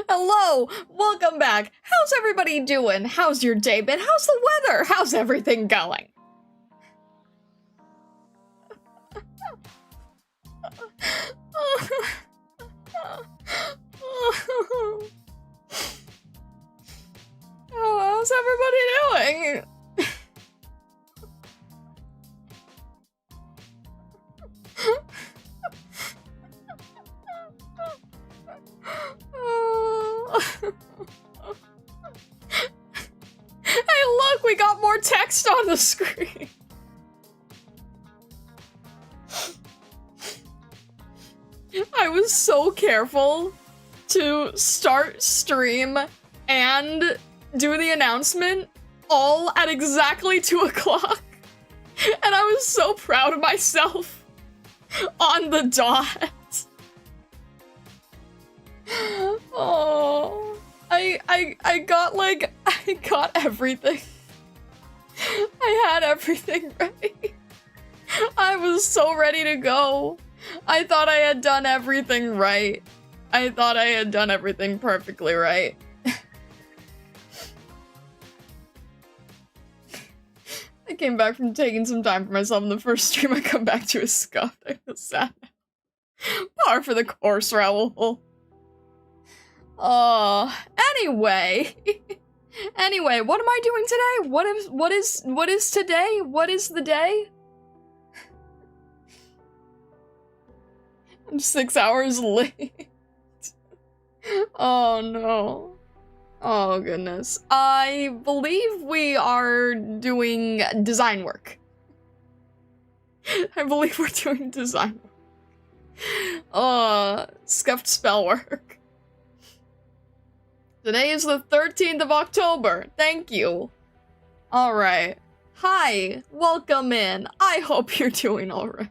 Hello, welcome back. How's everybody doing? How's your day been? How's the weather? How's everything going? Oh, how's everybody doing? Hey, look, we got more text on the screen. I was so careful to start stream and do the announcement all at exactly 2 o'clock. And I was so proud of myself on the dot. Oh, I got everything. I had everything ready. I was so ready to go. I thought I had done everything right. I thought I had done everything perfectly right. I came back from taking some time for myself in the first stream I come back to is scuffed. I feel sad. Par for the course, Raoul. Anyway. Anyway, what am I doing today? What is today? What is the day? I'm 6 hours late. Oh no. Oh goodness. I believe we are doing design work. I believe we're doing design work. Scuffed Spellwork. Today is the 13th of October. Thank you. Alright. Hi. Welcome in. I hope you're doing alright.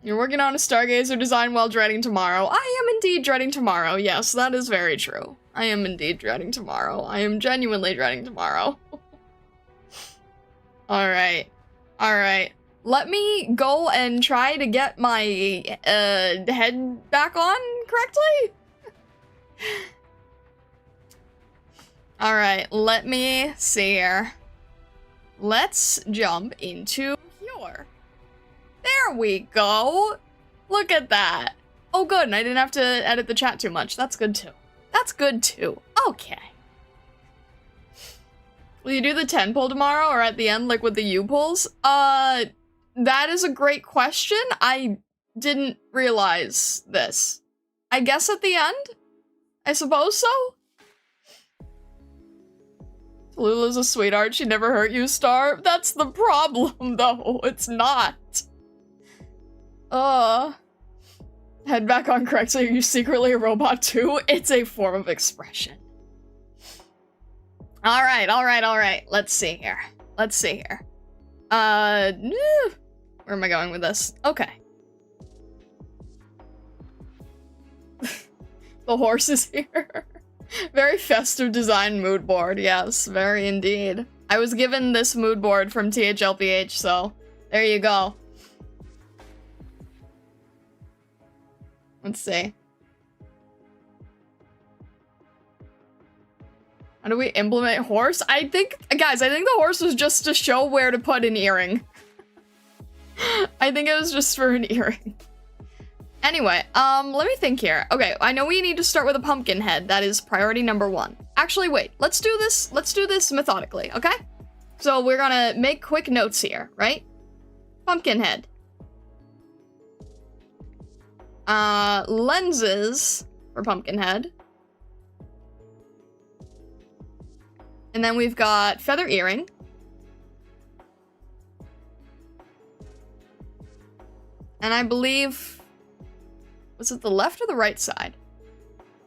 You're working on a Stargazer design while dreading tomorrow. I am indeed dreading tomorrow. Yes, that is very true. I am indeed dreading tomorrow. I am genuinely dreading tomorrow. Alright. Alright. Let me go and try to get my head back on correctly. Alright, let me see here. Let's jump into here. There we go. Look at that. Oh good, and I didn't have to edit the chat too much. That's good too. That's good too. Okay. Will you do the 10 pull tomorrow or at the end like with the U pulls? That is a great question. I didn't realize this. I guess at the end? I suppose so? Lula's a sweetheart. She never hurt you, Star. That's the problem, though. It's not. Head back on correctly. Are you secretly a robot too? It's a form of expression. Alright, alright, alright. Let's see here. Let's see here. Where am I going with this? Okay. The horse is here. Very festive design mood board. Yes, very indeed. I was given this mood board from THLPH, so there you go. Let's see. How do we implement horse? I think, guys, I think the horse was just to show where to put an earring. I think it was just for an earring. Anyway, let me think here. Okay, I know we need to start with a pumpkin head. That is priority number 1. Actually, wait, let's do this methodically, okay? So we're gonna make quick notes here, right? Pumpkin head. Lenses for pumpkin head. And then we've got feather earring. And I believe, was it the left or the right side?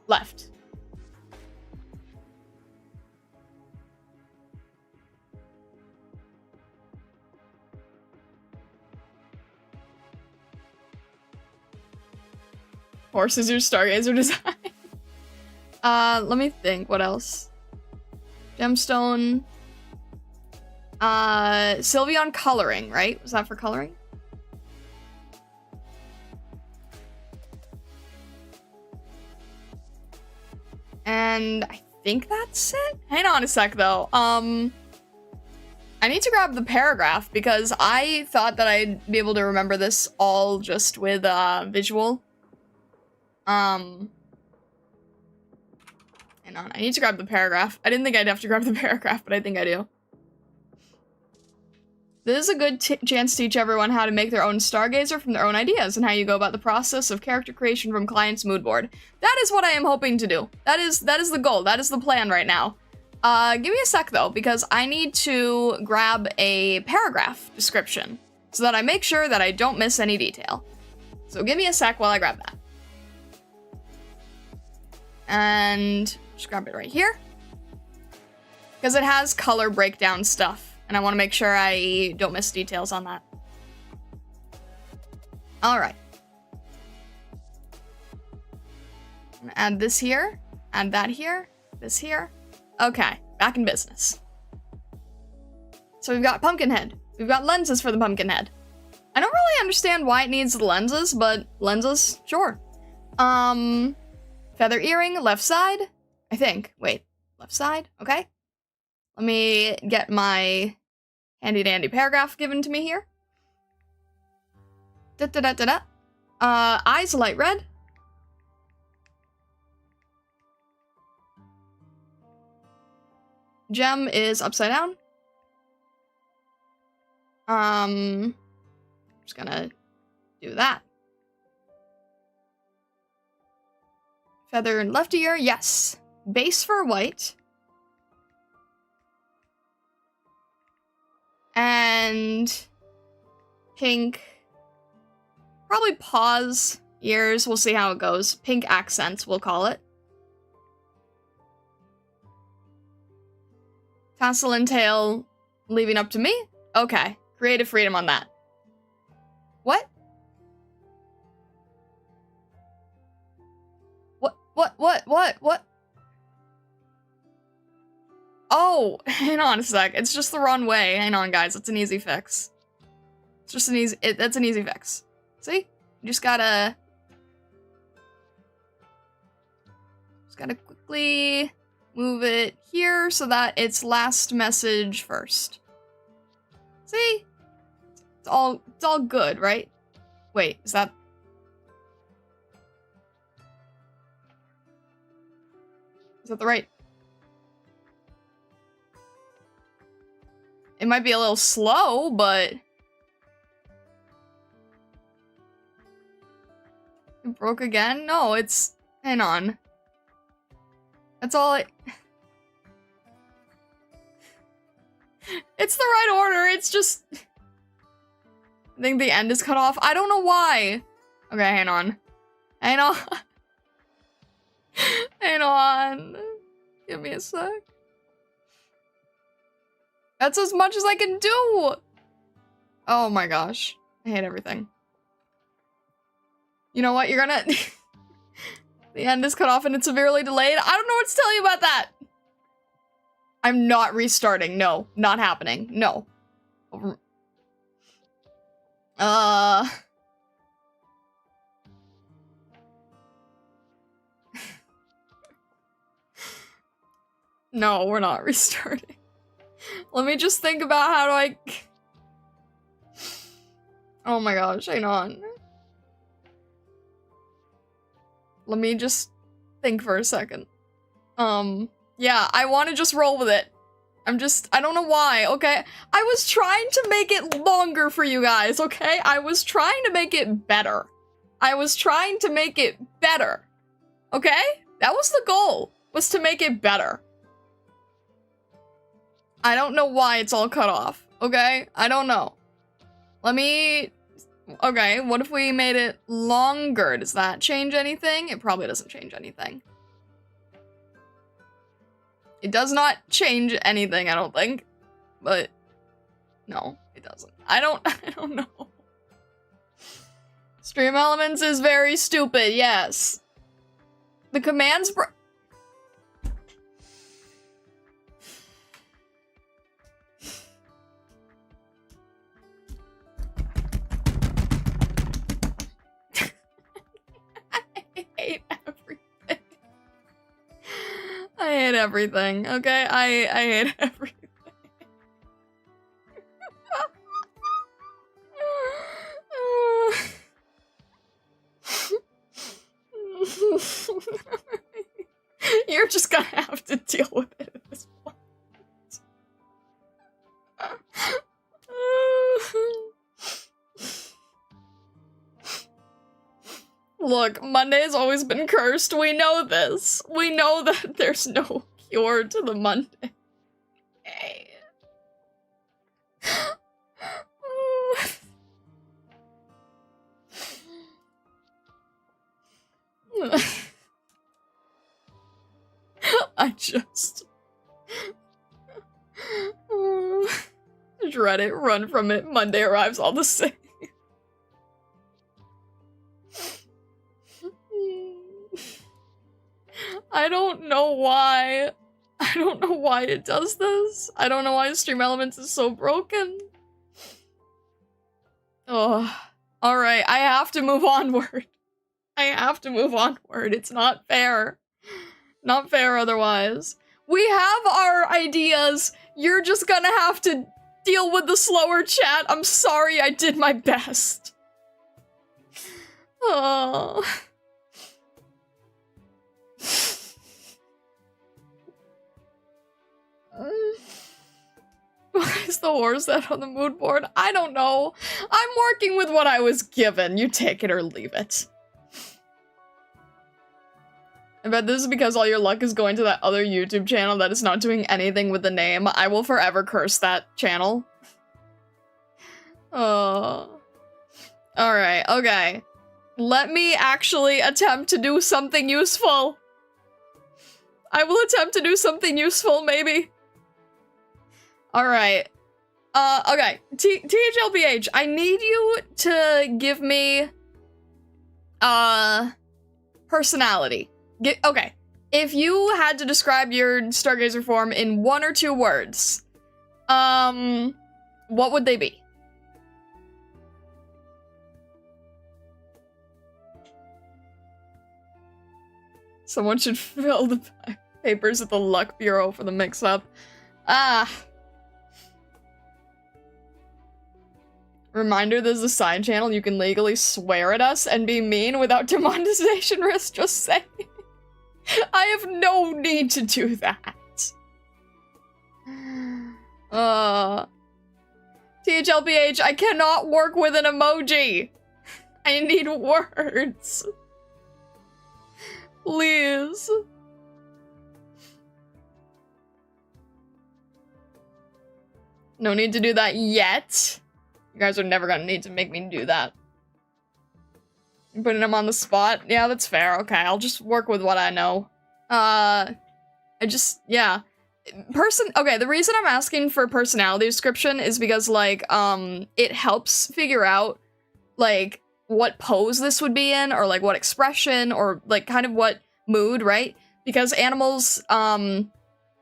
Left. Horse is your Stargazer design. Let me think, what else? Gemstone. Sylveon coloring, right? Was that for coloring? And I think that's it. Hang on a sec, though. I need to grab the paragraph because I thought that I'd be able to remember this all just with visual. Hang on, I need to grab the paragraph. I didn't think I'd have to grab the paragraph, but I think I do. This is a good chance to teach everyone how to make their own Stargazer from their own ideas and how you go about the process of character creation from client's mood board. That is what I am hoping to do. That is the goal. That is the plan right now. Give me a sec though, because I need to grab a paragraph description so that I make sure that I don't miss any detail. So give me a sec while I grab that. And just grab it right here. Because it has color breakdown stuff. And I want to make sure I don't miss details on that. Alright. Add this here. Add that here. This here. Okay, back in business. So we've got Pumpkinhead. We've got lenses for the Pumpkinhead. I don't really understand why it needs the lenses, but lenses, sure. Feather earring, left side, I think. Wait, left side, okay. Let me get my handy dandy paragraph given to me here. Eyes light red. Gem is upside down. Just gonna do that. Feather in left ear, yes. Base for white. And pink. Probably paws, ears, we'll see how it goes. Pink accents, we'll call it. Tassel and tail, leaving up to me? Okay, creative freedom on that. What? What? Oh, hang on a sec. It's just the wrong way. Hang on, guys. It's an easy fix. It's just an easy... that's an easy fix. See? You just gotta... quickly move it here so that it's last message first. See? It's all good, right? Wait, is that... is that the right... it might be a little slow, but... it broke again? No, it's... hang on. That's all I... it's the right order, it's just... I think the end is cut off. I don't know why. Okay, hang on. Hang on. Hang on. Give me a sec. That's as much as I can do! Oh my gosh. I hate everything. You know what? You're gonna... the end is cut off and it's severely delayed. I don't know what to tell you about that! I'm not restarting. No. Not happening. No. No, we're not restarting. Let me just think about how do I... oh my gosh, hang on. Let me just think for a second. Yeah, I want to just roll with it. I don't know why, okay? I was trying to make it longer for you guys, okay? I was trying to make it better. I was trying to make it better. Okay? That was the goal, was to make it better. I don't know why it's all cut off, okay? I don't know. Let me... okay, what if we made it longer? Does that change anything? It probably doesn't change anything. It does not change anything, I don't think. But... no, it doesn't. I don't know. Stream Elements is very stupid, yes. The commands... I hate everything. hate everything, okay? I hate everything. You're just gonna have to deal with it at this point. Look, Monday has always been cursed. We know this. We know that there's no cure to the Monday. I just dread it, run from it, Monday arrives all the same. I don't know why. I don't know why it does this. I don't know why Stream Elements is so broken. Oh, alright, I have to move onward. I have to move onward. It's not fair. Not fair otherwise. We have our ideas. You're just gonna have to deal with the slower chat. I'm sorry, I did my best. Oh. Why is the horse set on the mood board? I don't know. I'm working with what I was given. You take it or leave it. I bet this is because all your luck is going to that other YouTube channel that is not doing anything with the name. I will forever curse that channel. Oh. Alright, okay. Let me actually attempt to do something useful. I will attempt to do something useful, maybe. Alright. Okay. THLPH, I need you to give me, personality. Okay. If you had to describe your Stargazer form in 1 or 2 words, what would they be? Someone should fill the papers at the Luck Bureau for the mix-up. Ah. Reminder, there's a side channel. You can legally swear at us and be mean without demonetization risk, just saying. I have no need to do that. THLPH, I cannot work with an emoji. I need words. Please. No need to do that yet. You guys are never gonna need to make me do that. Putting him on the spot? Yeah, that's fair. Okay, I'll just work with what I know. Yeah. Okay, the reason I'm asking for personality description is because, like, it helps figure out, like, what pose this would be in, or, like, what expression, or, like, kind of what mood, right? Because animals,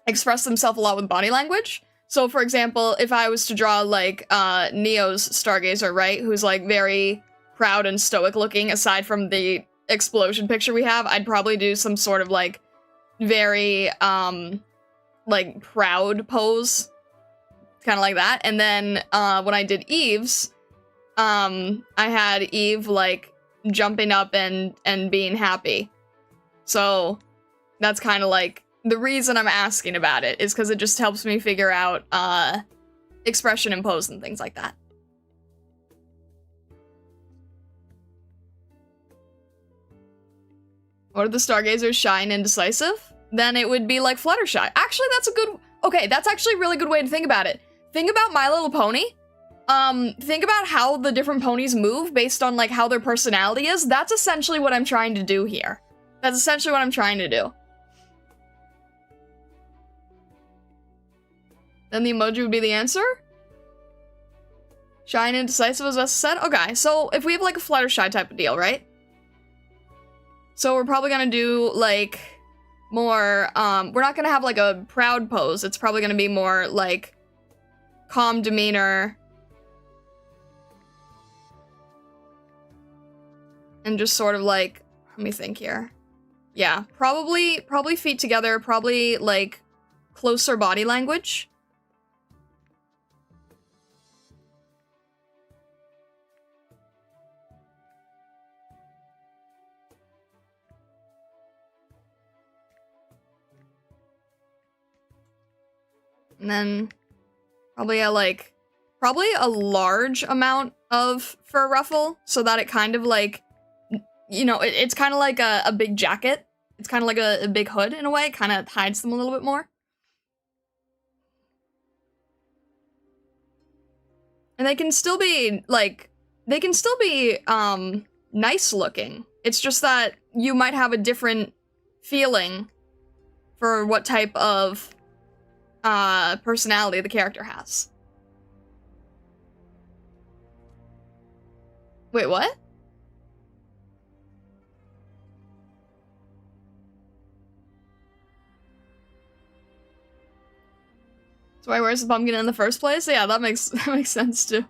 express themselves a lot with body language. So, for example, if I was to draw, like, Neo's Stargazer, right, who's, like, very proud and stoic looking, aside from the explosion picture we have, I'd probably do some sort of, like, very, like, proud pose. Kind of like that. And then, when I did Eve's, I had Eve, like, jumping up and being happy. So, that's kind of, like, the reason I'm asking about it is because it just helps me figure out, expression and pose and things like that. What are the Stargazers? Shy and indecisive? Then it would be like Fluttershy. Actually, that's a good... Okay, that's actually a really good way to think about it. Think about My Little Pony. Think about how the different ponies move based on, like, how their personality is. That's essentially what I'm trying to do here. That's essentially what I'm trying to do. Then the emoji would be the answer? Shy and indecisive as Vesta said? Okay, so if we have, like, a Fluttershy type of deal, right? So we're probably gonna do, like, more, we're not gonna have, like, a proud pose. It's probably gonna be more, like, calm demeanor. And just sort of, like, let me think here. Yeah, probably feet together, probably, like, closer body language. And then probably a large amount of fur ruffle so that it kind of like, you know, it's kind of like a big jacket. It's kind of like a big hood in a way. It kind of hides them a little bit more. And they can still be nice looking. It's just that you might have a different feeling for what type of personality the character has. Wait, what? So why where's the pumpkin in the first place? Yeah, that makes sense too.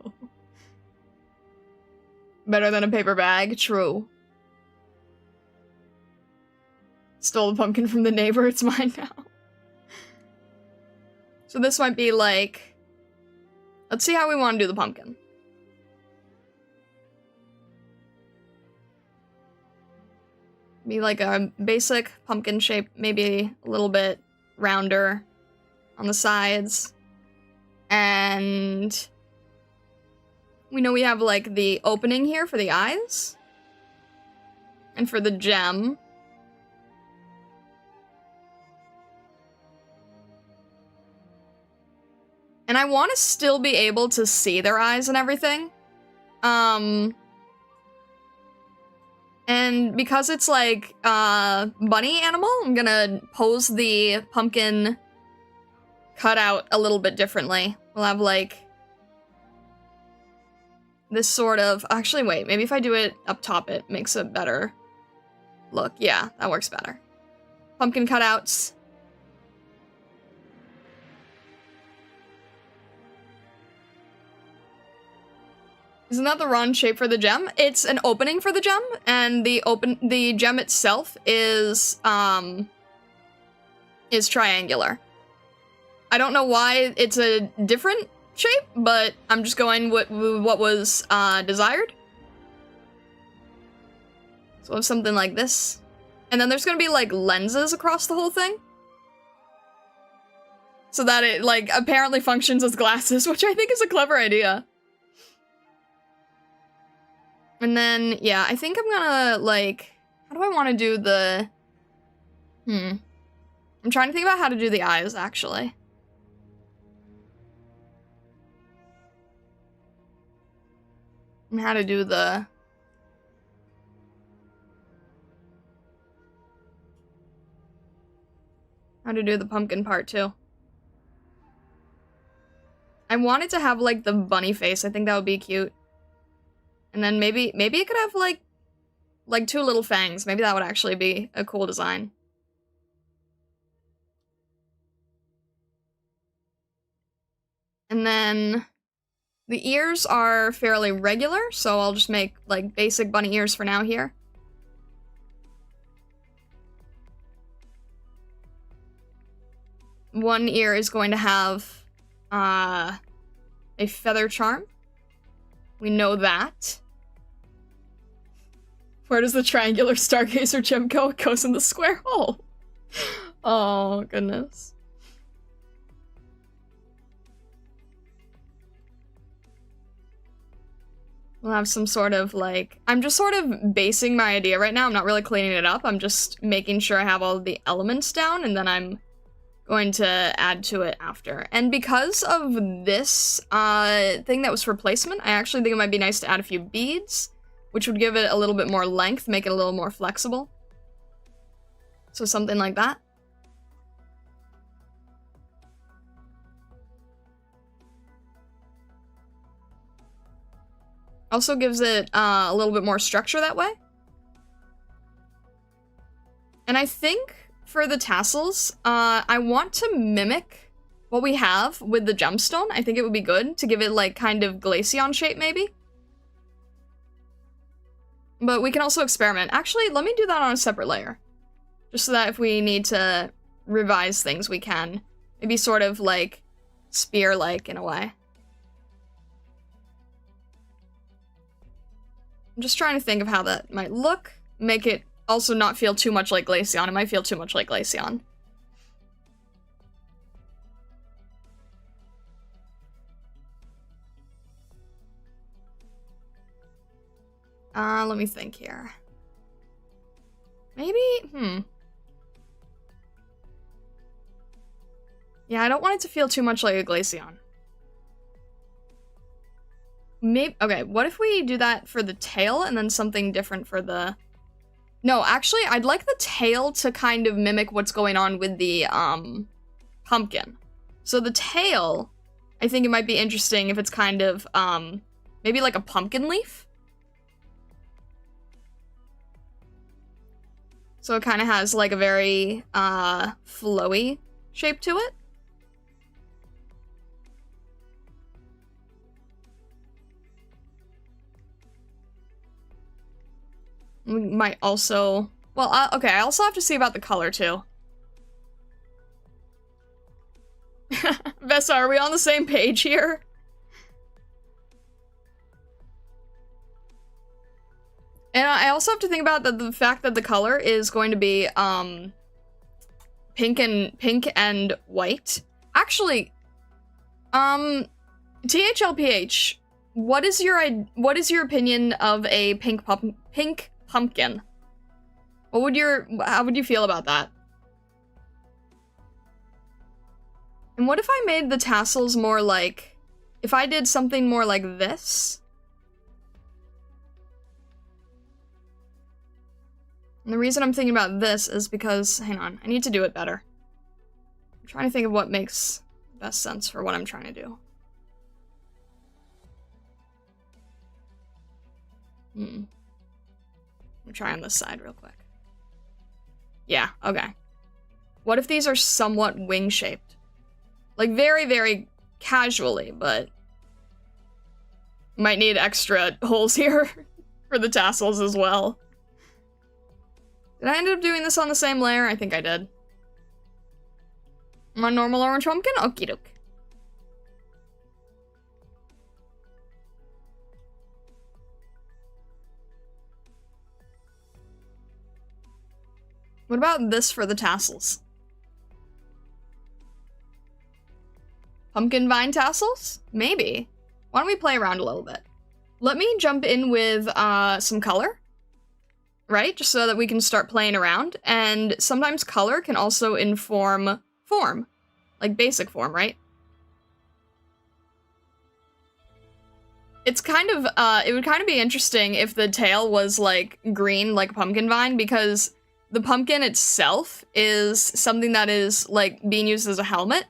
Better than a paper bag, true. Stole the pumpkin from the neighbor, it's mine now. So this might be like, let's see how we want to do the pumpkin. Be like a basic pumpkin shape, maybe a little bit rounder on the sides. And we know we have like the opening here for the eyes. And for the gem. And I want to still be able to see their eyes and everything. And because it's like bunny animal, I'm gonna pose the pumpkin cutout a little bit differently. We'll have like this sort of, actually wait, maybe if I do it up top it makes a better look. Yeah, that works better. Pumpkin cutouts. Isn't that the wrong shape for the gem? It's an opening for the gem, and the gem itself is triangular. I don't know why it's a different shape, but I'm just going with what was desired. So we'll have something like this. And then there's gonna be like lenses across the whole thing. So that it like apparently functions as glasses, which I think is a clever idea. And then, yeah, I think I'm gonna, like, how do I want to do the, I'm trying to think about how to do the eyes, actually. And how to do the, pumpkin part, too. I wanted to have, like, the bunny face. I think that would be cute. And then maybe it could have, like two little fangs. Maybe that would actually be a cool design. And then the ears are fairly regular, so I'll just make, like, basic bunny ears for now here. One ear is going to have, a feather charm. We know that. Where does the triangular Stargazer gem go? It goes in the square hole. Oh, goodness. We'll have some sort of, like... I'm just sort of basing my idea right now. I'm not really cleaning it up. I'm just making sure I have all the elements down, and then I'm going to add to it after. And because of this thing that was for placement, I actually think it might be nice to add a few beads, which would give it a little bit more length, make it a little more flexible. So something like that. Also gives it a little bit more structure that way. And I think for the tassels, I want to mimic what we have with the gemstone. I think it would be good to give it like kind of glaceon shape maybe. But we can also experiment. Actually, let me do that on a separate layer. Just so that if we need to revise things, we can. Maybe sort of like spear-like in a way. I'm just trying to think of how that might look. Make it also not feel too much like Glaceon. It might feel too much like Glaceon. Let me think here. Maybe, Yeah, I don't want it to feel too much like a Glaceon. Maybe, okay, what if we do that for the tail and then something different for the... No, actually, I'd like the tail to kind of mimic what's going on with the, pumpkin. So the tail, I think it might be interesting if it's kind of, maybe like a pumpkin leaf? So it kind of has like a very, flowy shape to it. We might also... Well, okay, I also have to see about the color, too. Vessa, are we on the same page here? And I also have to think about the fact that the color is going to be, pink and white. Actually, THLPH, what is your opinion of a pink pumpkin? How would you feel about that? And what if I made the tassels more like, if I did something more like this? And the reason I'm thinking about this is because, hang on, I need to do it better. I'm trying to think of what makes best sense for what I'm trying to do. I'm try on this side real quick. Yeah, okay. What if these are somewhat wing-shaped? Like, very, very casually, but... might need extra holes here for the tassels as well. Did I end up doing this on the same layer? I think I did. My normal orange pumpkin? Okie doke. What about this for the tassels? Pumpkin vine tassels? Maybe. Why don't we play around a little bit? Let me jump in with some color. Right? Just so that we can start playing around. And sometimes color can also inform form. Like basic form, right? It's kind of, it would kind of be interesting if the tail was like green, like a pumpkin vine, because the pumpkin itself is something that is like being used as a helmet.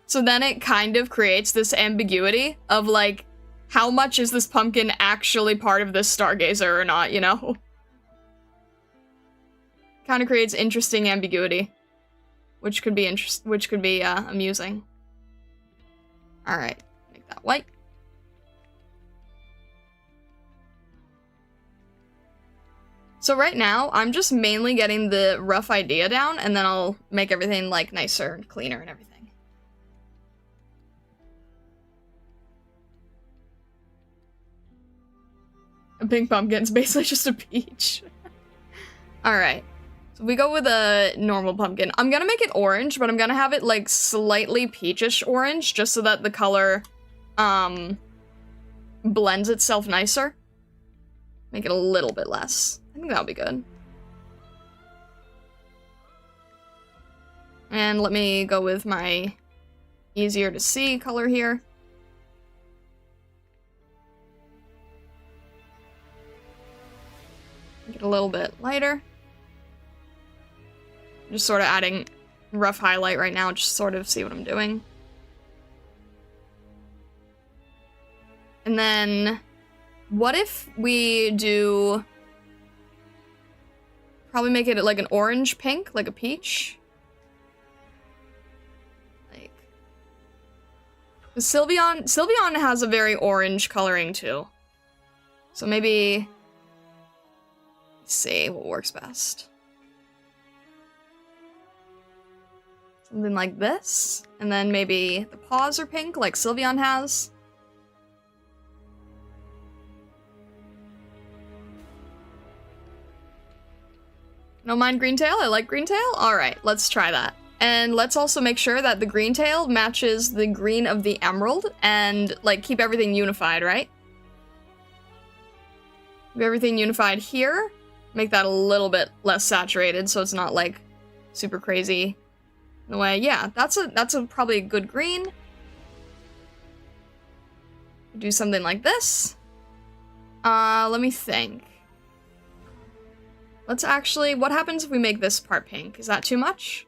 So then it kind of creates this ambiguity of like, how much is this pumpkin actually part of this Stargazer or not, you know? Kind of creates interesting ambiguity, which could be amusing. All right, make that white. So right now, I'm just mainly getting the rough idea down, and then I'll make everything like nicer and cleaner and everything. A pink pumpkin's basically just a peach. All right. So we go with a normal pumpkin. I'm gonna make it orange, but I'm gonna have it like slightly peachish orange, just so that the color blends itself nicer. Make it a little bit less. I think that'll be good. And let me go with my easier to see color here. Make it a little bit lighter. Just sort of adding rough highlight right now, just sort of see what I'm doing. And then, what if we do... Probably make it like an orange pink, like a peach? Like... Sylveon has a very orange coloring too. So maybe... Let's see what works best. Something like this. And then maybe the paws are pink, like Sylveon has. No mind green tail? I like green tail? Alright, let's try that. And let's also make sure that the green tail matches the green of the emerald and, like, keep everything unified, right? Keep everything unified here. Make that a little bit less saturated so it's not, like, super crazy in the way. Yeah, that's probably a good green. Do something like this. Let me think. Let's actually, what happens if we make this part pink? Is that too much?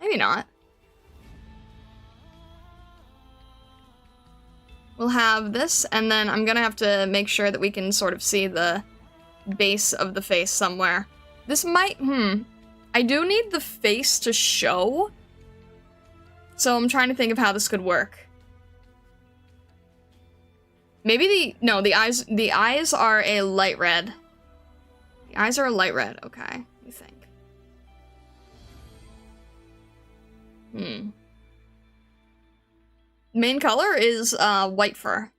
Maybe not. We'll have this, and then I'm gonna have to make sure that we can sort of see the base of the face somewhere. This might, I do need the face to show. So I'm trying to think of how this could work. Maybe the eyes are a light red. The eyes are a light red, okay. Let me think. Main color is white fur.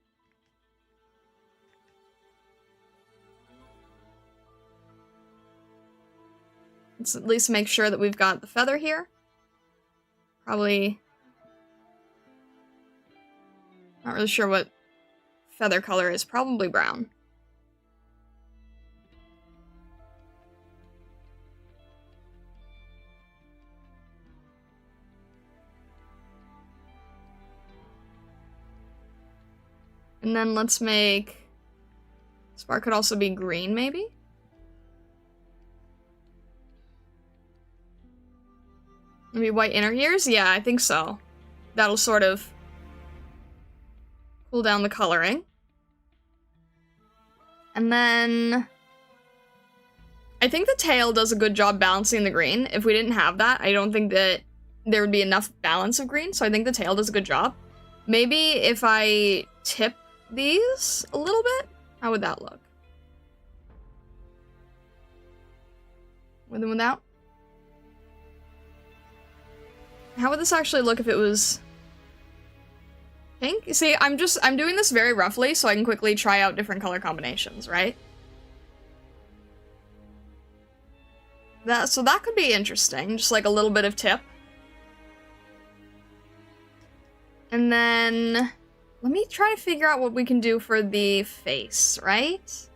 Let's at least make sure that we've got the feather here. Probably not really sure what feather color is. Probably brown. And then let's make... Spark could also be green, maybe? Maybe white inner ears? Yeah, I think so. That'll sort of cool down the coloring. And then... I think the tail does a good job balancing the green. If we didn't have that, I don't think that there would be enough balance of green, so I think the tail does a good job. Maybe if I tip these a little bit? How would that look? With and without? How would this actually look if it was pink? See, I'm doing this very roughly so I can quickly try out different color combinations, right? So that could be interesting, just like a little bit of tip. And then let me try to figure out what we can do for the face, right?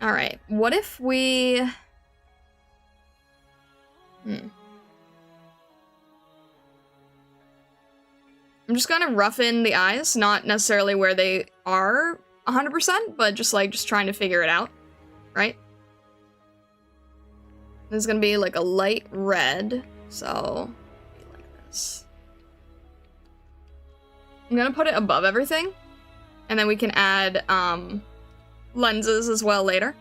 Alright, what if we... I'm just gonna roughen the eyes, not necessarily where they are 100%, but just trying to figure it out, right? This is gonna be like a light red, so like this. I'm gonna put it above everything, and then we can add lenses as well later.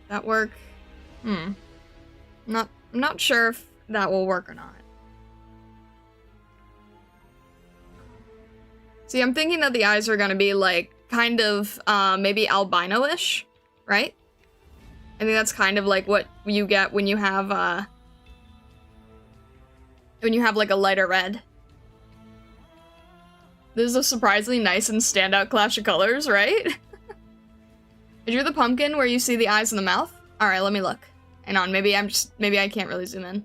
That work? I'm not sure if that will work or not. See, I'm thinking that the eyes are gonna be like kind of maybe albino-ish, right? I think that's kind of like what you get when you have like a lighter red. This is a surprisingly nice and standout clash of colors, right? I drew the pumpkin where you see the eyes and the mouth. All right, let me look. Hang on, maybe I can't really zoom in.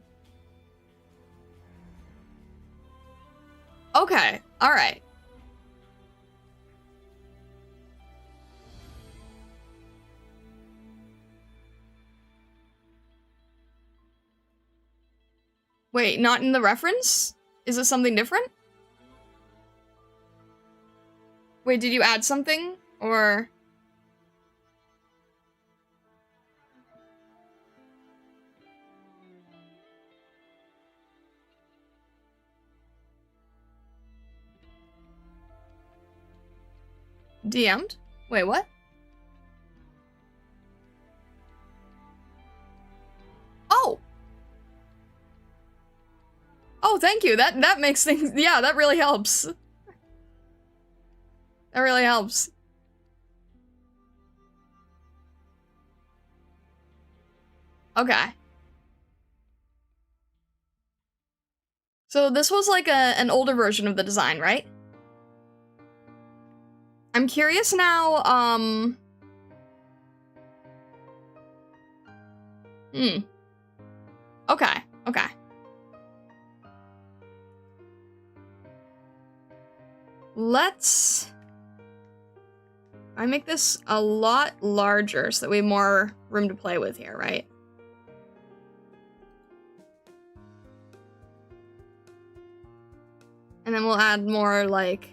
Okay, all right. Wait, not in the reference? Is it something different? Wait, did you add something? Or... DM'd? Wait, what? Oh! Oh, thank you. That makes things, yeah, that really helps. That really helps. Okay. So this was like an older version of the design, right? I'm curious now, Okay, okay. I make this a lot larger so that we have more room to play with here, right? And then we'll add more, like...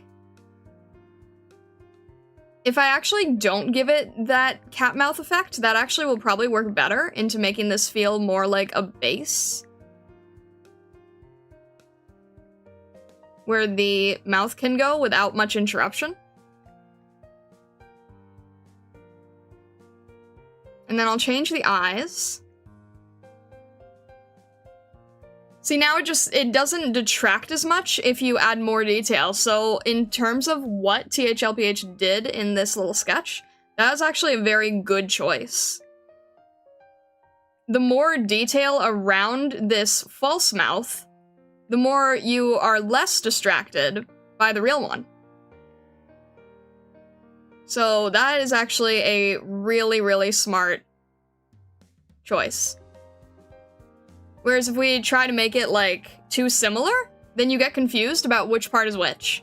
If I actually don't give it that cat mouth effect, that actually will probably work better into making this feel more like a base. Where the mouth can go without much interruption. And then I'll change the eyes. See, now it doesn't detract as much if you add more detail. So in terms of what THLPH did in this little sketch, that was actually a very good choice. The more detail around this false mouth, the more you are less distracted by the real one. So that is actually a really, really smart choice. Whereas if we try to make it, like, too similar, then you get confused about which part is which.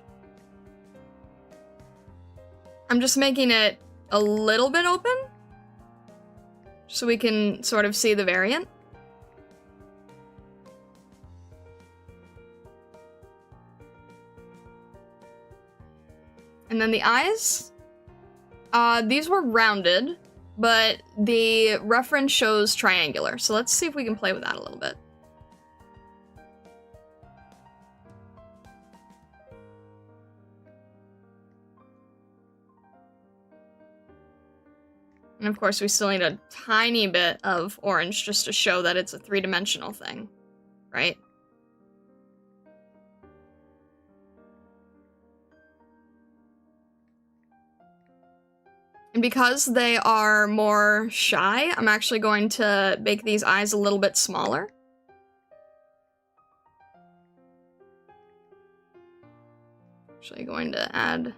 I'm just making it a little bit open, so we can sort of see the variant. And then the eyes. These were rounded, but the reference shows triangular. So let's see if we can play with that a little bit. And of course, we still need a tiny bit of orange just to show that it's a three-dimensional thing, right? And because they are more shy, I'm actually going to make these eyes a little bit smaller. Actually going to add...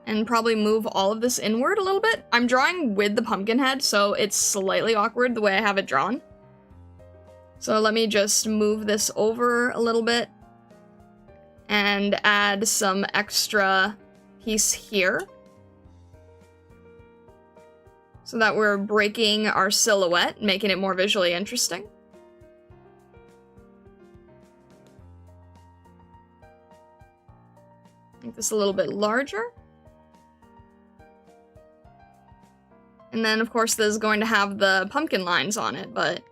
and probably move all of this inward a little bit. I'm drawing with the pumpkin head, so it's slightly awkward the way I have it drawn. So let me just move this over a little bit and add some extra piece here so that we're breaking our silhouette, making it more visually interesting. Make this a little bit larger. And then, of course, this is going to have the pumpkin lines on it, but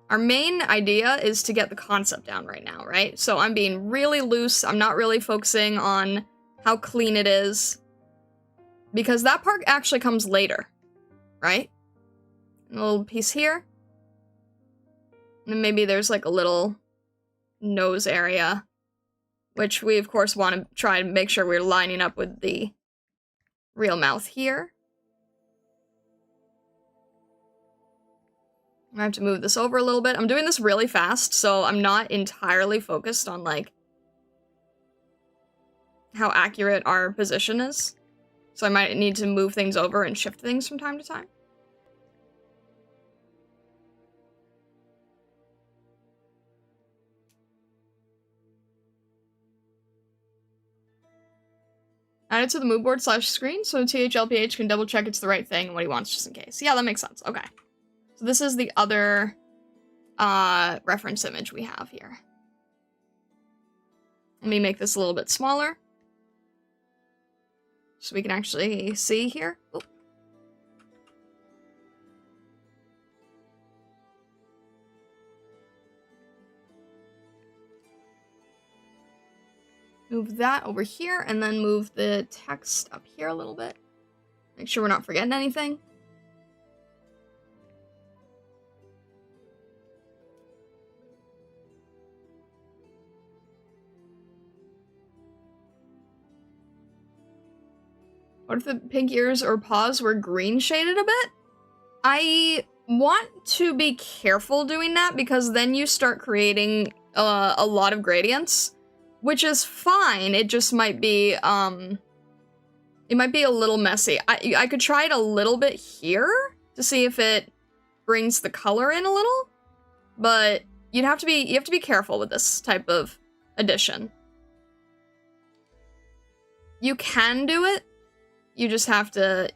our main idea is to get the concept down right now, right? So I'm being really loose. I'm not really focusing on how clean it is, because that part actually comes later, right? A little piece here. And then maybe there's like a little nose area, which we, of course, want to try and make sure we're lining up with the real mouth here. I have to move this over a little bit. I'm doing this really fast, so I'm not entirely focused on, like, how accurate our position is. So I might need to move things over and shift things from time to time. Add it to the mood board / screen so THLPH can double check it's the right thing and what he wants just in case. Yeah, that makes sense. Okay. So this is the other reference image we have here. Let me make this a little bit smaller so we can actually see here. Oop. Move that over here and then move the text up here a little bit. Make sure we're not forgetting anything. What if the pink ears or paws were green shaded a bit? I want to be careful doing that because then you start creating a lot of gradients, which is fine. It just might be, it might be a little messy. I could try it a little bit here to see if it brings the color in a little, but you have to be careful with this type of addition. You can do it. You just have to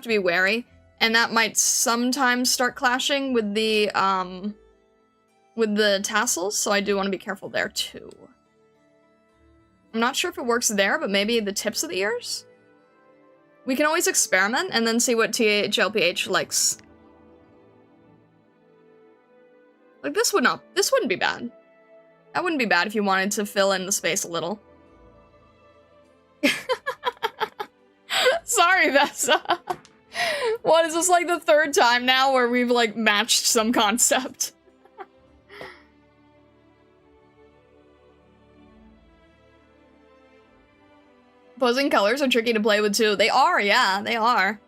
be wary, and that might sometimes start clashing with the tassels, so I do want to be careful there too. I'm not sure if it works there, but maybe the tips of the ears? We can always experiment and then see what THLPH likes. Like, this wouldn't be bad. That wouldn't be bad if you wanted to fill in the space a little. Sorry, Vessa. What, is this like the third time now where we've like matched some concept? Opposing colors are tricky to play with too. They are, yeah, they are.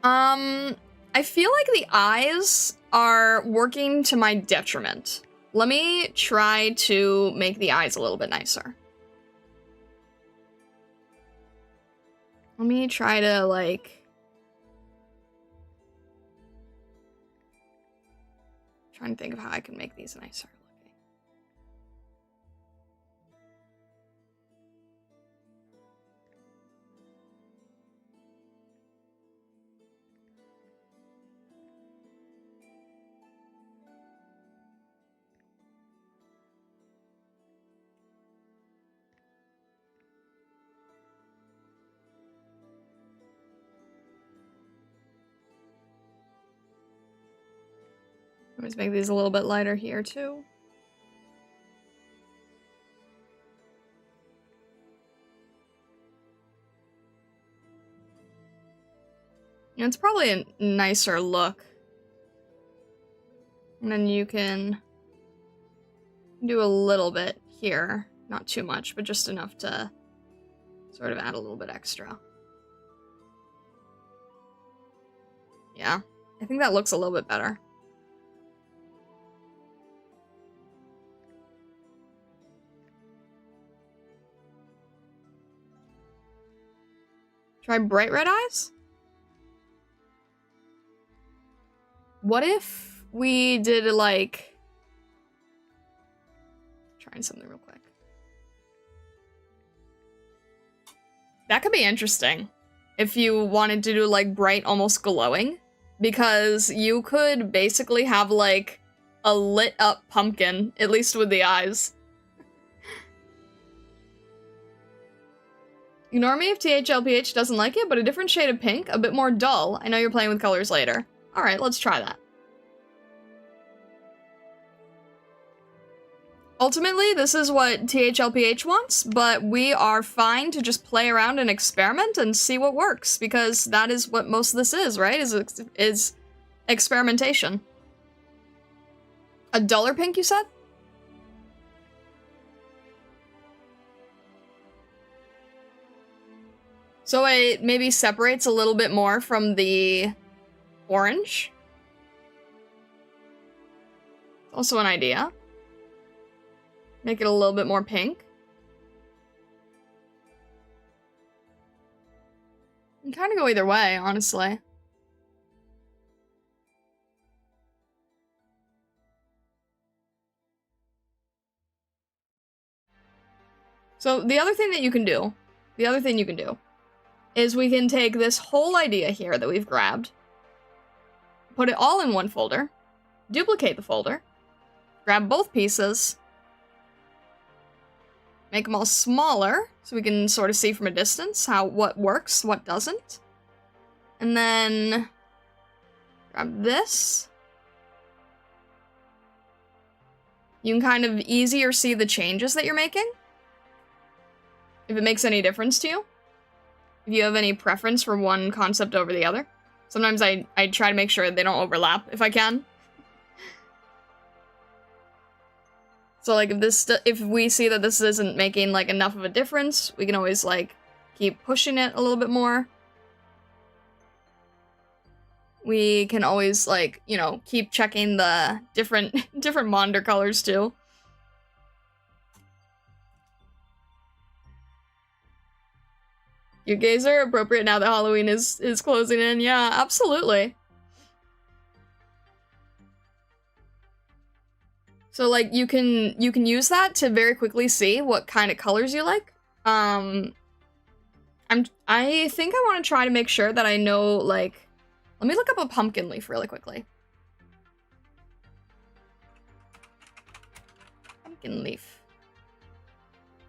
I feel like the eyes are working to my detriment. Let me try to make the eyes a little bit nicer. Let me try to, like... trying to think of how I can make these nicer. Let's make these a little bit lighter here, too. Yeah, it's probably a nicer look. And then you can do a little bit here. Not too much, but just enough to sort of add a little bit extra. Yeah, I think that looks a little bit better. Try bright red eyes? What if we did, like... trying something real quick. That could be interesting. If you wanted to do, like, bright, almost glowing. Because you could basically have, like, a lit-up pumpkin, at least with the eyes. Ignore me if THLPH doesn't like it, but a different shade of pink, a bit more dull. I know you're playing with colors later. Alright, let's try that. Ultimately, this is what THLPH wants, but we are fine to just play around and experiment and see what works, because that is what most of this is, right? Is experimentation. A duller pink, you said? So it maybe separates a little bit more from the orange. Also an idea. Make it a little bit more pink. You can kind of go either way, honestly. So the other thing you can do is we can take this whole idea here that we've grabbed, put it all in one folder, duplicate the folder, grab both pieces, make them all smaller so we can sort of see from a distance what works, what doesn't. And then grab this. You can kind of easier see the changes that you're making. If it makes any difference to you. If you have any preference for one concept over the other. Sometimes I try to make sure they don't overlap if I can. So like if we see that this isn't making like enough of a difference, we can always like keep pushing it a little bit more. We can always, like, you know, keep checking the different monitor colors too. Your gazer appropriate now that Halloween is closing in. Yeah, absolutely. So like you can use that to very quickly see what kind of colors you like. I think I want to try to make sure that I know, like, let me look up a pumpkin leaf really quickly. Pumpkin leaf.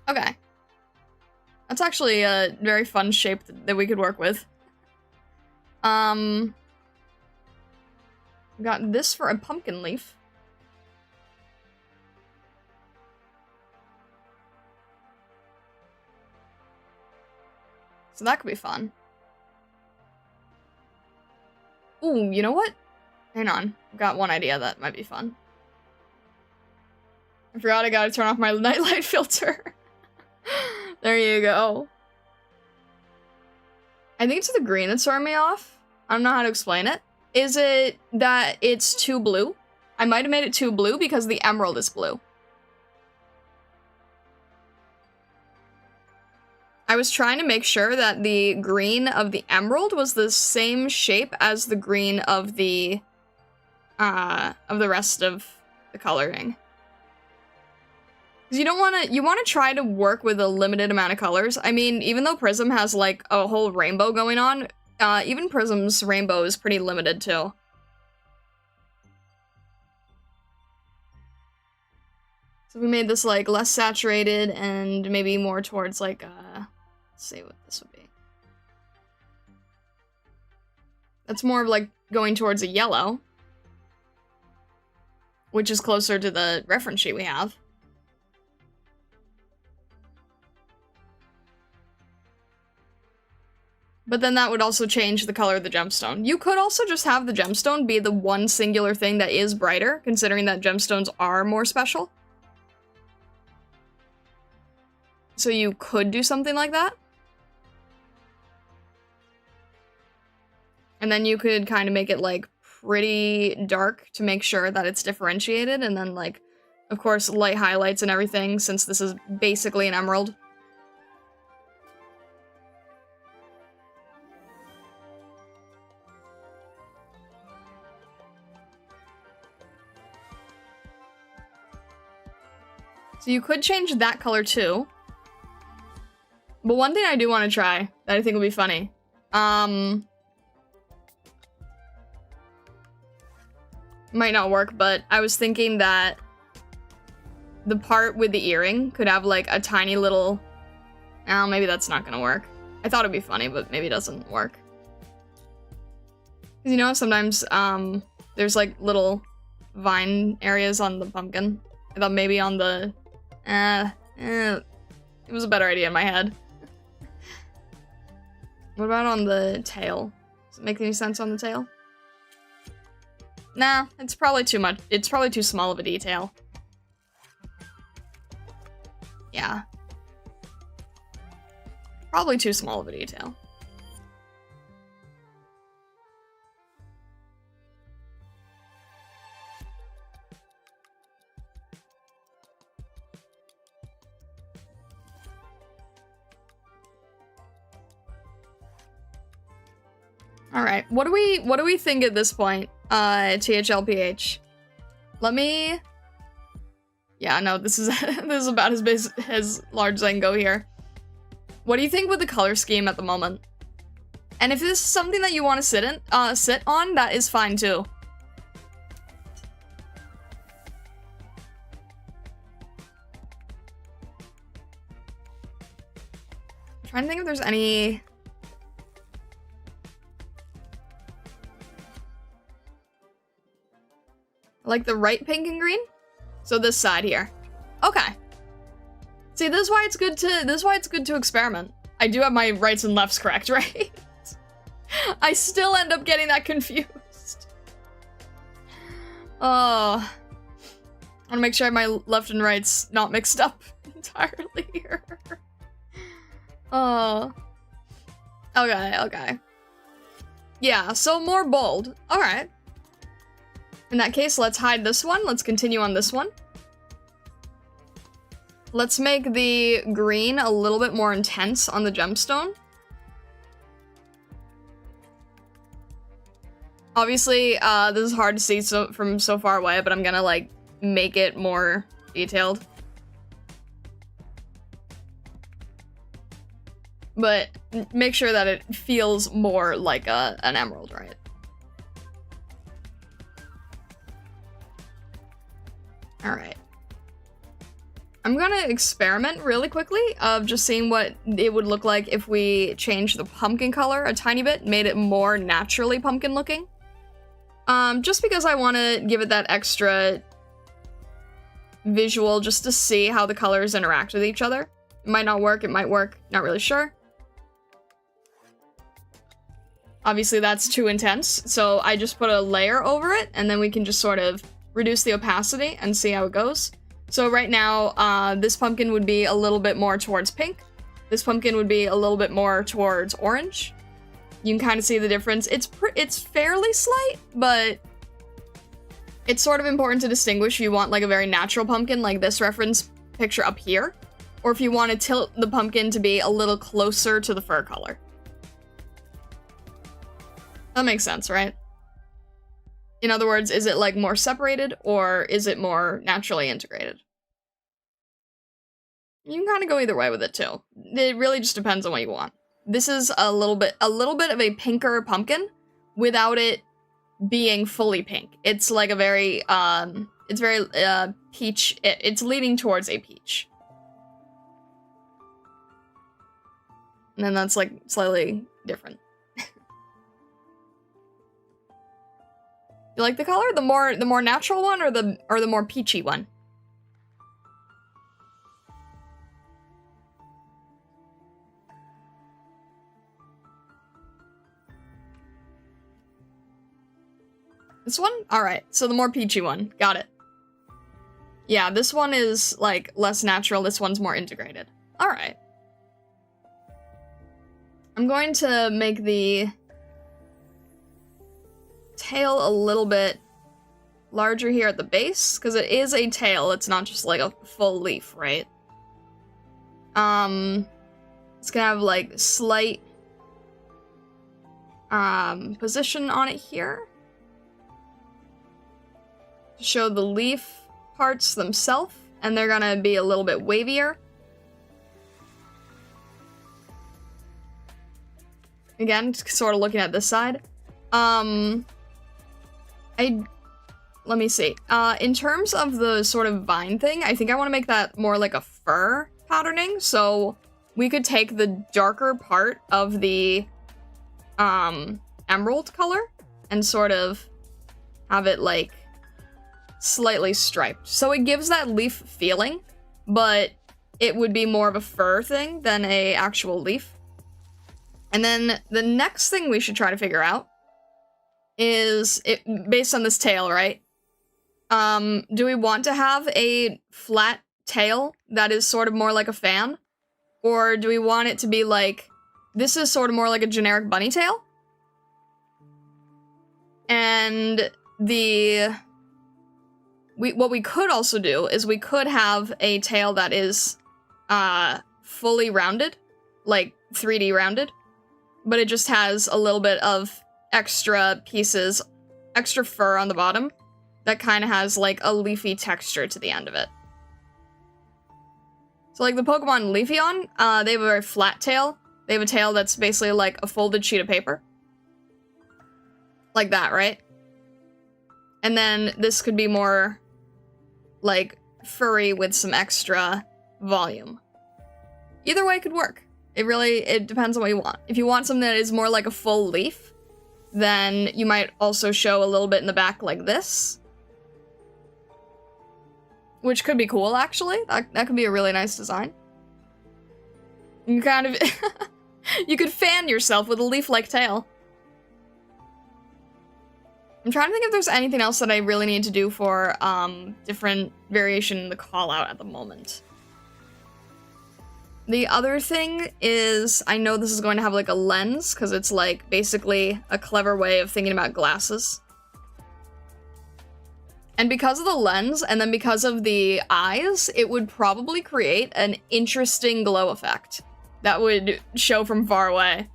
Okay. That's actually a very fun shape that we could work with. We got this for a pumpkin leaf. So that could be fun. Ooh, you know what? Hang on. I've got one idea that might be fun. I forgot I gotta turn off my nightlight filter. There you go. I think it's the green that's throwing me off. I don't know how to explain it. Is it that it's too blue? I might have made it too blue because the emerald is blue. I was trying to make sure that the green of the emerald was the same shape as the green of the rest of the coloring. Because you want to try to work with a limited amount of colors. I mean, even though Prism has like a whole rainbow going on, even Prism's rainbow is pretty limited too. So we made this like less saturated and maybe more towards like let's see what this would be. That's more of like going towards a yellow, which is closer to the reference sheet we have. But then that would also change the color of the gemstone. You could also just have the gemstone be the one singular thing that is brighter, considering that gemstones are more special. So you could do something like that. And then you could kind of make it like pretty dark to make sure that it's differentiated. And then like, of course, light highlights and everything, since this is basically an emerald. So you could change that color too. But one thing I do want to try that I think would be funny. Might not work, but I was thinking that the part with the earring could have like a tiny little... Oh, maybe that's not gonna work. I thought it'd be funny, but maybe it doesn't work. Because you know, sometimes there's like little vine areas on the pumpkin. I thought maybe on the... it was a better idea in my head. What about on the tail? Does it make any sense on the tail? Nah, it's probably too much. It's probably too small of a detail. Yeah. Probably too small of a detail. Alright, what do we think at this point? THLPH. Let me... Yeah, no, this is this is about as large as I can go here. What do you think with the color scheme at the moment? And if this is something that you want to sit on, that is fine too. I'm trying to think if there's any... Like the right pink and green? So this side here. Okay. See, this is why it's good to experiment. I do have my rights and lefts correct, right? I still end up getting that confused. Oh. I wanna make sure I have my left and rights not mixed up entirely here. Oh. Okay, okay. Yeah, so more bold. Alright. In that case, let's hide this one. Let's continue on this one. Let's make the green a little bit more intense on the gemstone. Obviously, this is hard to see from so far away, but I'm gonna, like, make it more detailed. But make sure that it feels more like an emerald, right? Alright. I'm gonna experiment really quickly of just seeing what it would look like if we changed the pumpkin color a tiny bit, made it more naturally pumpkin looking. Just because I want to give it that extra visual just to see how the colors interact with each other. It might not work, it might work, not really sure. Obviously that's too intense, so I just put a layer over it, and then we can just sort of reduce the opacity and see how it goes. So right now, this pumpkin would be a little bit more towards pink. This pumpkin would be a little bit more towards orange. You can kind of see the difference. It's fairly slight, but it's sort of important to distinguish if you want like a very natural pumpkin, like this reference picture up here, or if you want to tilt the pumpkin to be a little closer to the fur color. That makes sense, right? In other words, is it like more separated or is it more naturally integrated? You can kind of go either way with it too. It really just depends on what you want. This is a little bit of a pinker pumpkin without it being fully pink. It's like a very, it's very peach. It's leaning towards a peach. And then that's like slightly different. You like the color? The more natural one or the more peachy one? This one? Alright, so the more peachy one. Got it. Yeah, this one is, like, less natural. This one's more integrated. Alright. I'm going to make the tail a little bit larger here at the base, because it is a tail. It's not just, like, a full leaf, right? It's gonna have, like, slight position on it here. Show the leaf parts themselves, and they're gonna be a little bit wavier. Again, sort of looking at this side. Let me see. In terms of the sort of vine thing, I think I want to make that more like a fur patterning, so we could take the darker part of the emerald color and sort of have it like slightly striped. So it gives that leaf feeling, but it would be more of a fur thing than a actual leaf. And then the next thing we should try to figure out is, based on this tail, right? Do we want to have a flat tail that is sort of more like a fan? Or do we want it to be like, this is sort of more like a generic bunny tail? And what we could also do is we could have a tail that is fully rounded, like 3D rounded, but it just has a little bit of extra pieces, extra fur on the bottom that kind of has like a leafy texture to the end of it. So like the Pokemon Leafeon, they have a very flat tail. They have a tail that's basically like a folded sheet of paper. Like that, right? And then this could be more like furry with some extra volume. Either way could work. It depends on what you want. If you want something that is more like a full leaf, then you might also show a little bit in the back like this. Which could be cool, actually. That could be a really nice design. You kind of... you could fan yourself with a leaf-like tail. I'm trying to think if there's anything else that I really need to do for different variation in the call-out at the moment. The other thing is, I know this is going to have like a lens, because it's like basically a clever way of thinking about glasses. And because of the lens, and then because of the eyes, it would probably create an interesting glow effect that would show from far away.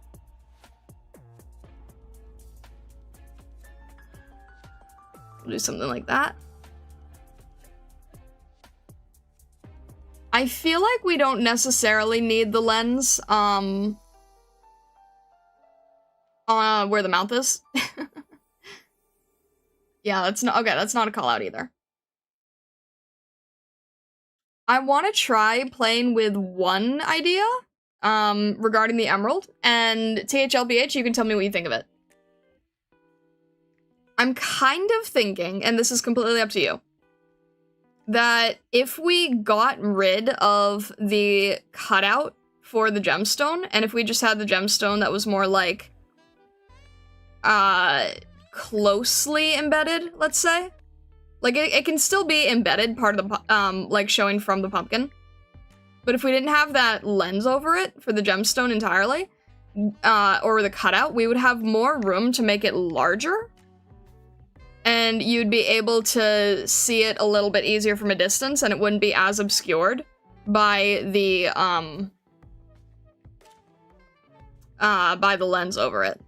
We'll do something like that. I feel like we don't necessarily need the lens, where the mouth is. Yeah, that's not, okay, that's not a call out either. I want to try playing with one idea, regarding the emerald, and THLBH, you can tell me what you think of it. I'm kind of thinking, and this is completely up to you, that if we got rid of the cutout for the gemstone, and if we just had the gemstone that was more like, closely embedded, let's say. Like, it can still be embedded, part of the, like, showing from the pumpkin. But if we didn't have that lens over it for the gemstone entirely, or the cutout, we would have more room to make it larger. And you'd be able to see it a little bit easier from a distance, and it wouldn't be as obscured by the lens over it.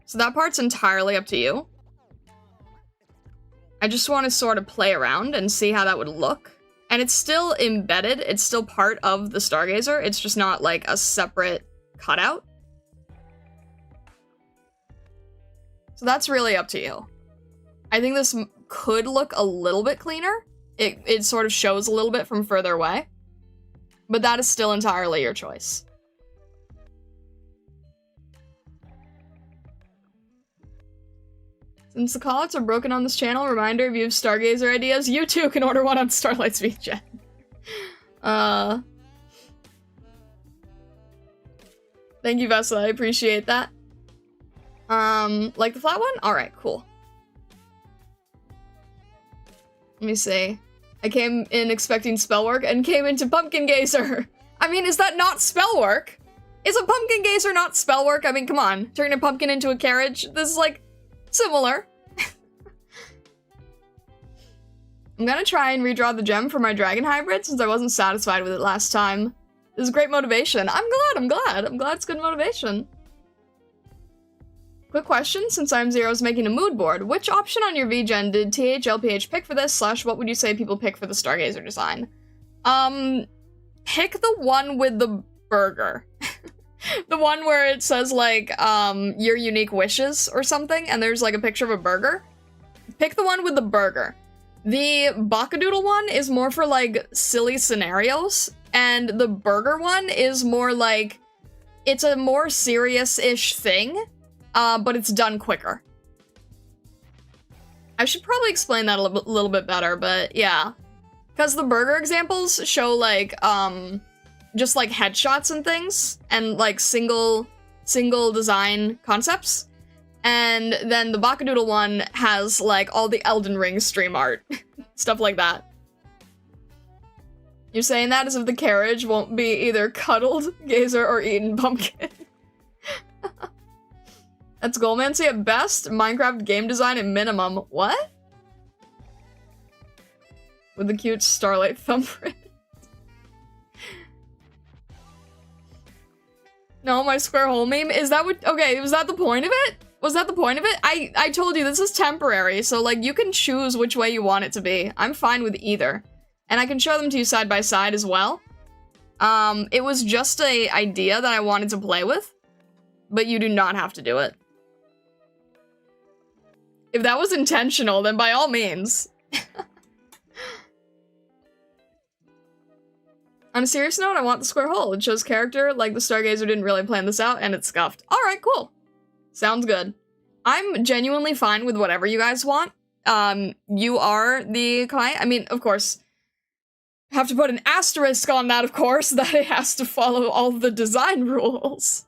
So that part's entirely up to you. I just want to sort of play around and see how that would look. And it's still embedded, it's still part of the Stargazer, it's just not like a separate cutout. So that's really up to you. I think this could look a little bit cleaner. It sort of shows a little bit from further away. But that is still entirely your choice. Since the callouts are broken on this channel, reminder, if you have Stargazer ideas, you too can order one on Starlight's VGen. Thank you, Vessa, I appreciate that. Like the flat one? Alright, cool. Let me see. I came in expecting Spellwork and came into Pumpkin Gazer. I mean, is that not Spellwork? Is a Pumpkin Gazer not Spellwork? I mean, come on. Turn a pumpkin into a carriage? This is, like, similar. I'm gonna try and redraw the gem for my dragon hybrid since I wasn't satisfied with it last time. This is great motivation. I'm glad it's good motivation. Quick question, since I'm Zero's making a mood board, which option on your VGen did THLPH pick for this, / what would you say people pick for the Stargazer design? Pick the one with the burger. The one where it says, like, your unique wishes or something, and there's, like, a picture of a burger. Pick the one with the burger. The Bakadoodle one is more for, like, silly scenarios, and the burger one is more like, it's a more serious-ish thing, but it's done quicker. I should probably explain that a little bit better, but yeah. Because the burger examples show, like, just, like, headshots and things, and, like, single design concepts. And then the Bakadoodle one has, like, all the Elden Ring stream art. Stuff like that. You're saying that as if the carriage won't be either cuddled, gazer, or eaten pumpkin. That's Goalmancy at best, Minecraft game design at minimum. What? With the cute Starlight thumbprint. No, my square hole meme? Is that what- okay, was that the point of it? Was that the point of it? I told you, this is temporary, so, like, you can choose which way you want it to be. I'm fine with either. And I can show them to you side by side as well. It was just an idea that I wanted to play with, but you do not have to do it. If that was intentional, then by all means. On a serious note, I want the square hole. It shows character, like the Stargazer didn't really plan this out, and it's scuffed. Alright, cool. Sounds good. I'm genuinely fine with whatever you guys want. You are the client. I mean, of course, have to put an asterisk on that, of course, that it has to follow all the design rules.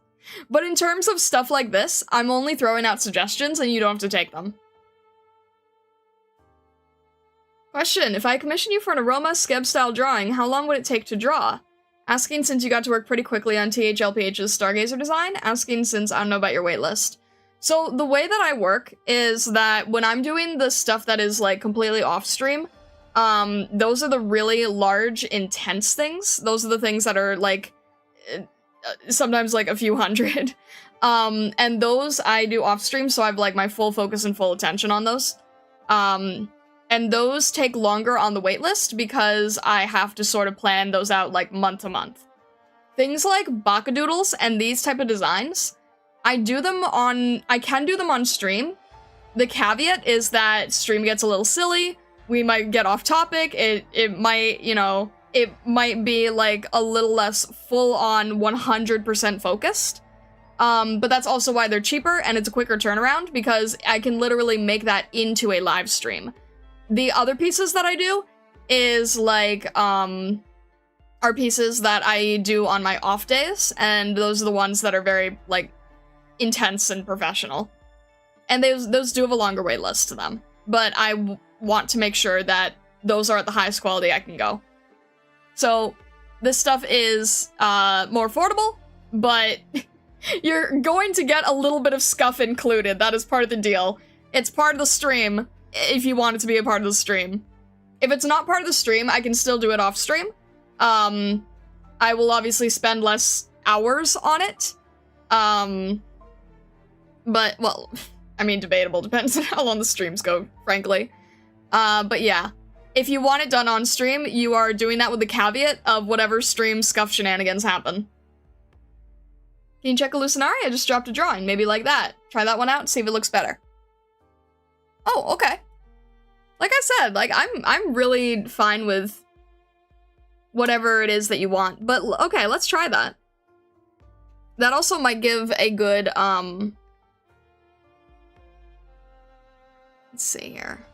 But in terms of stuff like this, I'm only throwing out suggestions and you don't have to take them. Question, if I commission you for an Aroma Skeb-style drawing, how long would it take to draw? Asking since you got to work pretty quickly on THLPH's Stargazer design. Asking since I don't know about your waitlist. So the way that I work is that when I'm doing the stuff that is like completely off stream, those are the really large, intense things. Those are the things that are like sometimes like a few hundred. And those I do off stream, so I have like my full focus and full attention on those. And those take longer on the waitlist because I have to sort of plan those out like month to month. Things like Bakadoodles and these type of designs, I can do them on stream. The caveat is that stream gets a little silly. We might get off topic. It might, you know, it might be like a little less full on 100% focused. But that's also why they're cheaper and it's a quicker turnaround because I can literally make that into a live stream. The other pieces that I do is like, are pieces that I do on my off days, and those are the ones that are very, like, intense and professional. And those do have a longer wait list to them, but I want to make sure that those are at the highest quality I can go. So, this stuff is, more affordable, but you're going to get a little bit of scuff included. That is part of the deal. It's part of the stream, if you want it to be a part of the stream. If it's not part of the stream, I can still do it off stream. I will obviously spend less hours on it. But, well, I mean, debatable. Depends on how long the streams go, frankly. But yeah. If you want it done on stream, you are doing that with the caveat of whatever stream scuff shenanigans happen. Can you check Hallucinari? I just dropped a drawing. Maybe like that. Try that one out and see if it looks better. Oh, okay. Like I said, like, I'm really fine with whatever it is that you want. But, okay, let's try that. That also might give a good, let's see here.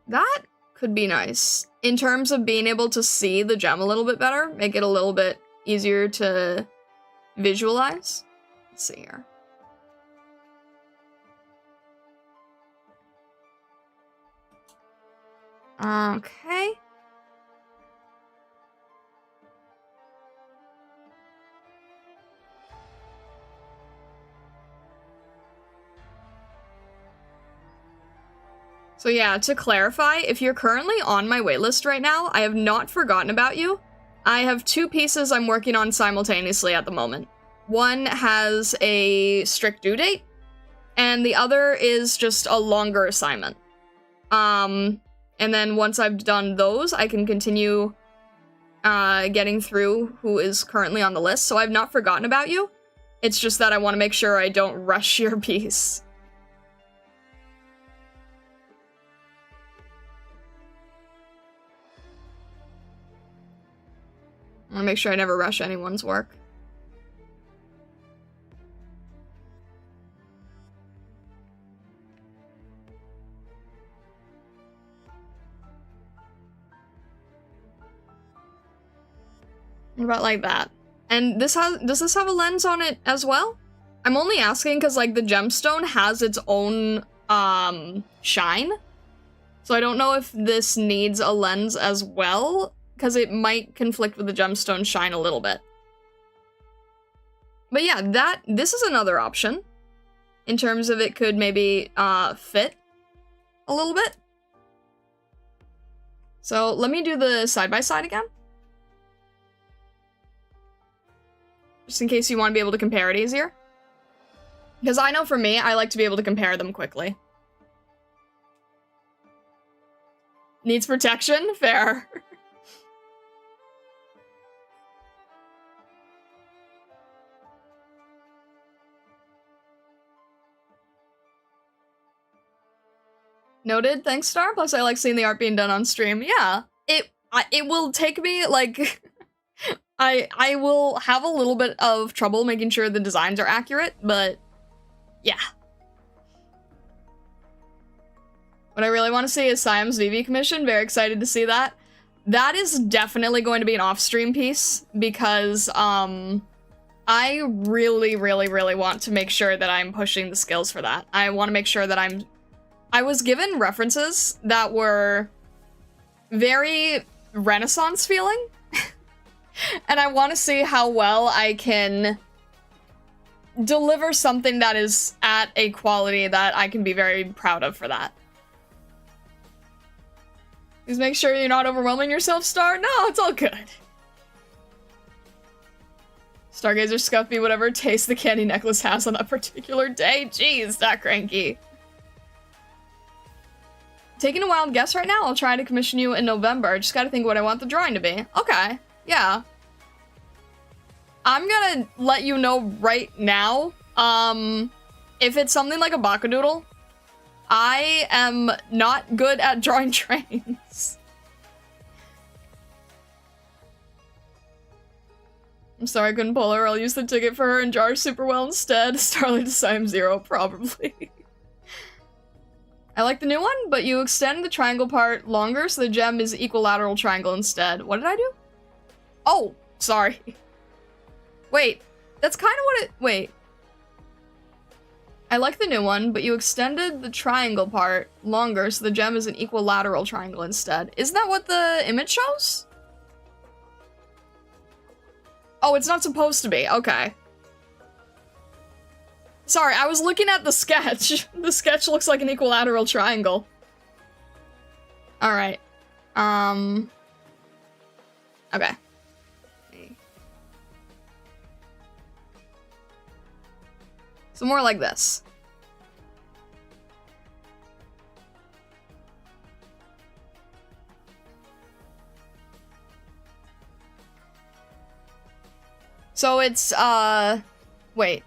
That could be nice. In terms of being able to see the gem a little bit better, make it a little bit easier to visualize. Let's see here. Okay. So yeah, to clarify, if you're currently on my waitlist right now, I have not forgotten about you. I have two pieces I'm working on simultaneously at the moment. One has a strict due date, and the other is just a longer assignment. And then once I've done those, I can continue getting through who is currently on the list. So I've not forgotten about you. It's just that I want to make sure I don't rush your piece. I want to make sure I never rush anyone's work. What about like that? And does this have a lens on it as well? I'm only asking because like the gemstone has its own shine. So I don't know if this needs a lens as well, because it might conflict with the gemstone shine a little bit. But yeah, this is another option in terms of it could maybe fit a little bit. So let me do the side-by-side again. Just in case you want to be able to compare it easier. Because I know for me, I like to be able to compare them quickly. Needs protection? Fair. Noted. Thanks, Star. Plus, I like seeing the art being done on stream. Yeah. It will take me, like... I will have a little bit of trouble making sure the designs are accurate, but yeah. What I really want to see is Siam's VV commission. Very excited to see that. That is definitely going to be an off-stream piece because I really, really, really want to make sure that I'm pushing the skills for that. I want to make sure that I was given references that were very Renaissance feeling. And I want to see how well I can deliver something that is at a quality that I can be very proud of for that. Please make sure you're not overwhelming yourself, Star. No, it's all good. Stargazer Scuffy, whatever taste the candy necklace has on that particular day. Jeez, that cranky. Taking a wild guess right now, I'll try to commission you in November. Just gotta think what I want the drawing to be. Okay, yeah. I'm gonna let you know right now, if it's something like a Bakadoodle, I am not good at drawing trains. I'm sorry I couldn't pull her. I'll use the ticket for her and jar super well instead. Starly to Sim 0, probably. I like the new one, but you extend the triangle part longer so the gem is equilateral triangle instead. What did I do? Oh, sorry. Wait, that's kind of what it- wait. I like the new one, but you extended the triangle part longer so the gem is an equilateral triangle instead. Isn't that what the image shows? Oh, it's not supposed to be. Okay. Sorry, I was looking at the sketch. The sketch looks like an equilateral triangle. Alright. Okay. So more like this. So it's, wait.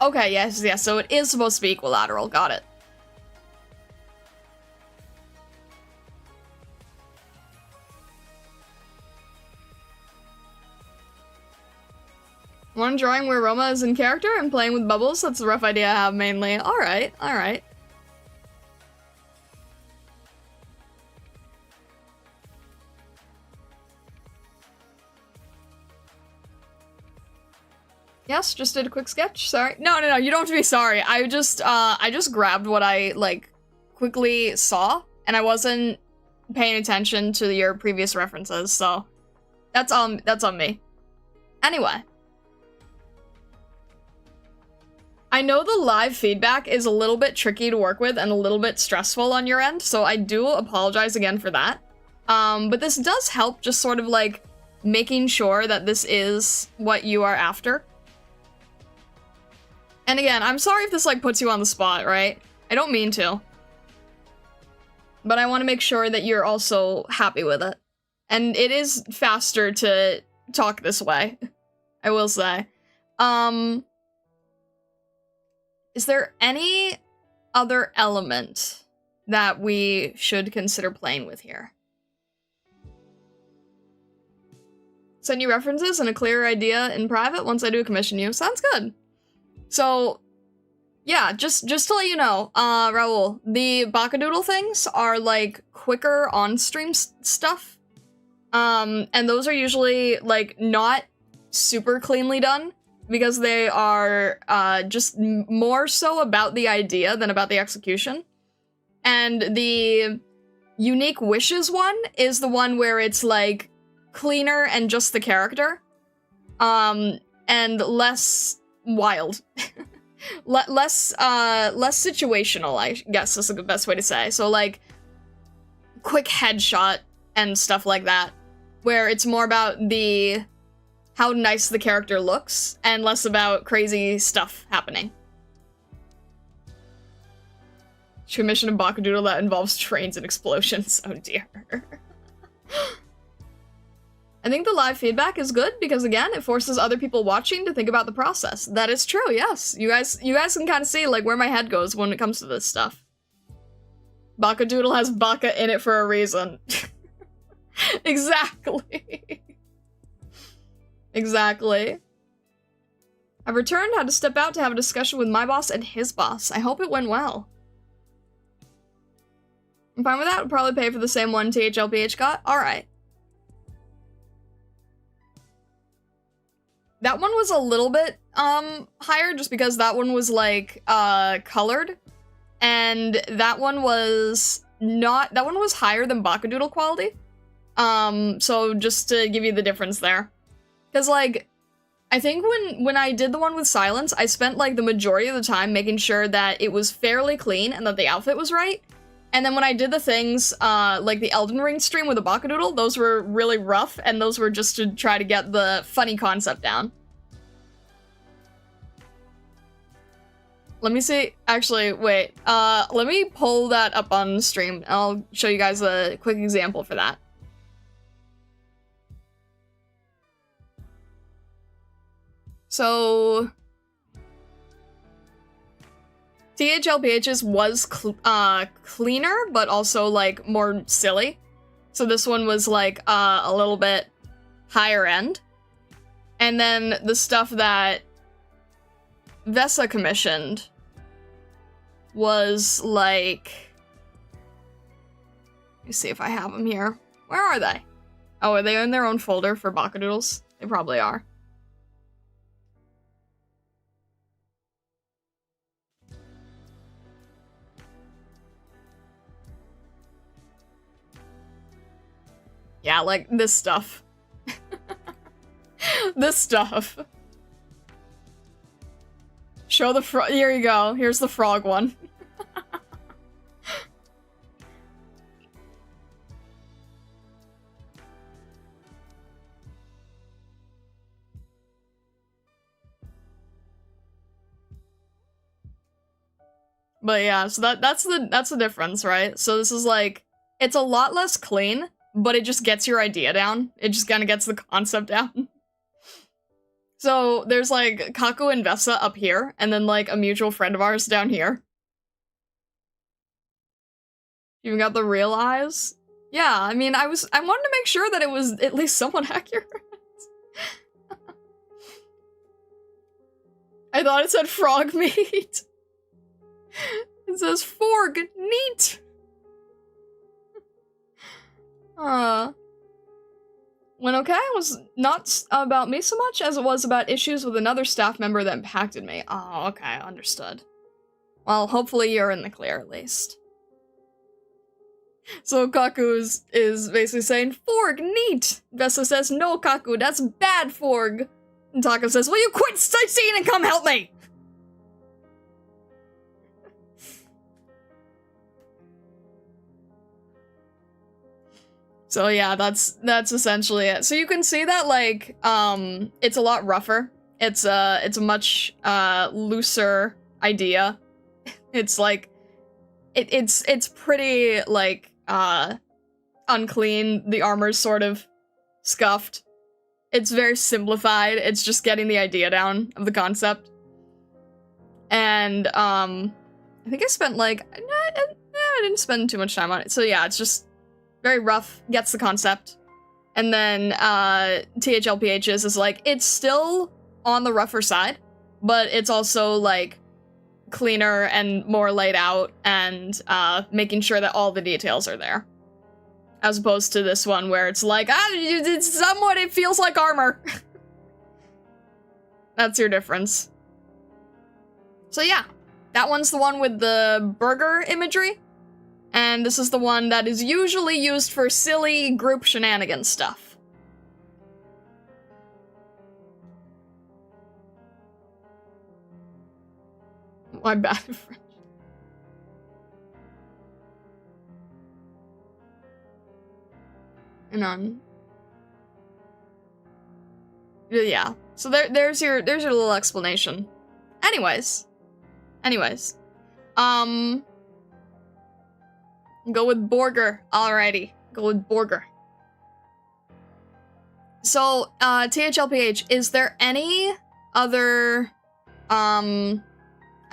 Okay, yes, so it is supposed to be equilateral, got it. One drawing where Roma is in character and playing with bubbles, that's the rough idea I have mainly. Alright, alright. Yes, just did a quick sketch, sorry. No, you don't have to be sorry. I just grabbed what I, like, quickly saw, and I wasn't paying attention to your previous references, so that's on me. Anyway. I know the live feedback is a little bit tricky to work with and a little bit stressful on your end, so I do apologize again for that. But this does help just sort of, like, making sure that this is what you are after. And again, I'm sorry if this, like, puts you on the spot, right? I don't mean to. But I want to make sure that you're also happy with it. And it is faster to talk this way, I will say. Is there any other element that we should consider playing with here? Send you references and a clearer idea in private once I do commission you. Sounds good. So, yeah, just to let you know, Raul, the Bakadoodle things are, like, quicker on-stream stuff. And those are usually, like, not super cleanly done, because they are, just more so about the idea than about the execution. And the Unique Wishes one is the one where it's, like, cleaner and just the character. And less wild. less situational, I guess is the best way to say. So, like, quick headshot and stuff like that, where it's more about the how nice the character looks and less about crazy stuff happening. Commission a Bakadoodle that involves trains and explosions. Oh dear. I think the live feedback is good because, again, it forces other people watching to think about the process. That is true, yes. You guys can kind of see, like, where my head goes when it comes to this stuff. Bakadoodle has Baka in it for a reason. Exactly. Exactly. I've returned, had to step out to have a discussion with my boss and his boss. I hope it went well. I'm fine with that. I'll probably pay for the same one THLPH got. Alright. That one was a little bit higher just because that one was like colored, and that one was higher than Bakadoodle quality. So just to give you the difference there. Cause like I think when I did the one with Silence, I spent like the majority of the time making sure that it was fairly clean and that the outfit was right. And then when I did the things, like the Elden Ring stream with the Bakadoodle, those were really rough, and those were just to try to get the funny concept down. Let me see, actually, wait, let me pull that up on stream, and I'll show you guys a quick example for that. So... THLPH's was cleaner, but also, like, more silly. So this one was, like, a little bit higher end. And then the stuff that Vesa commissioned was, like... Let me see if I have them here. Where are they? Oh, are they in their own folder for Bakadoodles? They probably are. Yeah, like, this stuff. This stuff. Show the frog. Here you go. Here's the frog one. But yeah, so that's the difference, right? So this is like, it's a lot less clean, but it just gets your idea down. It just kind of gets the concept down. So there's like Kaku and Vesa up here, and then like a mutual friend of ours down here. You got the real eyes? Yeah, I mean, I wanted to make sure that it was at least somewhat accurate. I thought it said frog meat. It says forg, neat. When okay was not about me so much as it was about issues with another staff member that impacted me. Oh, okay, understood. Well, hopefully you're in the clear at least. So Kaku is basically saying, Forg, neat! Vesa says, no, Kaku, that's bad, Forg. And Taco says, will you quit sightseeing and come help me? So yeah, that's essentially it. So you can see that, like, it's a lot rougher. It's a much, looser idea. It's like, it's pretty, like, unclean. The armor's sort of scuffed. It's very simplified. It's just getting the idea down of the concept. And, I think I spent, like, I didn't spend too much time on it. So yeah, it's just very rough, gets the concept. And then, THLPH's is like, it's still on the rougher side, but it's also, like, cleaner and more laid out and, making sure that all the details are there. As opposed to this one where it's like, it's somewhat, it feels like armor. That's your difference. So yeah, that one's the one with the burger imagery. And this is the one that is usually used for silly group shenanigans stuff. My bad, French. And on. Yeah. So there's your little explanation. Anyways. Go with Borger. Alrighty. Go with Borger. So, THLPH, is there any other, I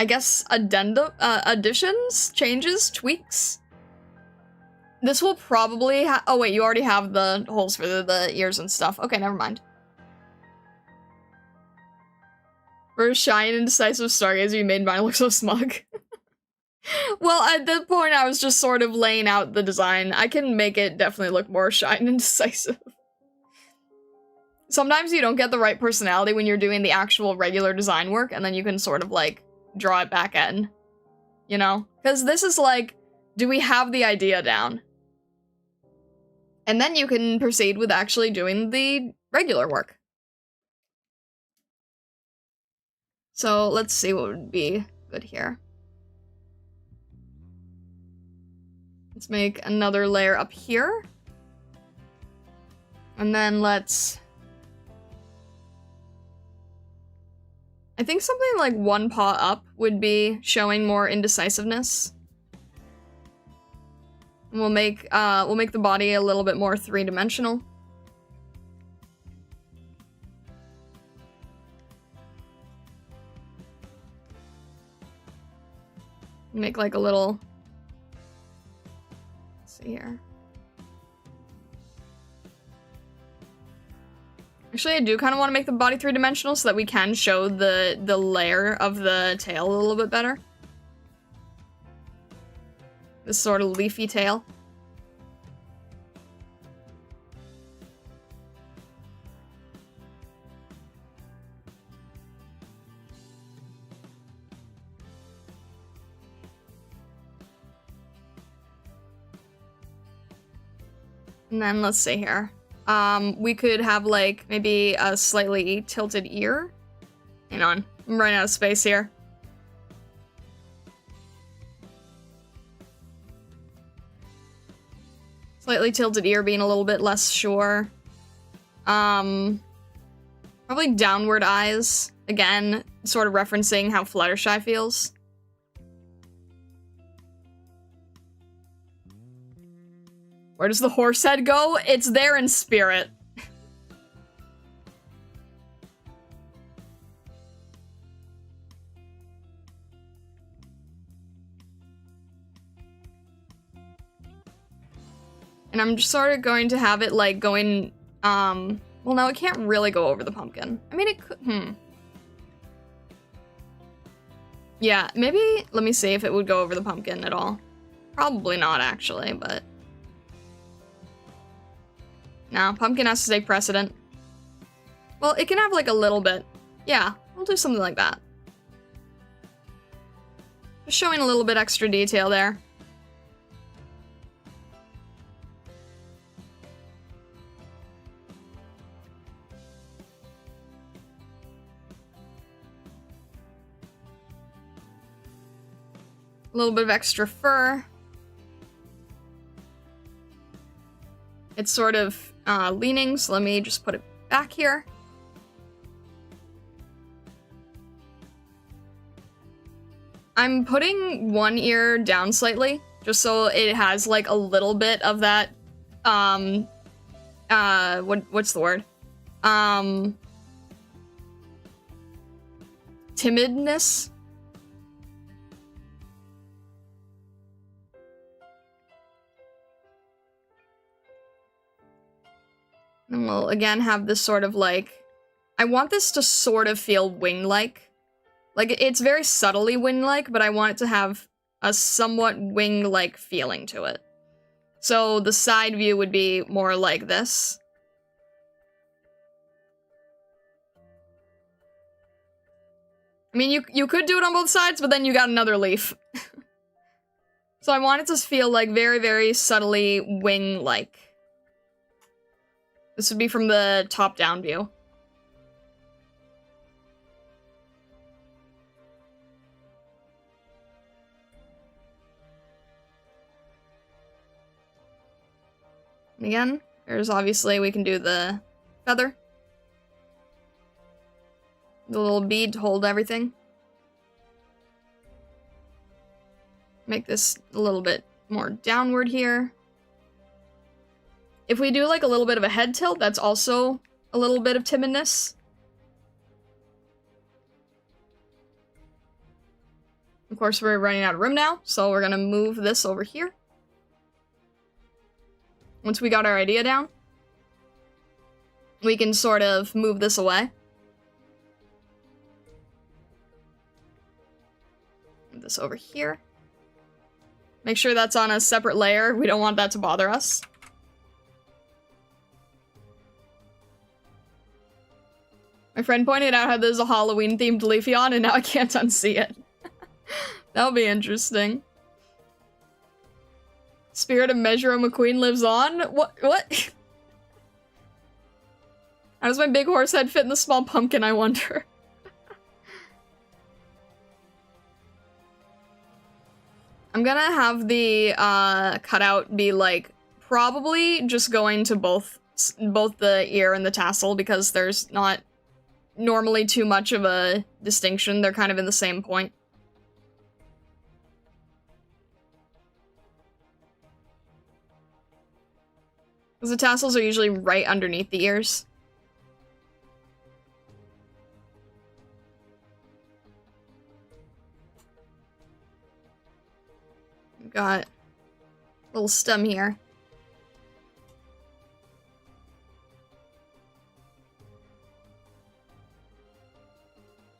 guess, additions, changes, tweaks? This will probably oh wait, you already have the holes for the ears and stuff. Okay, never mind. For a shy and indecisive Stargazer, you made mine look so smug. Well, at that point, I was just sort of laying out the design. I can make it definitely look more shy and indecisive. Sometimes you don't get the right personality when you're doing the actual regular design work, and then you can sort of, like, draw it back in. You know? Because this is like, do we have the idea down? And then you can proceed with actually doing the regular work. So let's see what would be good here. Let's make another layer up here. And then let's... I think something like one paw up would be showing more indecisiveness. And we'll make the body a little bit more three-dimensional. Make like a little... Let's see here. Actually, I do kind of want to make the body three-dimensional so that we can show the layer of the tail a little bit better. This sort of leafy tail. And then let's see here. We could have like maybe a slightly tilted ear. Hang on, I'm running out of space here. Slightly tilted ear being a little bit less sure. Probably downward eyes. Again, sort of referencing how Fluttershy feels. Where does the horse head go? It's there in spirit. And I'm just sort of going to have it like going, well no, it can't really go over the pumpkin. I mean, it could, Yeah, maybe, let me see if it would go over the pumpkin at all. Probably not actually, but. No, pumpkin has to take precedent. Well, it can have like a little bit. Yeah, we'll do something like that. Just showing a little bit extra detail there. A little bit of extra fur. It's sort of leaning, so let me just put it back here. I'm putting one ear down slightly, just so it has like a little bit of that, what's the word? Timidness. And we'll again have this sort of like, I want this to sort of feel wing-like. Like, it's very subtly wing-like, but I want it to have a somewhat wing-like feeling to it. So the side view would be more like this. I mean, you could do it on both sides, but then you got another leaf. So I want it to feel like very, very subtly wing-like. This would be from the top-down view. And again, there's obviously, we can do the feather. The little bead to hold everything. Make this a little bit more downward here. If we do like a little bit of a head tilt, that's also a little bit of timidness. Of course, we're running out of room now, so we're gonna move this over here. Once we got our idea down, we can sort of move this away. Move this over here. Make sure that's on a separate layer. We don't want that to bother us. My friend pointed out how there's a Halloween-themed Leafeon, and now I can't unsee it. That'll be interesting. Spirit of Measure McQueen lives on? What? How does my big horse head fit in the small pumpkin, I wonder? I'm gonna have the cutout be like probably just going to both the ear and the tassel because there's not normally too much of a distinction. They're kind of in the same point. Because the tassels are usually right underneath the ears. Got a little stem here.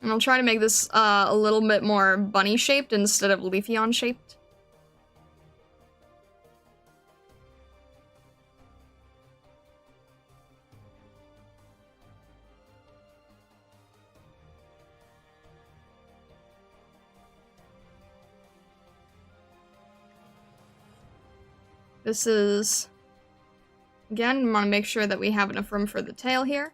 And I'll try to make this a little bit more bunny-shaped instead of Leafeon-shaped. This is, again, we want to make sure that we have enough room for the tail here.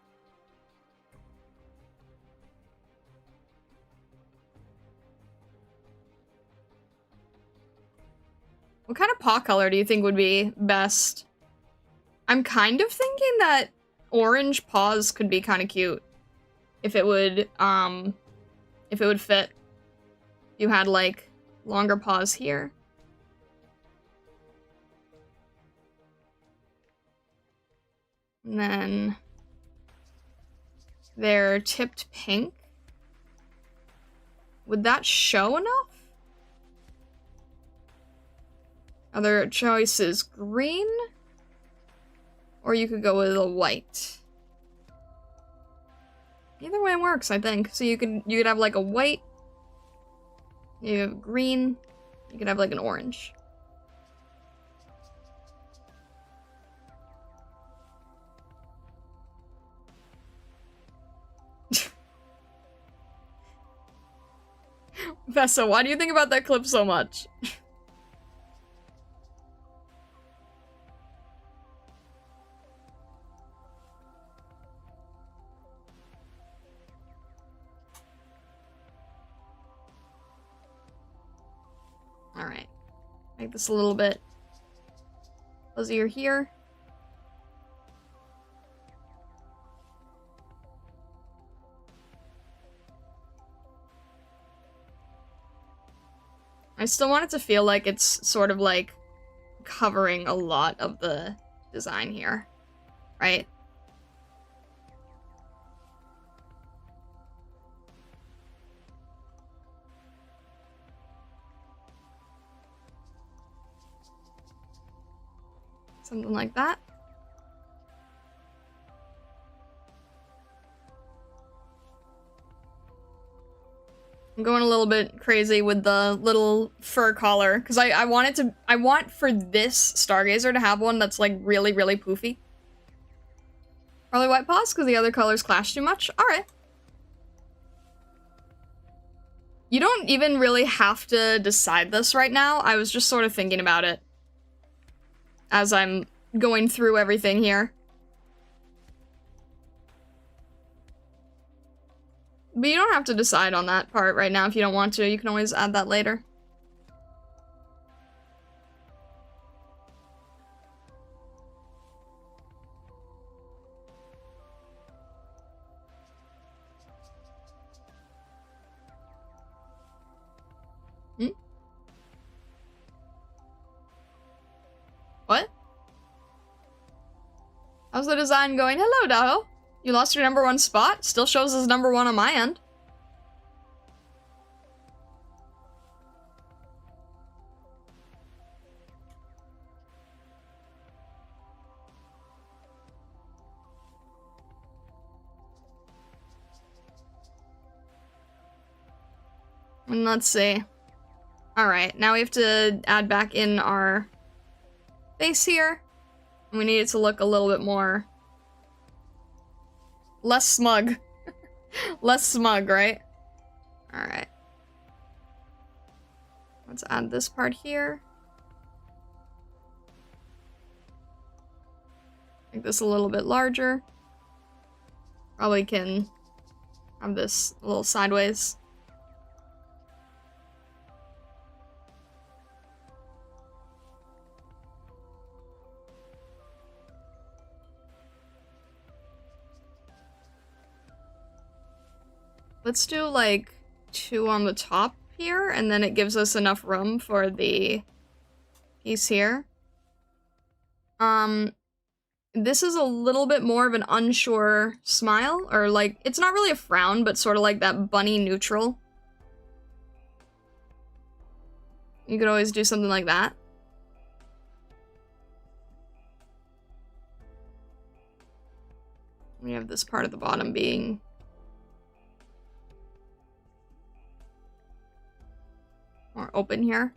What kind of paw color do you think would be best? I'm kind of thinking that orange paws could be kind of cute. If it would fit. You had, like, longer paws here. And then they're tipped pink. Would that show enough? Other choice is green, or you could go with a white. Either way works, I think. So you could have like a white, you have green, you could have like an orange. Vessa, why do you think about that clip so much? Alright. Make this a little bit fuzzier here. I still want it to feel like it's sort of like covering a lot of the design here, right? Something like that. I'm going a little bit crazy with the little fur collar, because I want for this Stargazer to have one that's like really, really poofy. Probably white paws, because the other colors clash too much. Alright. You don't even really have to decide this right now. I was just sort of thinking about it as I'm going through everything here. But you don't have to decide on that part right now if you don't want to. You can always add that later. What? How's the design going? Hello, Daho. You lost your #1 spot? Still shows as #1 on my end. And let's see. Alright, now we have to add back in our face here. And we need it to look a little bit more less smug. Less smug, right? Alright. Let's add this part here. Make this a little bit larger. Probably can have this a little sideways. Let's do like 2 on the top here, and then it gives us enough room for the piece here. This is a little bit more of an unsure smile, or like, it's not really a frown, but sort of like that bunny neutral. You could always do something like that. We have this part at the bottom being more open here.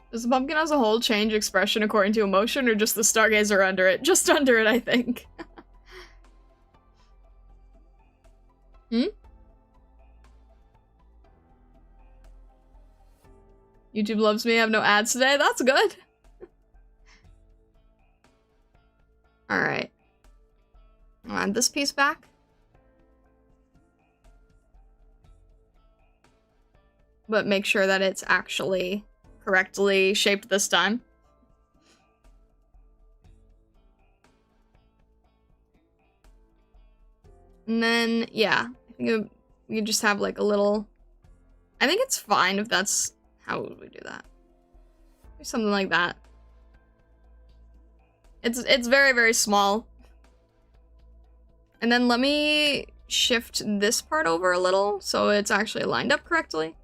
Does the pumpkin as a whole change expression according to emotion, or just the Stargazer under it? Just under it, I think. YouTube loves me, I have no ads today. That's good. Alright. I'll add this piece back. But make sure that it's actually correctly shaped this time. And then, yeah, I think we just have like a little... I think it's fine if that's... How would we do that? Something like that. It's very, very small. And then let me shift this part over a little so it's actually lined up correctly.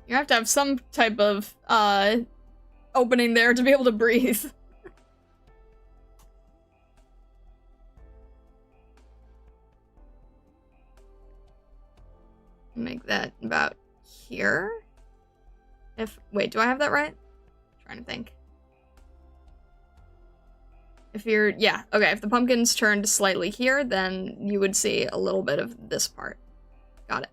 You have to have some type of, opening there to be able to breathe. Make that about here. Wait, do I have that right? I'm trying to think. Yeah, okay, if the pumpkin's turned slightly here, then you would see a little bit of this part. Got it.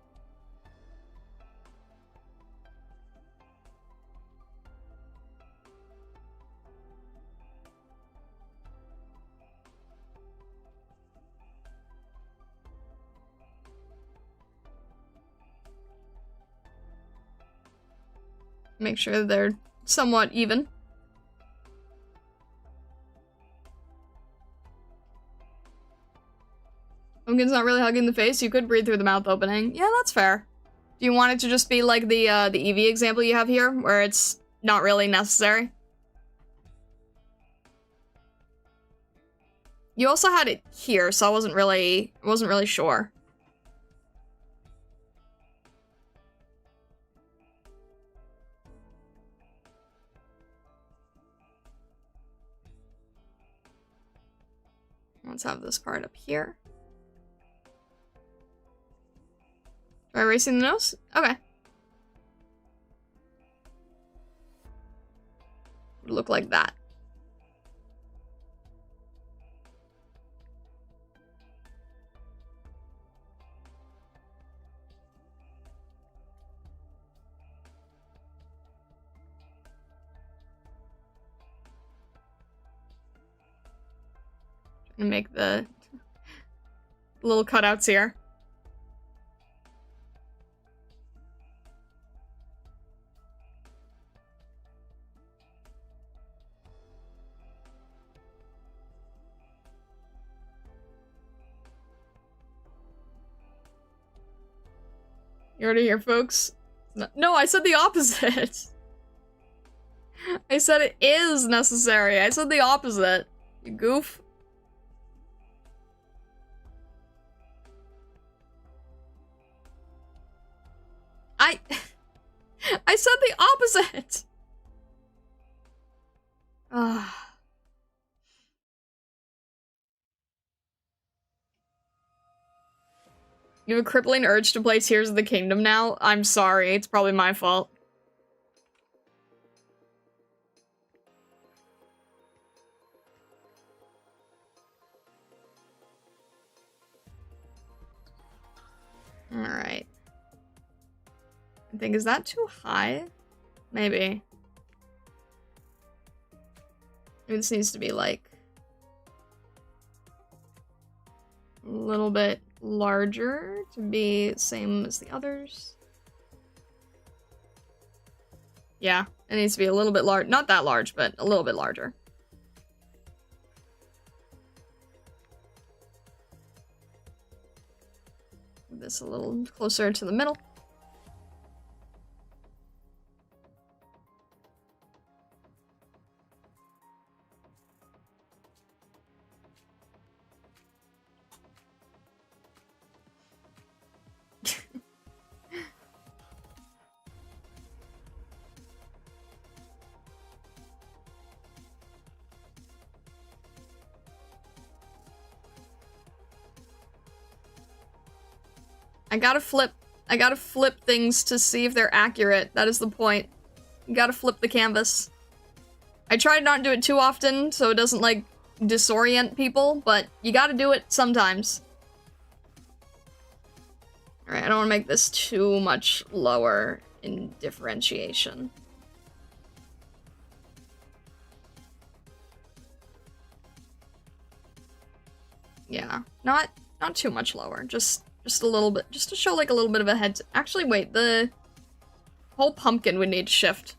Make sure they're somewhat even. Pumpkin's not really hugging the face. You could breathe through the mouth opening. Yeah, that's fair. Do you want it to just be like the Eevee example you have here, where it's not really necessary? You also had it here, so I wasn't really sure. Let's have this part up here. Am I erasing the nose? Okay. Would look like that. And make the little cutouts here. You heard it here, folks. No, I said the opposite. I said it is necessary. I said the opposite. You goof. I said the opposite. You have a crippling urge to play Tears of the Kingdom now? I'm sorry, it's probably my fault. Alright. I think, is that too high? Maybe. Maybe this needs to be, like, a little bit larger to be same as the others. Yeah, it needs to be a little bit large. Not that large, but a little bit larger. Move this a little closer to the middle. I gotta flip things to see if they're accurate. That is the point. You gotta flip the canvas. I try not to do it too often so it doesn't, like, disorient people, but you gotta do it sometimes. Alright, I don't want to make this too much lower in differentiation. Yeah, not too much lower, just a little bit, just to show, like, a little bit of a head. Actually, wait, the whole pumpkin would need to shift.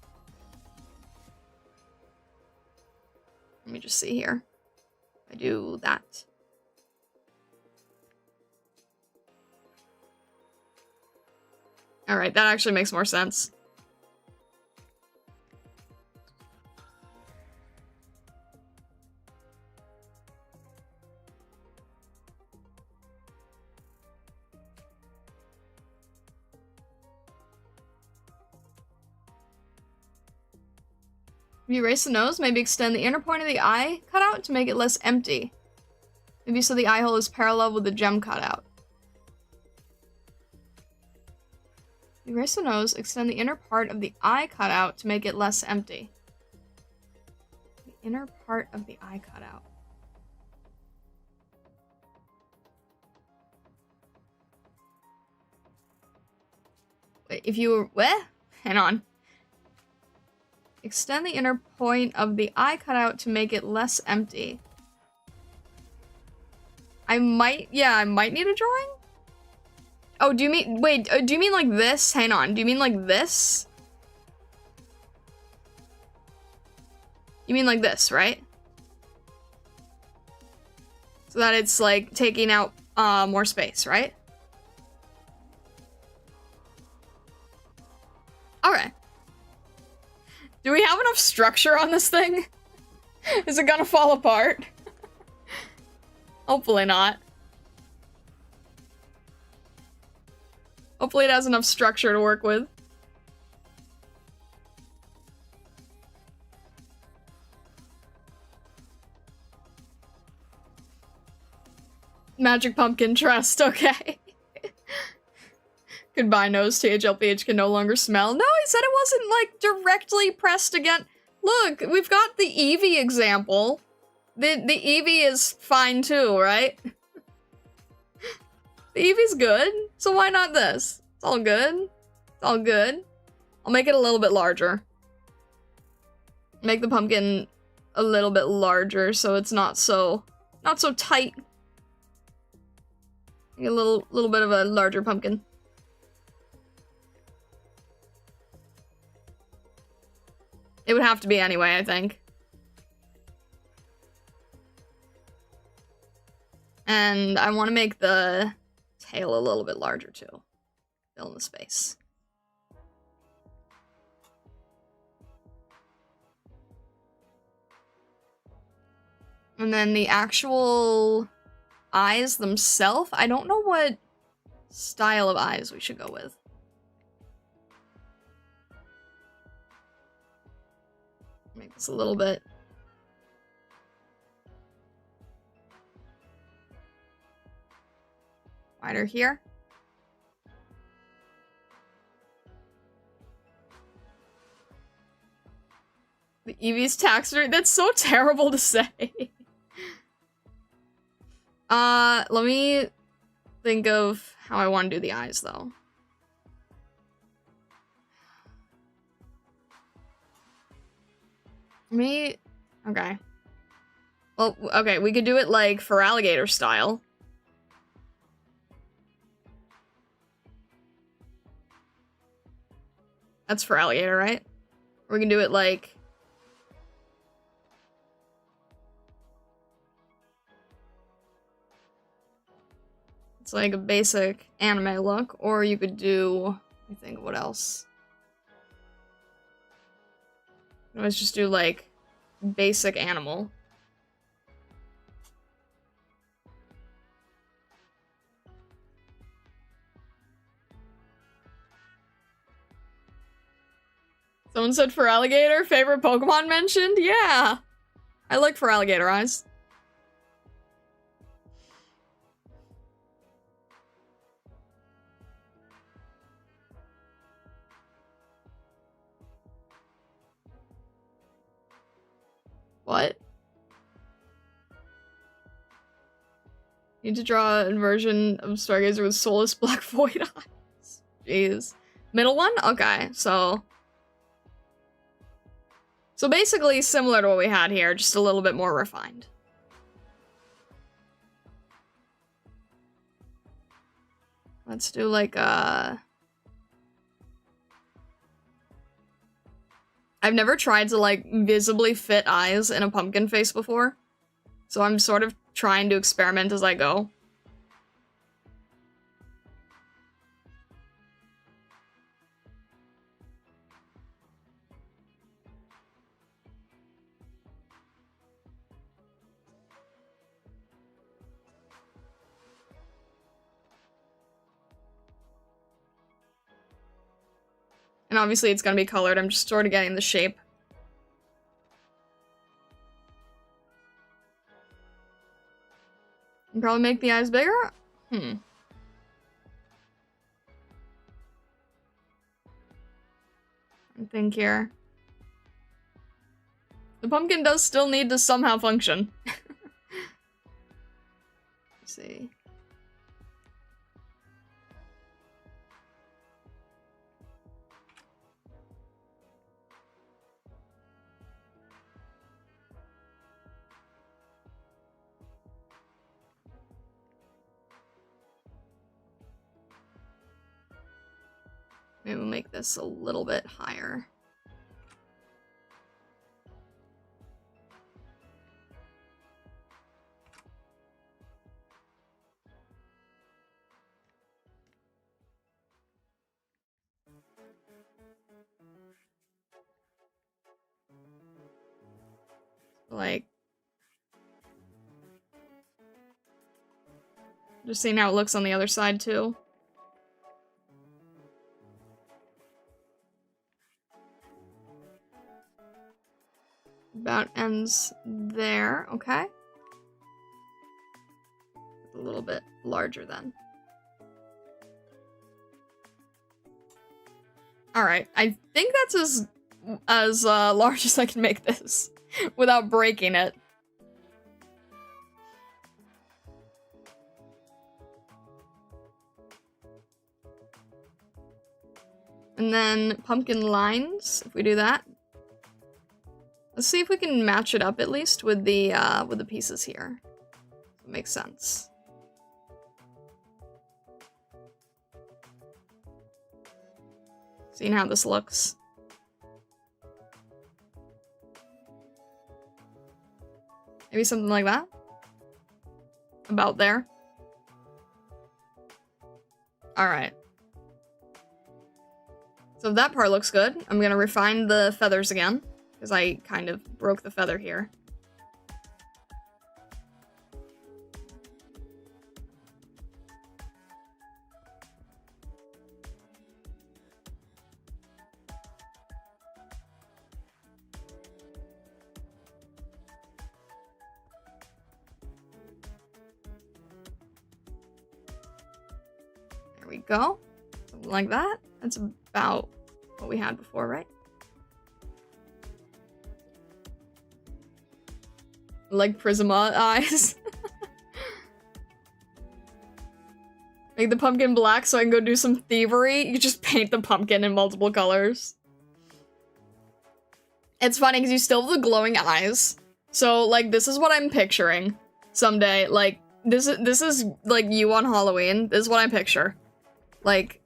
Let me just see here. I do that. Alright, that actually makes more sense. If you erase the nose, maybe extend the inner point of the eye cutout to make it less empty. Maybe so the eye hole is parallel with the gem cutout. Erase the nose, extend the inner part of the eye cutout to make it less empty. The inner part of the eye cutout. Wait, if you were... What? Hang on. Extend the inner point of the eye cutout to make it less empty. I might need a drawing? Oh, do you mean, wait, do you mean like this? Hang on, do you mean like this? You mean like this, right? So that it's like taking out more space, right? Okay. Do we have enough structure on this thing? Is it gonna fall apart? Hopefully not. Hopefully it has enough structure to work with. Magic Pumpkin Trust, okay. Goodbye, nose. THLPH can no longer smell. No, he said it wasn't, like, directly pressed against... Look, we've got the Eevee example. The Eevee is fine too, right? The Eevee's good, so why not this? It's all good. It's all good. I'll make it a little bit larger. Make the pumpkin a little bit larger so it's not so tight. Make a little bit of a larger pumpkin. It would have to be anyway, I think. And I want to make the tail a little bit larger too. fill in the space. And then the actual eyes themselves, I don't know what style of eyes we should go with. Make this a little bit wider here. The Eevee's taxidermy, that's so terrible to say. Let me think of how I want to do the eyes, though. Okay. Well, okay, we could do it, like, for alligator style. That's for alligator, right? Or we can do it, like... It's like a basic anime look, or you could do... Let me think, what else? Let's just do, like, basic animal. Someone said for alligator, favorite Pokemon mentioned? Yeah! I like for alligator eyes. What? Need to draw a version of Stargazer with soulless black void eyes. Jeez. Middle one? Okay, so basically similar to what we had here, just a little bit more refined. Let's do like a... I've never tried to, like, visibly fit eyes in a pumpkin face before, so I'm sort of trying to experiment as I go. And obviously it's gonna be colored, I'm just sort of getting the shape. And probably make the eyes bigger? I think here. The pumpkin does still need to somehow function. Let's see. Maybe we'll make this a little bit higher. Like, just seeing how it looks on the other side too. About ends there, okay. A little bit larger then. Alright, I think that's as large as I can make this without breaking it. And then pumpkin lines, if we do that. Let's see if we can match it up at least with the pieces here. It makes sense. Seeing how this looks. Maybe something like that? About there. Alright. So that part looks good. I'm gonna refine the feathers again, because I kind of broke the feather here. There we go. Something like that. That's about what we had before, right? Like Prisma eyes. Make the pumpkin black so I can go do some thievery. You just paint the pumpkin in multiple colors. It's funny because you still have the glowing eyes. So, like, this is what I'm picturing someday. Like, this is like you on Halloween. This is what I picture. Like,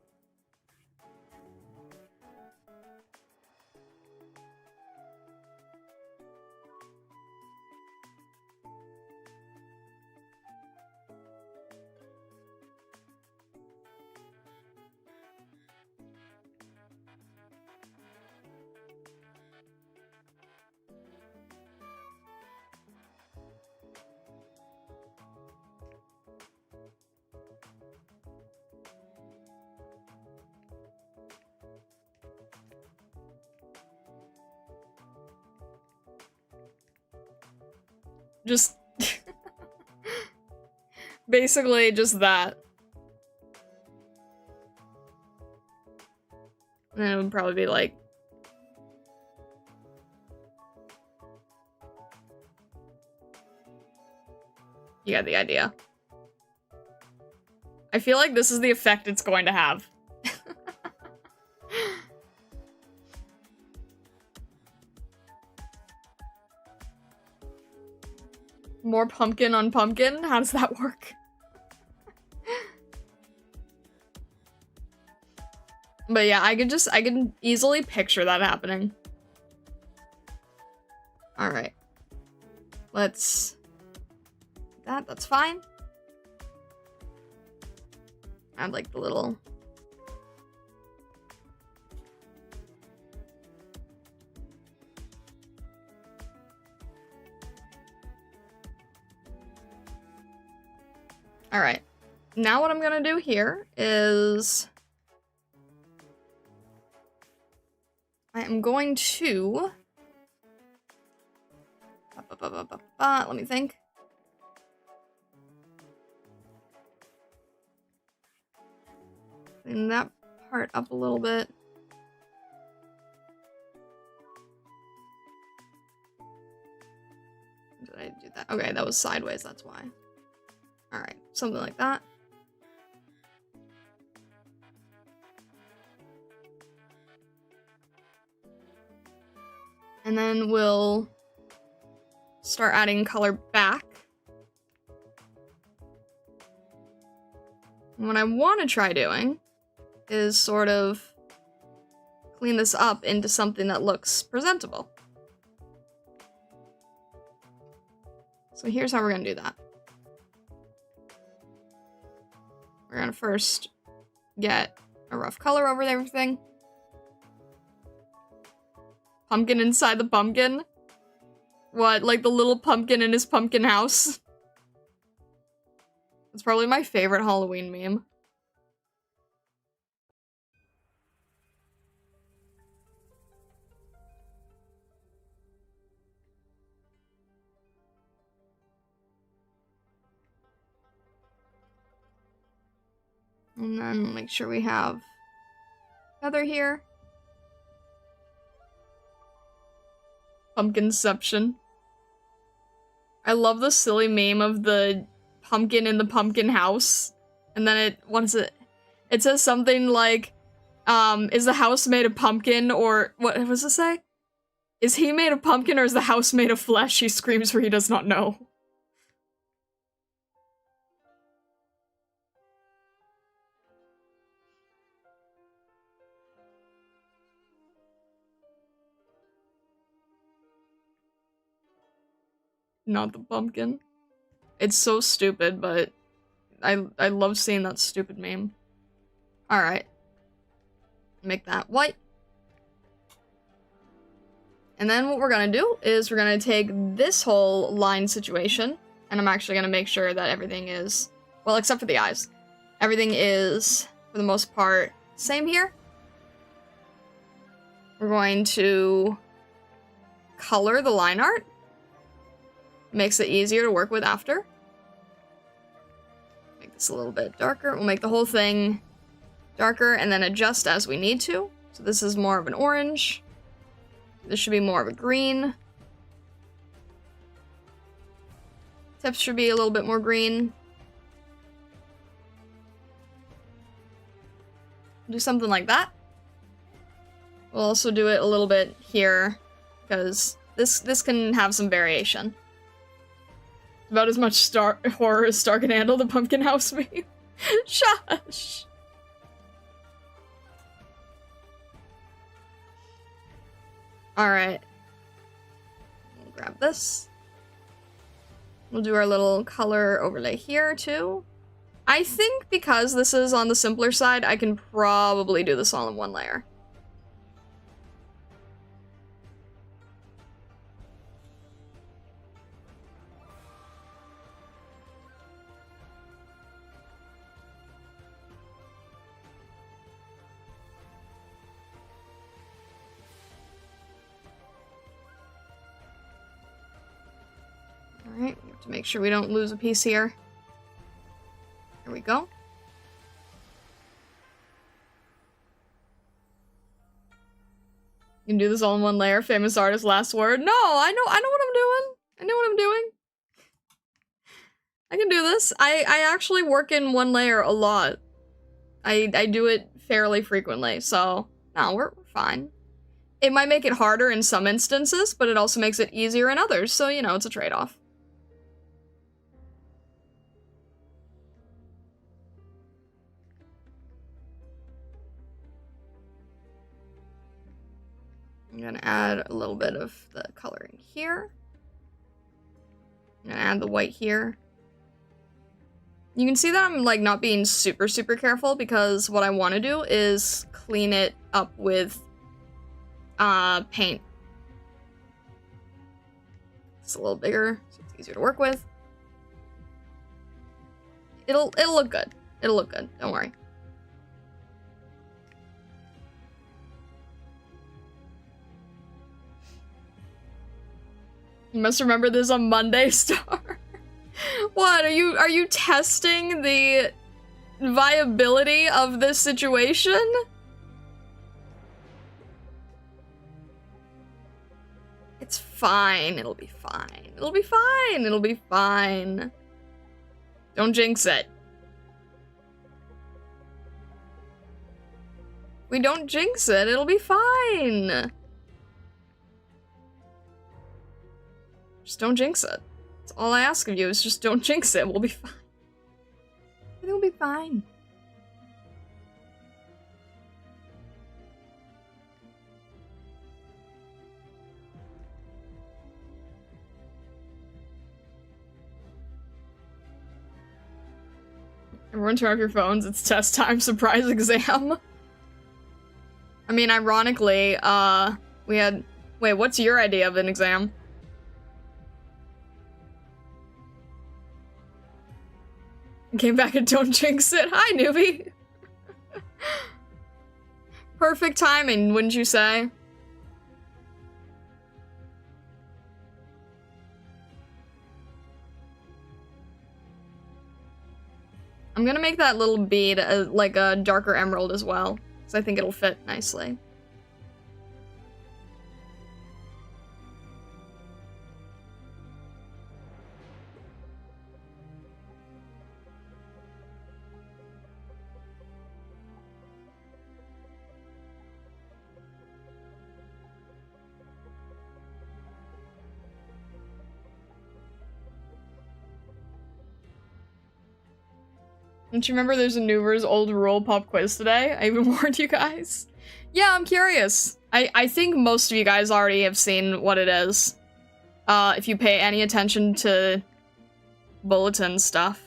just basically just that. And it would probably be like, you got the idea. I feel like this is the effect it's going to have. More pumpkin on pumpkin? How does that work? But yeah, I can easily picture that happening. Alright. Let's... That's fine. Add like the little... Alright. Now what I'm gonna do here is... I am going to... Let me think. Clean that part up a little bit. Did I do that? Okay, that was sideways, that's why. Alright, something like that. And then we'll start adding color back. And what I want to try doing is sort of clean this up into something that looks presentable. So here's how we're going to do that. We're going to first get a rough color over everything. Pumpkin inside the pumpkin? What, like the little pumpkin in his pumpkin house? It's probably my favorite Halloween meme. And then make sure we have feather here. Pumpkinception. I love the silly meme of the pumpkin in the pumpkin house. And then it says something like, is the house made of pumpkin, or what does it say? Is he made of pumpkin or is the house made of flesh? He screams for he does not know. Not the pumpkin. It's so stupid, but I love seeing that stupid meme. Alright. Make that white. And then what we're gonna do is we're gonna take this whole line situation, and I'm actually gonna make sure that everything is, well, except for the eyes. Everything is, for the most part, same here. We're going to color the line art. Makes it easier to work with after. Make this a little bit darker. We'll make the whole thing darker and then adjust as we need to. So this is more of an orange. This should be more of a green. Tips should be a little bit more green. Do something like that. We'll also do it a little bit here, because this can have some variation. About as much horror as Star can handle, the pumpkin house meme. Shush! Alright. We'll grab this. We'll do our little color overlay here, too. I think because this is on the simpler side, I can probably do this all in one layer. Alright, we have to make sure we don't lose a piece here. There we go. You can do this all in one layer. Famous artist, last word. No, I know what I'm doing. I know what I'm doing. I can do this. I actually work in one layer a lot. I do it fairly frequently, so no, we're fine. It might make it harder in some instances, but it also makes it easier in others, so you know, it's a trade-off. I'm gonna add a little bit of the coloring here. I'm gonna add the white here. You can see that I'm like not being super careful, because what I want to do is clean it up with paint. It's a little bigger, so it's easier to work with. It'll look good. It'll look good. Don't worry. You must remember this on Monday, Star. What, are you testing the viability of this situation? It's fine. It'll be fine. It'll be fine. It'll be fine. Don't jinx it. We don't jinx it. It'll be fine. Just don't jinx it. That's all I ask of you, is just don't jinx it. We'll be fine. Everything will be fine. Everyone turn off your phones. It's test time. Surprise exam. I mean, ironically, we had... Wait, what's your idea of an exam? Came back and don't jinx it. Hi, newbie. Perfect timing, wouldn't you say? I'm gonna make that little bead like a darker emerald as well, because I think it'll fit nicely. Don't you remember there's a Newver's old rule pop quiz today? I even warned you guys. Yeah, I'm curious. I think most of you guys already have seen what it is. If you pay any attention to bulletin stuff.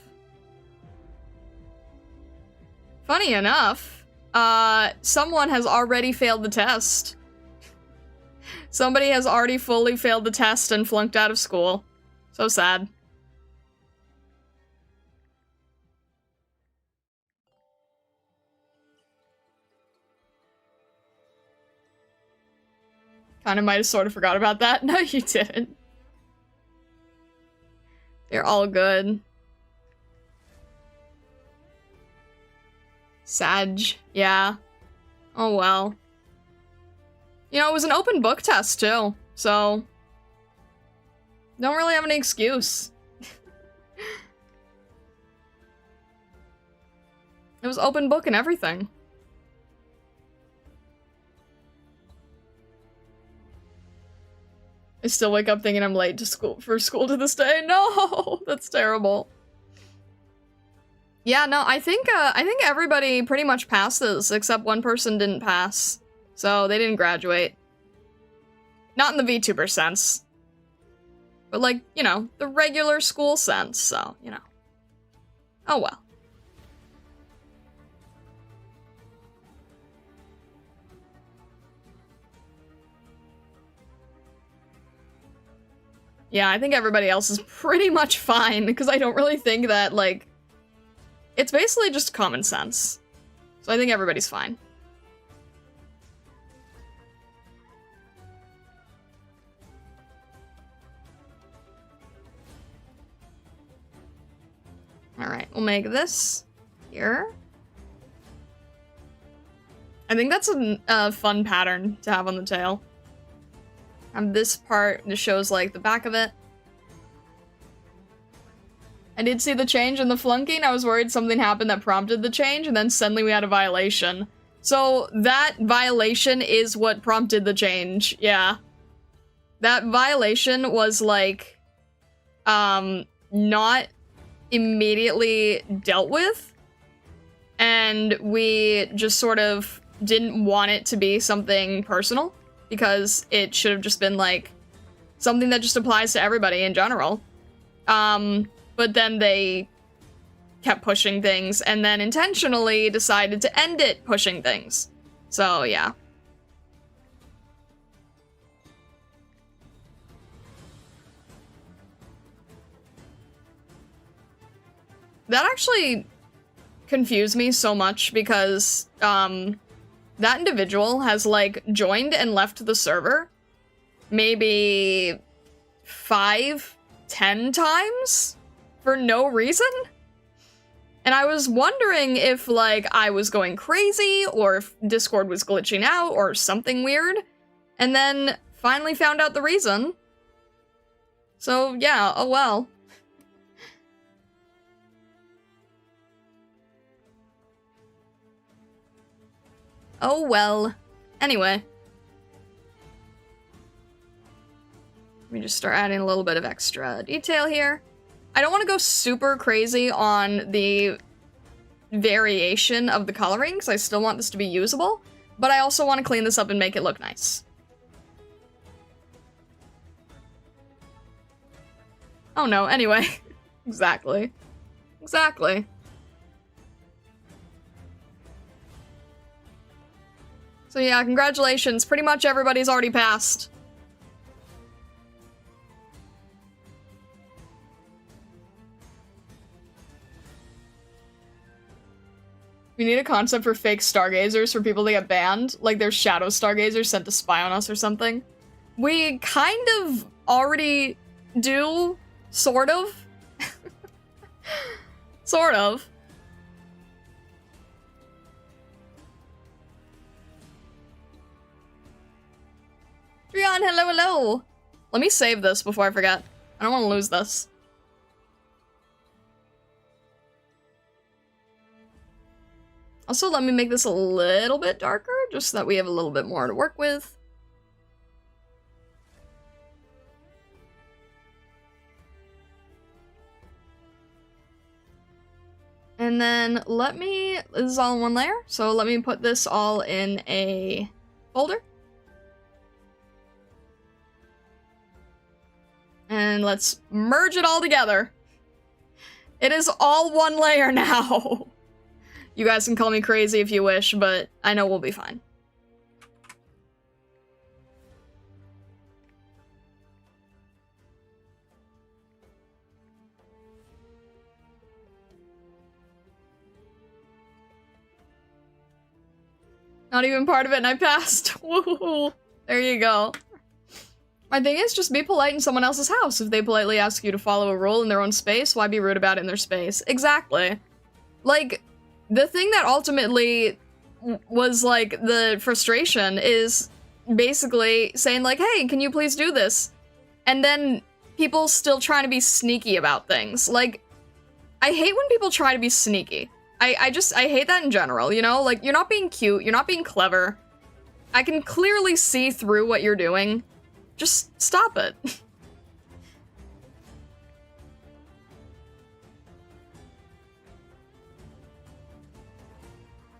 Funny enough, someone has already failed the test. Somebody has already fully failed the test and flunked out of school. So sad. Kinda might have sort of forgot about that. No, you didn't. They're all good. Sag. Yeah. Oh well. You know, it was an open book test too, so don't really have any excuse. It was open book and everything. I still wake up thinking I'm late to school to this day. No, that's terrible. Yeah, no, I think everybody pretty much passes, except one person didn't pass. So they didn't graduate. Not in the VTuber sense. But like, you know, the regular school sense, so, you know. Oh well. Yeah, I think everybody else is pretty much fine, because I don't really think that, like, it's basically just common sense. So I think everybody's fine. Alright, we'll make this here. I think that's a fun pattern to have on the tail. Have this part that shows, like, the back of it. I did see the change in the flunking. I was worried something happened that prompted the change, and then suddenly we had a violation. So that violation is what prompted the change, yeah. That violation was, like, not immediately dealt with, and we just sort of didn't want it to be something personal, because it should have just been, like, something that just applies to everybody in general. But then they kept pushing things, and then intentionally decided to end it pushing things. So, yeah. That actually confused me so much, because, that individual has, like, joined and left the server maybe 5-10 times for no reason. And I was wondering if, like, I was going crazy, or if Discord was glitching out, or something weird. And then finally found out the reason. So, yeah, oh well. Oh well. Anyway. Let me just start adding a little bit of extra detail here. I don't want to go super crazy on the variation of the coloring, because I still want this to be usable, but I also want to clean this up and make it look nice. Oh no, anyway. Exactly. Exactly. So yeah, congratulations. Pretty much everybody's already passed. We need a concept for fake Stargazers for people to get banned. Like there's shadow Stargazers sent to spy on us or something. We kind of already do, sort of. Sort of. Rion, hello, hello! Let me save this before I forget. I don't want to lose this. Also, let me make this a little bit darker, just so that we have a little bit more to work with. And then let me, this is all in one layer, so let me put this all in a folder. And let's merge it all together. It is all one layer now. You guys can call me crazy if you wish, but I know we'll be fine. Not even part of it and I passed. Woo! There you go. My thing is, just be polite in someone else's house. If they politely ask you to follow a rule in their own space, why be rude about it in their space? Exactly. Like, the thing that ultimately was, like, the frustration is basically saying, like, hey, can you please do this? And then people still trying to be sneaky about things. Like, I hate when people try to be sneaky. I hate that in general, you know? Like, you're not being cute, you're not being clever. I can clearly see through what you're doing. Just stop it.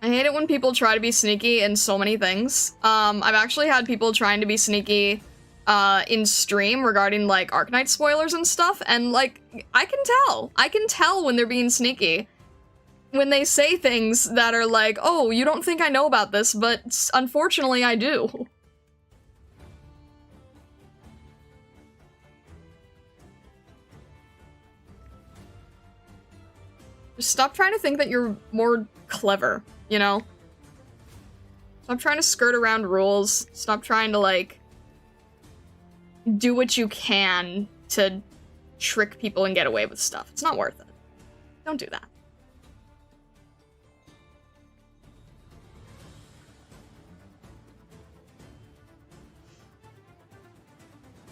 I hate it when people try to be sneaky in so many things. I've actually had people trying to be sneaky in stream regarding, like, Arknight spoilers and stuff, and, like, I can tell when they're being sneaky. When they say things that are like, oh, you don't think I know about this, but unfortunately I do. Just stop trying to think that you're more clever, you know? Stop trying to skirt around rules. Stop trying to, like, do what you can to trick people and get away with stuff. It's not worth it. Don't do that.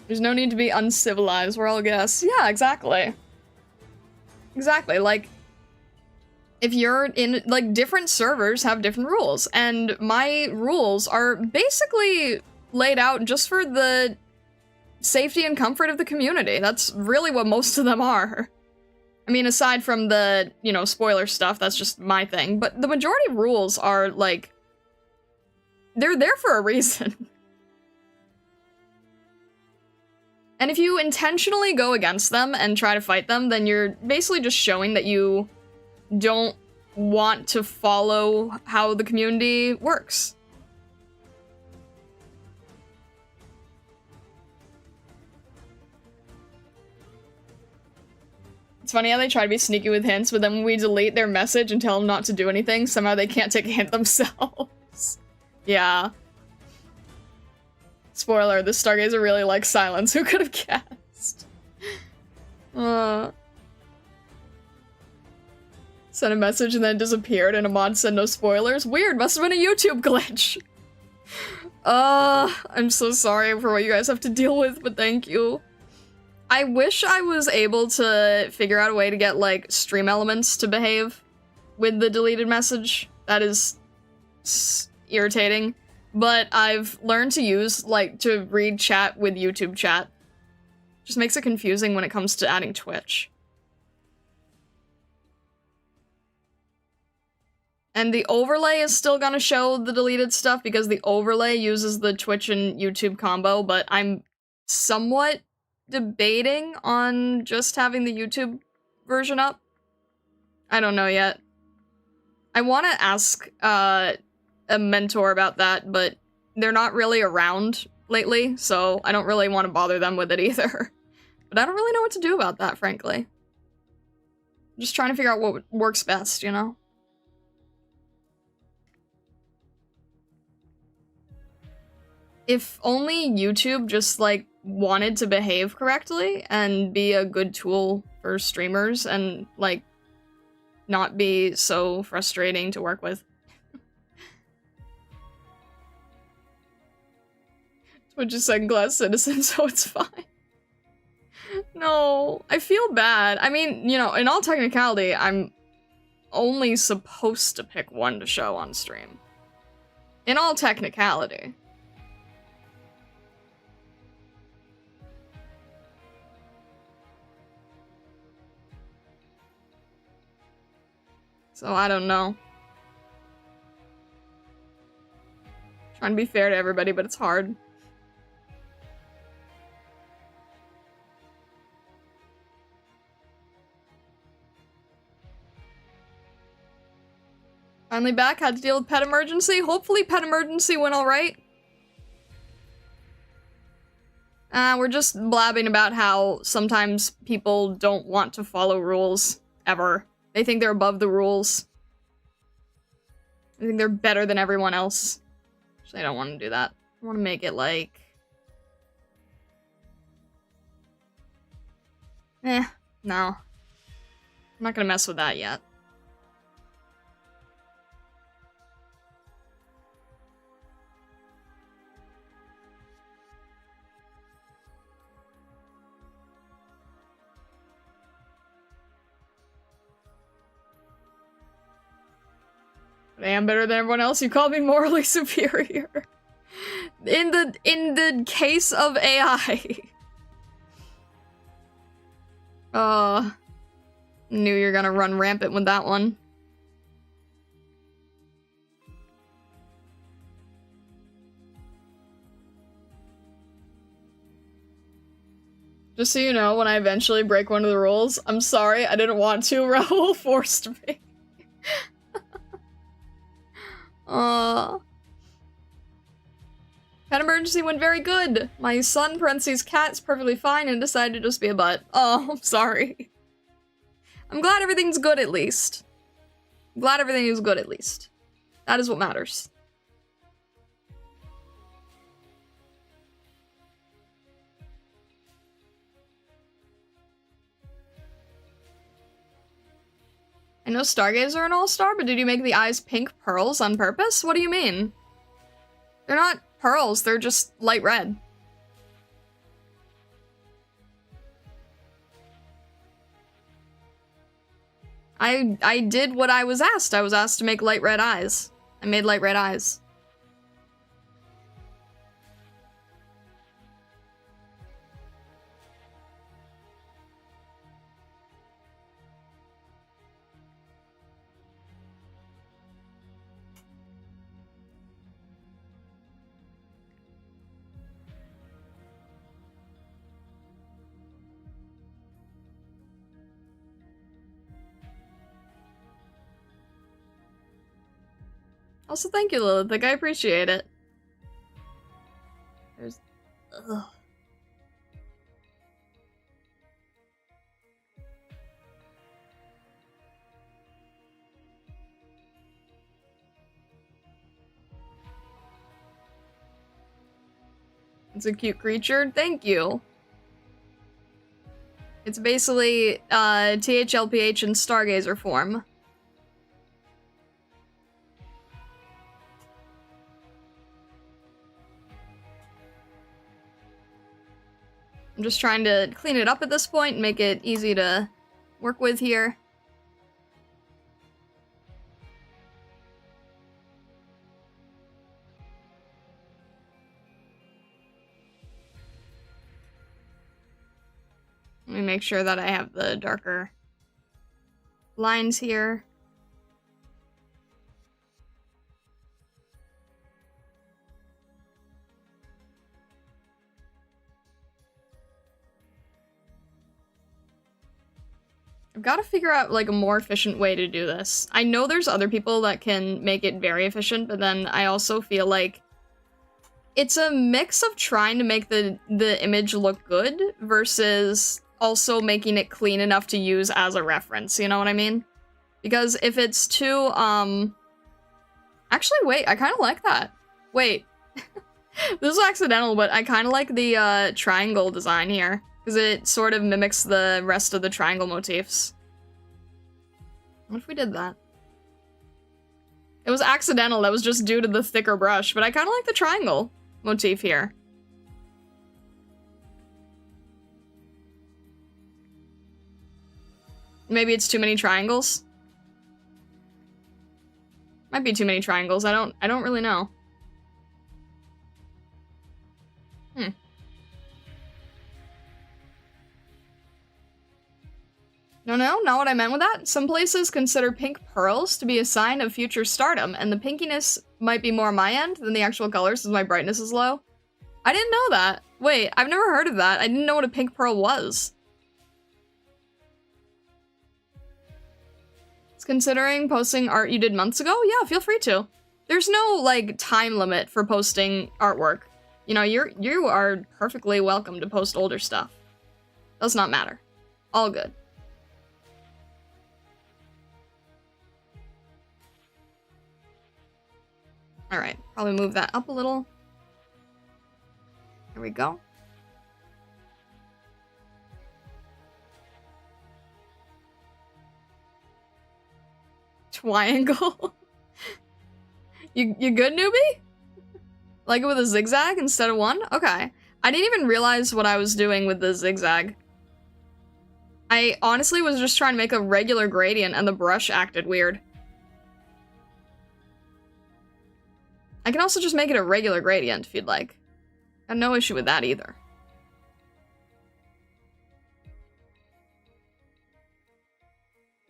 There's no need to be uncivilized, we're all guests. Yeah, exactly. Exactly, like, if you're in, like, different servers have different rules, and my rules are basically laid out just for the safety and comfort of the community. That's really what most of them are. I mean, aside from the, you know, spoiler stuff, that's just my thing, but the majority of rules are, like, they're there for a reason. And if you intentionally go against them and try to fight them, then you're basically just showing that you don't want to follow how the community works. It's funny how they try to be sneaky with hints, but then when we delete their message and tell them not to do anything, somehow they can't take a hint themselves. Yeah. Spoiler, the Stargazer really likes silence. Who could have guessed? Sent a message and then disappeared, and a mod said no spoilers. Weird, must have been a YouTube glitch. I'm so sorry for what you guys have to deal with, but thank you. I wish I was able to figure out a way to get, like, stream elements to behave with the deleted message. That is irritating. But I've learned to use, like, to read chat with YouTube chat. Just makes it confusing when it comes to adding Twitch. And the overlay is still gonna show the deleted stuff because the overlay uses the Twitch and YouTube combo, but I'm somewhat debating on just having the YouTube version up. I don't know yet. I want to ask a mentor about that, but they're not really around lately, so I don't really want to bother them with it either. But I don't really know what to do about that, frankly. I'm just trying to figure out what works best, you know? If only YouTube just, like, wanted to behave correctly and be a good tool for streamers and, like, not be so frustrating to work with. Twitch is second-class citizen, so it's fine. No, I feel bad. I mean, you know, in all technicality, I'm only supposed to pick one to show on stream. In all technicality. So I don't know. Trying to be fair to everybody, but it's hard. Finally back, had to deal with pet emergency. Hopefully pet emergency went alright. We're just blabbing about how sometimes people don't want to follow rules, ever. They think they're above the rules. They think they're better than everyone else. Actually, I don't want to do that. I want to make it like... no. I'm not gonna mess with that yet. But I am better than everyone else. You call me morally superior. In the case of AI. Knew you're gonna run rampant with that one. Just so you know, when I eventually break one of the rules, I'm sorry, I didn't want to. Raoul forced me. Pet emergency went very good. My son, parentheses, cat's perfectly fine and decided to just be a butt. Oh, I'm sorry. I'm glad everything's good at least. I'm glad everything is good at least. That is what matters. I know Stargazer an all-star, but did you make the eyes pink pearls on purpose? What do you mean? They're not pearls, they're just light red. I did what I was asked. I was asked to make light red eyes. I made light red eyes. Also, thank you, Lilith. I appreciate it. There's... Ugh. It's a cute creature. Thank you. It's basically THLPH in Stargazer form. I'm just trying to clean it up at this point and make it easy to work with here. Let me make sure that I have the darker lines here. I've got to figure out, like, a more efficient way to do this. I know there's other people that can make it very efficient, but then I also feel like it's a mix of trying to make the image look good versus also making it clean enough to use as a reference, you know what I mean? Because if it's too, actually, wait, I kind of like that. Wait. This is accidental, but I kind of like the, triangle design here. Because it sort of mimics the rest of the triangle motifs. What if we did that? It was accidental, that was just due to the thicker brush, but I kind of like the triangle motif here. Maybe it's too many triangles? Might be too many triangles, I don't really know. No, not what I meant with that. Some places consider pink pearls to be a sign of future stardom, and the pinkiness might be more on my end than the actual colors as my brightness is low. I didn't know that. Wait, I've never heard of that. I didn't know what a pink pearl was. It's considering posting art you did months ago? Yeah, feel free to. There's no, like, time limit for posting artwork. You know, you are perfectly welcome to post older stuff. Does not matter. All good. All right, probably move that up a little. Here we go. Triangle. You good, newbie? Like it with a zigzag instead of one? Okay. I didn't even realize what I was doing with the zigzag. I honestly was just trying to make a regular gradient and the brush acted weird. I can also just make it a regular gradient if you'd like. I have no issue with that either.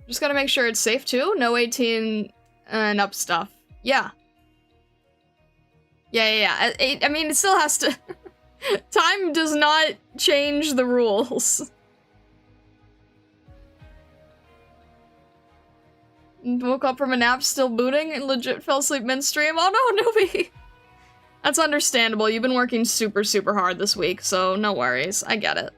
Just gotta make sure it's safe too. No 18 and up stuff. Yeah. Yeah. I mean, it still has to... Time does not change the rules. Woke up from a nap still booting and legit fell asleep mid-stream. Oh no, newbie! That's understandable. You've been working super, super hard this week, so no worries. I get it.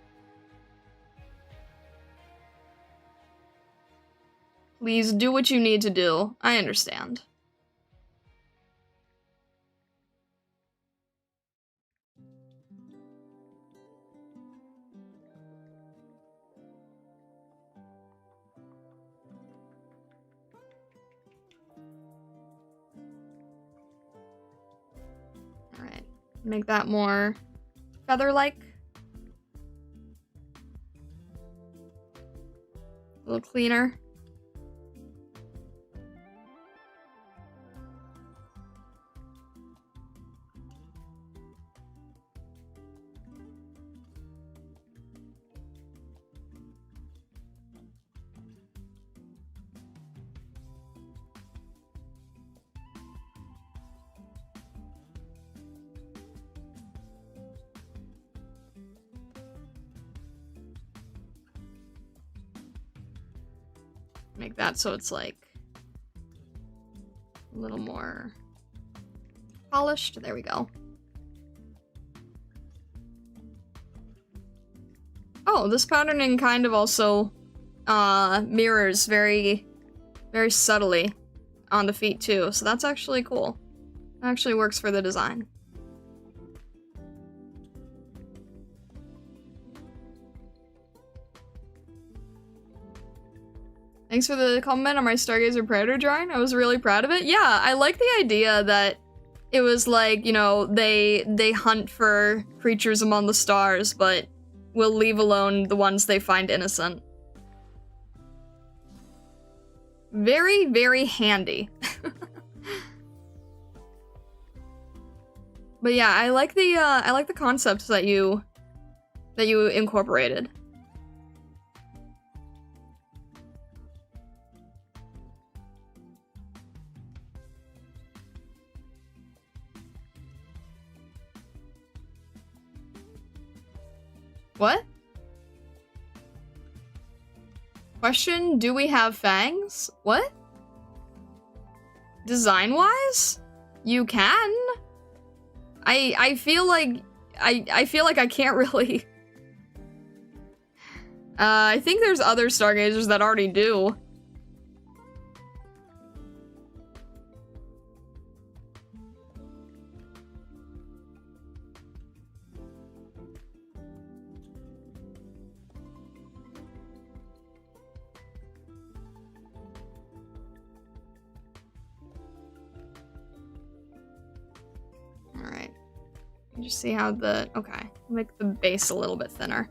Please do what you need to do. I understand. Alright. Make that more feather-like. A little cleaner. Make that so it's like a little more polished. There we go. Oh, this patterning kind of also mirrors very, very subtly on the feet too, so that's actually cool. It actually works for the design. Thanks for the comment on my Stargazer Predator drawing. I was really proud of it. Yeah, I like the idea that it was like, you know, they hunt for creatures among the stars, but will leave alone the ones they find innocent. Very, very handy. But yeah, I like the concepts that you incorporated. What? Question, do we have fangs? What? Design-wise? You can. I feel like I feel like I can't really. I think there's other Stargazers that already do. Alright. Just see how the... Okay. Make the base a little bit thinner.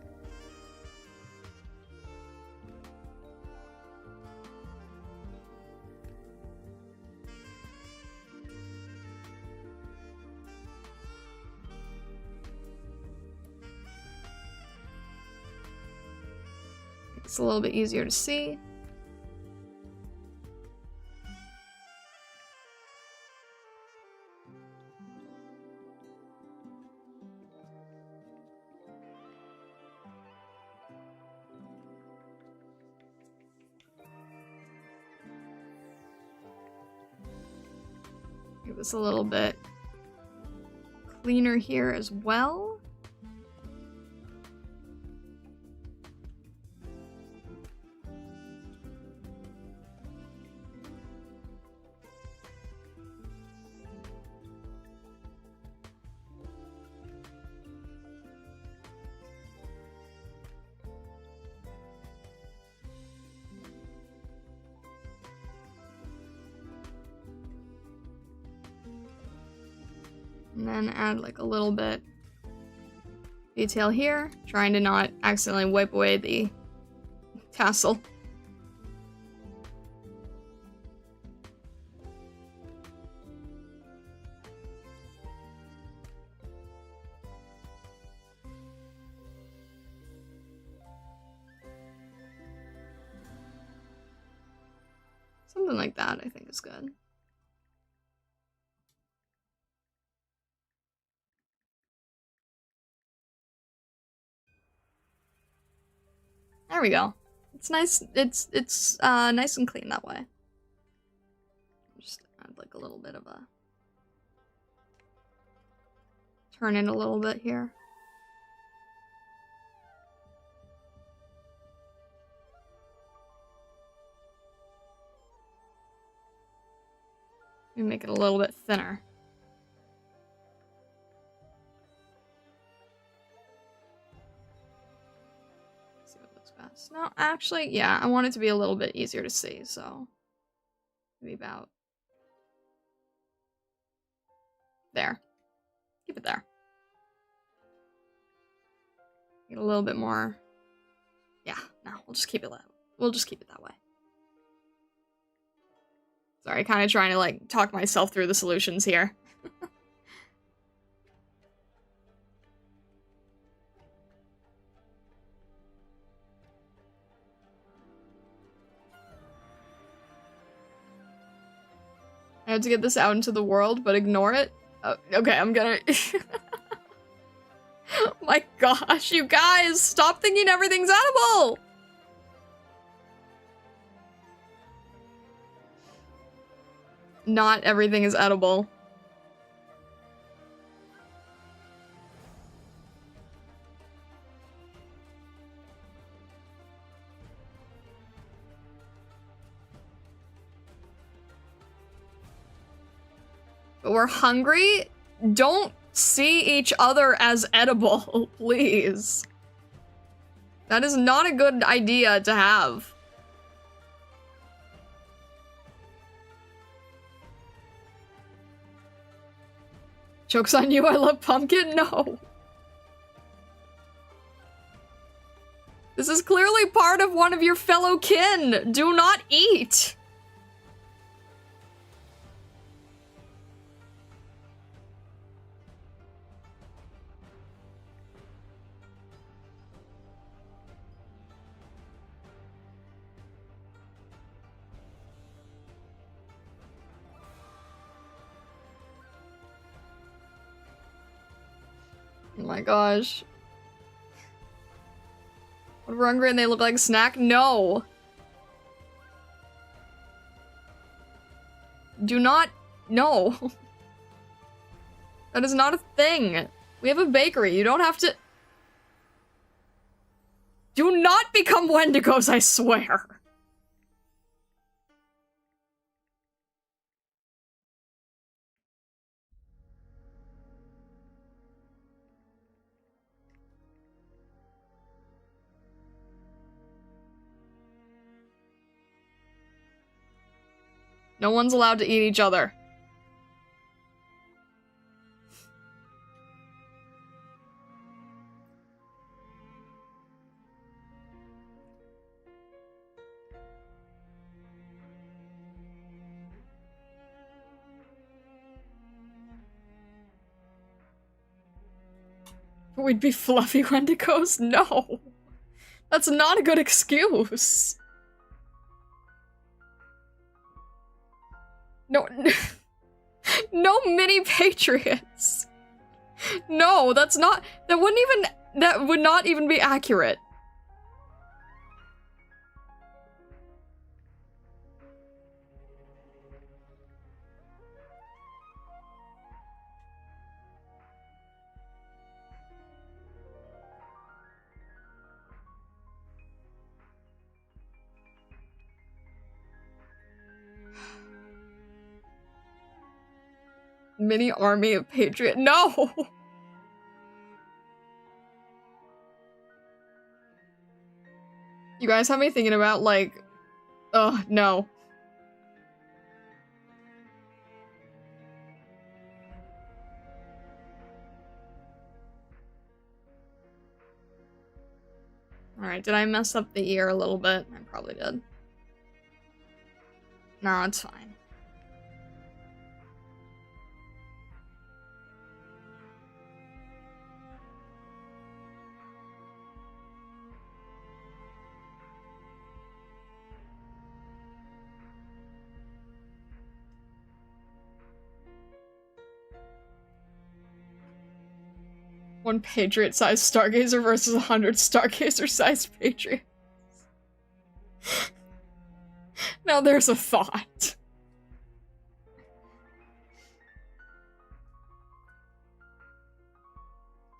It's a little bit easier to see. Give this a little bit cleaner here as well. And then add like a little bit detail here, trying to not accidentally wipe away the tassel. Something like that, I think is good. There we go. It's nice. It's nice and clean that way. Just add like a little bit of a turn in a little bit here. Maybe make it a little bit thinner. See what looks best. No, actually, yeah, I want it to be a little bit easier to see, so maybe about there. Keep it there. Get a little bit more. Yeah, no, we'll just keep it that way. Sorry, kind of trying to like talk myself through the solutions here. I have to get this out into the world, but ignore it. Oh, okay, I'm gonna. My gosh, you guys, stop thinking everything's edible! Not everything is edible. But we're hungry? Don't see each other as edible, please. That is not a good idea to have. Joke's on you, I love pumpkin? No. This is clearly part of one of your fellow kin. Do not eat. Oh my gosh. When we're hungry and they look like a snack? No. Do not. No. That is not a thing. We have a bakery. You don't have to. Do not become Wendigos, I swear. No one's allowed to eat each other. We'd be fluffy Wendigos? No. That's not a good excuse. No, no mini patriots. No, that's not, that would not even be accurate. Mini army of patriot. No! You guys have me thinking about, like, no. Alright, did I mess up the ear a little bit? I probably did. No, it's fine. One Patriot-sized Stargazer versus 100 Stargazer-sized Patriots. Now there's a thought.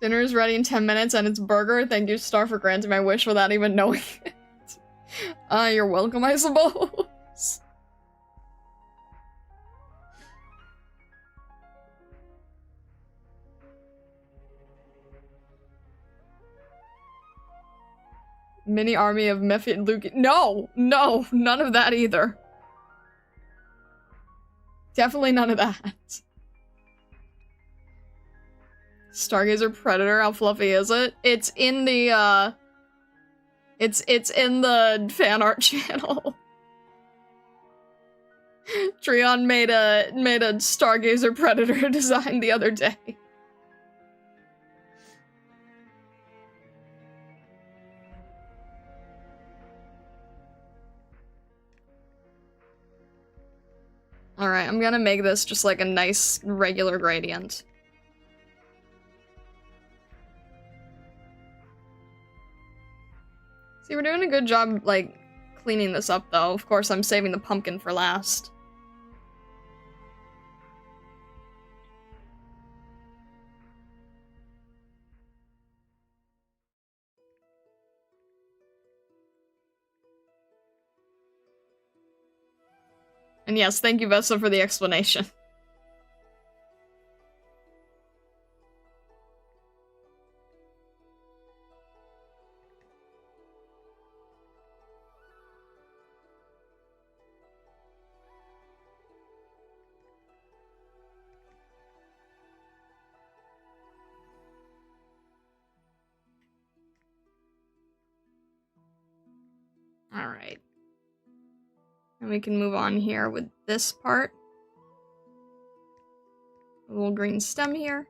Dinner is ready in 10 minutes and it's burger. Thank you, Star, for granting my wish without even knowing it. You're welcome, I suppose. Mini army of Mephian Luke. No, no, none of that either. Definitely none of that. Stargazer Predator, how fluffy is it? It's in the, it's in the fan art channel. Treon made a Stargazer Predator design the other day. Alright, I'm gonna make this just like a nice regular gradient. See, we're doing a good job, like, cleaning this up, though. Of course, I'm saving the pumpkin for last. And yes, thank you, Vessa, for the explanation. Alright. And we can move on here with this part. A little green stem here.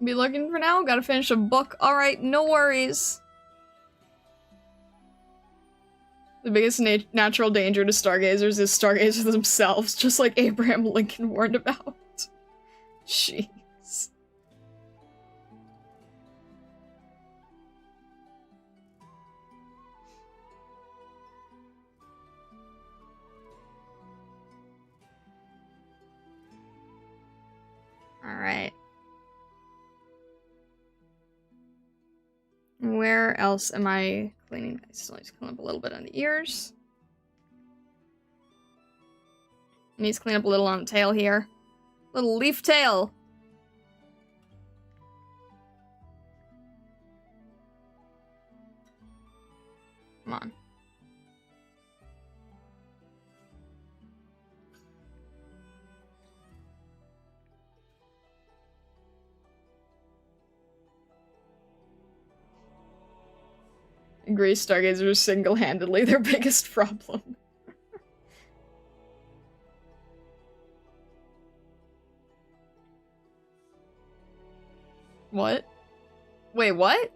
Be looking for now. Gotta finish a book. Alright, no worries. The biggest natural danger to stargazers is stargazers themselves, just like Abraham Lincoln warned about. Jeez. Alright. Where else am I cleaning? I still need to clean up a little bit on the ears. Needs to clean up a little on the tail here. Little leaf tail. Come on. Agree, stargazers are single-handedly their biggest problem. What? Wait, what?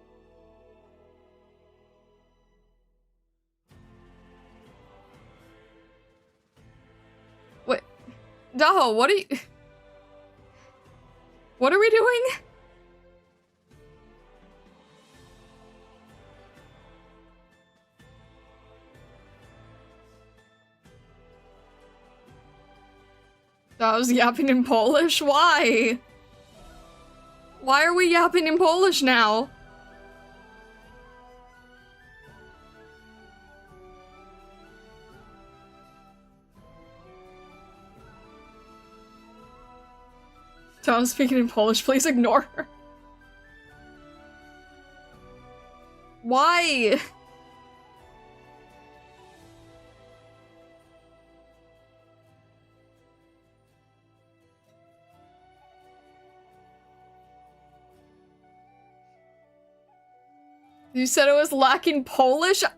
What? Daho, what are you- What are we doing? I was yapping in Polish? Why? Why are we yapping in Polish now? Someone speaking in Polish, please ignore her. Why? You said it was lacking Polish? I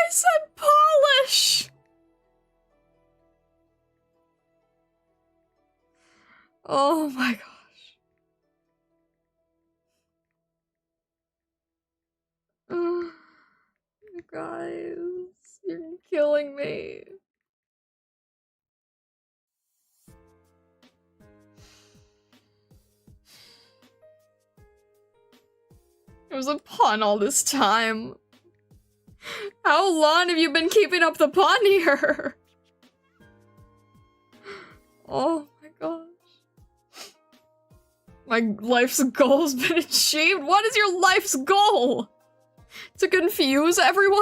said Polish! Oh my gosh. Oh, guys, you're killing me. It was a pun all this time. How long have you been keeping up the pun here? Oh my gosh. My life's goal has been achieved? What is your life's goal? To confuse everyone?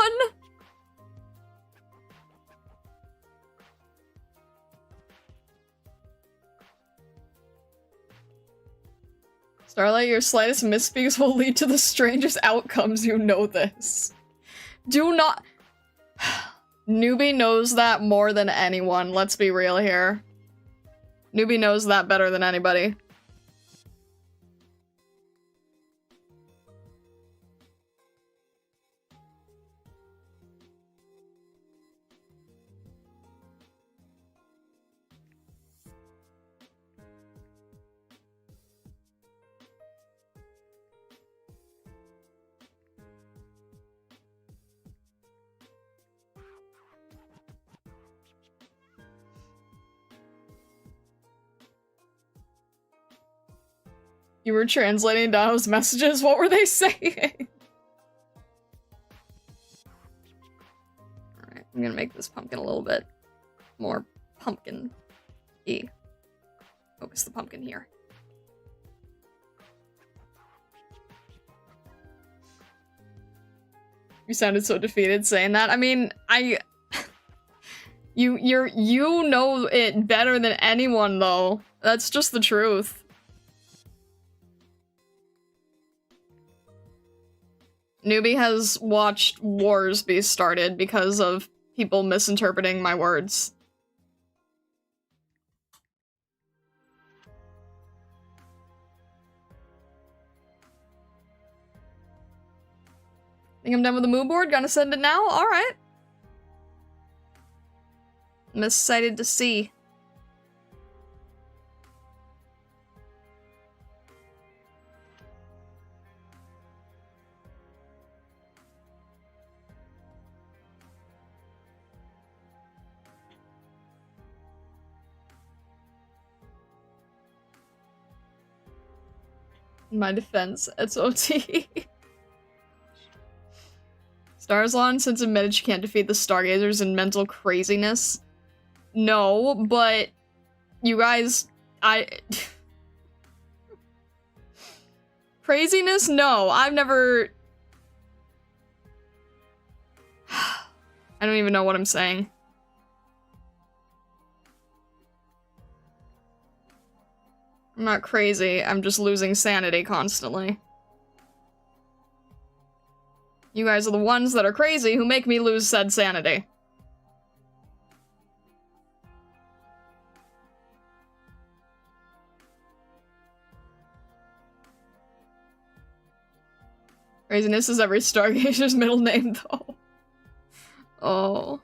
Starlight, your slightest misspeaks will lead to the strangest outcomes, you know this. Do not- Newbie knows that more than anyone, let's be real here. Newbie knows that better than anybody. You were translating Dao's messages? What were they saying? Alright, I'm gonna make this pumpkin a little bit more pumpkin-y. Focus the pumpkin here. You sounded so defeated saying that. I mean, you know it better than anyone, though. That's just the truth. Newbie has watched wars be started because of people misinterpreting my words. Think I'm done with the mood board? Gonna send it now? Alright. I'm excited to see. In my defense, it's OT. Starzlon since admitted she can't defeat the Stargazers in mental craziness. No, but you guys, craziness? No, I've never... I don't even know what I'm saying. I'm not crazy, I'm just losing sanity constantly. You guys are the ones that are crazy who make me lose said sanity. Craziness is every Stargazer's middle name, though. Oh.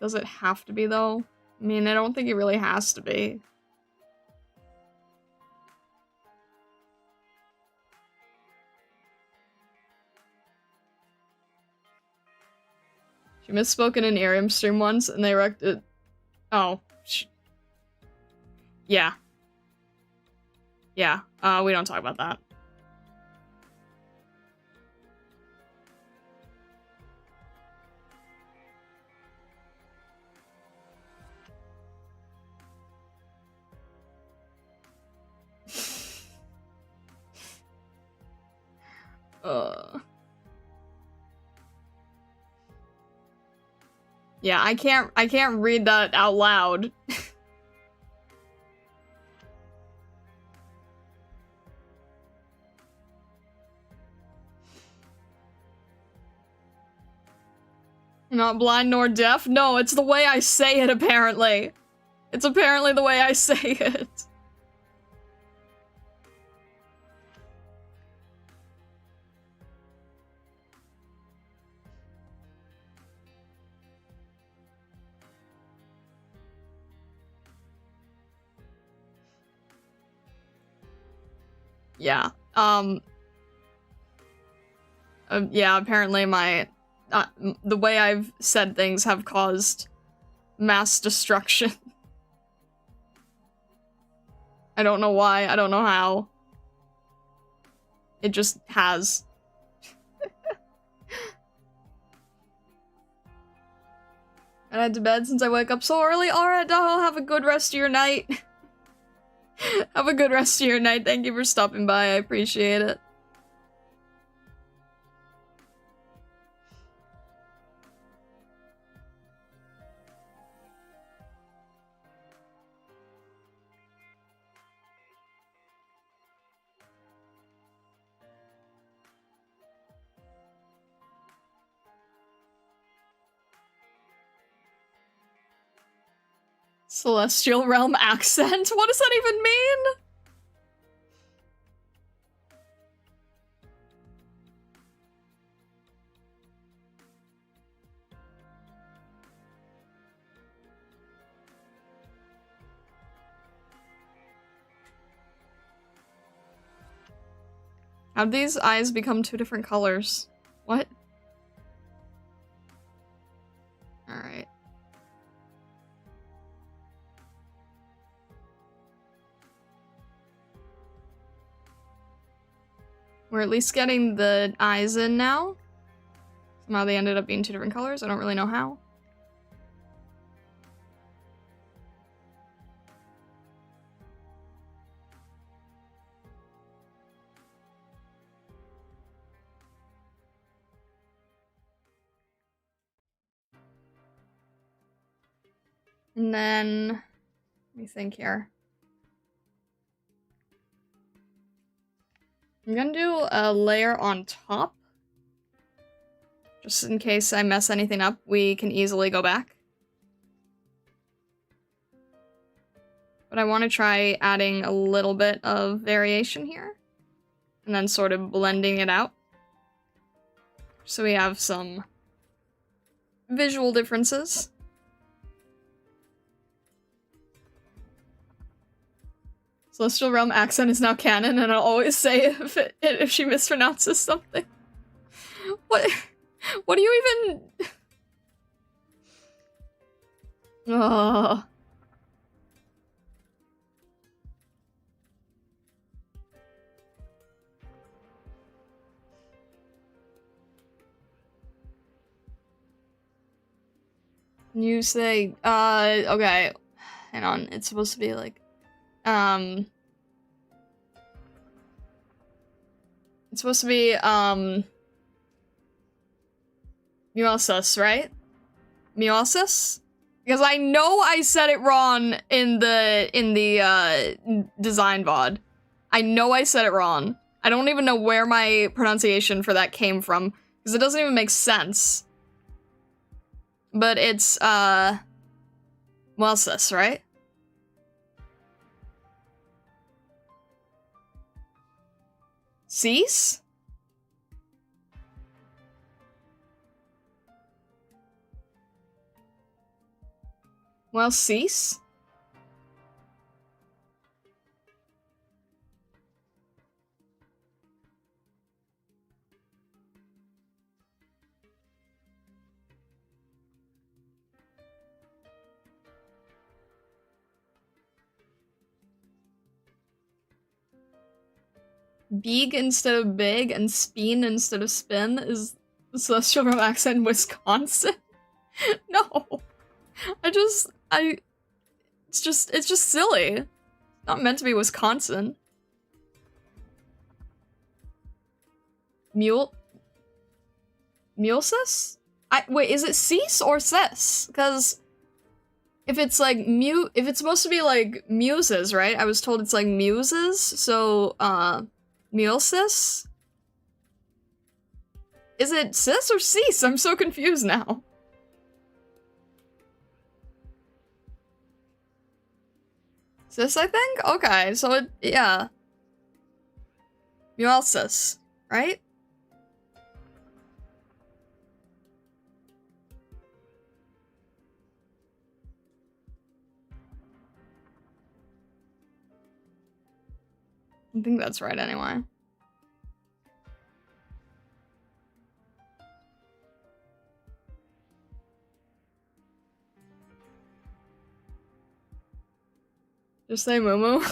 Does it have to be, though? I mean, I don't think it really has to be. She misspoke in an Arium stream once, and they erected... Oh. Yeah. Yeah. We don't talk about that. Yeah, I can't read that out loud. Not blind nor deaf? No, it's the way I say it, apparently. It's apparently the way I say it. Yeah, yeah, apparently my, the way I've said things have caused mass destruction. I don't know why, I don't know how. It just has. I head to bed since I wake up so early. Alright, Daho, have a good rest of your night. Have a good rest of your night. Thank you for stopping by. I appreciate it. Celestial realm accent? What does that even mean? How'd these eyes become two different colors? What? Alright. We're at least getting the eyes in now. Somehow they ended up being two different colors. I don't really know how. And then, let me think here. I'm gonna do a layer on top. Just in case I mess anything up, we can easily go back. But I want to try adding a little bit of variation here. And then sort of blending it out. So we have some visual differences. Celestial Realm accent is now canon, and I'll always say if she mispronounces something. What do you even... Oh. You say, okay. Hang on, it's supposed to be like, it's supposed to be, Miosis, right? Miosis? Because I know I said it wrong in the design VOD. I know I said it wrong. I don't even know where my pronunciation for that came from, because it doesn't even make sense. But it's, Miosis, right? Cease? Well, cease? Beeg instead of big and speen instead of spin is the Celestial Realm accent in Wisconsin? No. It's just silly. It's not meant to be Wisconsin. Mulesis? Wait, is it cease or cis? Because if it's like if it's supposed to be like muses, right? I was told it's like muses, so mulesis? Is it cis or cease? I'm so confused now. Cis, I think? Okay, so it, yeah. Mulesis, right? I think that's right anyway. Just say Moo.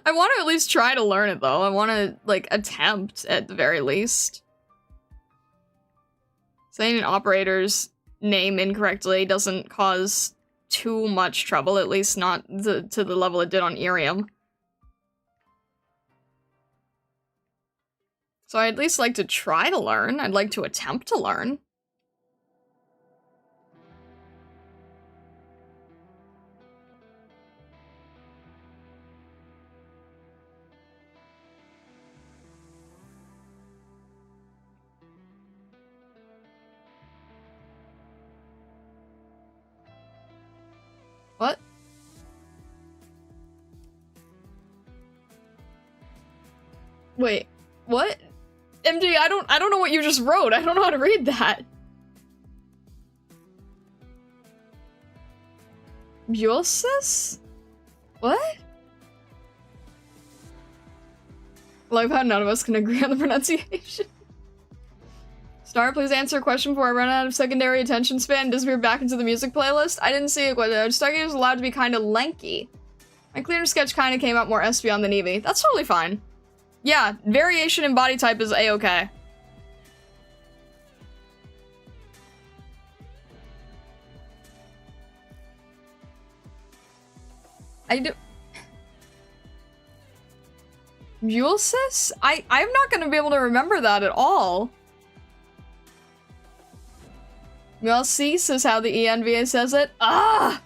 I want to at least try to learn it though. I want to like attempt at the very least. Saying an operator's name incorrectly doesn't cause too much trouble, at least not to the level it did on Irium. So I'd at least like to try to learn. I'd like to attempt to learn. What? Wait, what? MJ, I don't know what you just wrote. I don't know how to read that. Buelsis? What? Love how none of us can agree on the pronunciation. Star, please answer a question before I run out of secondary attention span and disappear back into the music playlist. I didn't see it, but Stargazer is allowed to be kind of lanky. My cleaner sketch kind of came out more Espeon than Eevee. That's totally fine. Yeah, variation in body type is a-okay. I do... Buelsis? I'm not gonna be able to remember that at all. Mulesis is how the ENVA says it. Ah!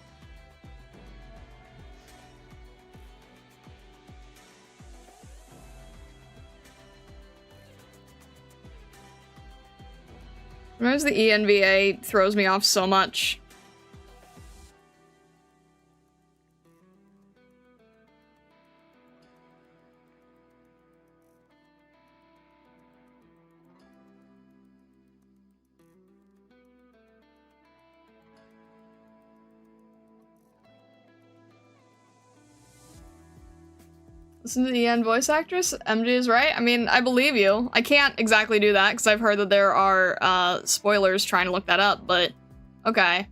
Sometimes the ENVA throws me off so much. Listen to the EN voice actress? MJ is right? I mean, I believe you. I can't exactly do that, because I've heard that there are, spoilers trying to look that up, but... Okay.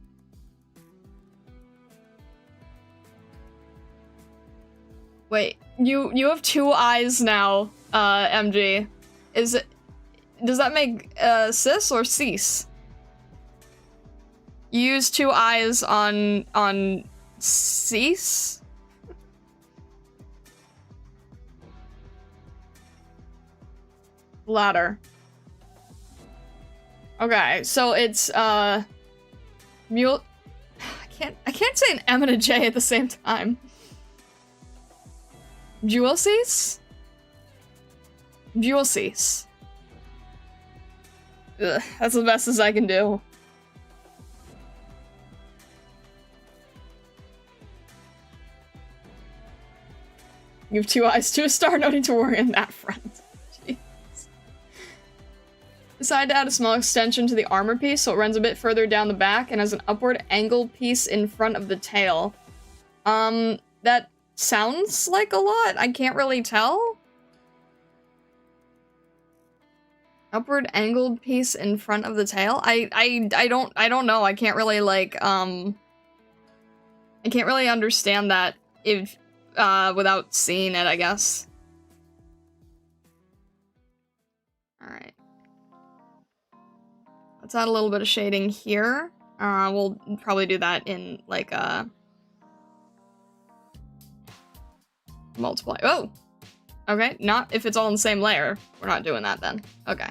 Wait, you have two eyes now, MG. Is it... Does that make, cis or cease? You use two eyes on cease? Ladder. Okay, so it's mule. I can't say an M and a J at the same time. Buelsis? Buelsis. Ugh, that's the best as I can do. You have two eyes to a star, no need to worry on that front. Decided to add a small extension to the armor piece so it runs a bit further down the back and has an upward angled piece in front of the tail. That sounds like a lot. I can't really tell. Upward angled piece in front of the tail? I don't know. I can't really like I can't really understand that if without seeing it, I guess. Alright. Let's add a little bit of shading here. We'll probably do that in, like, multiply. Oh! Okay, not if it's all in the same layer. We're not doing that then. Okay.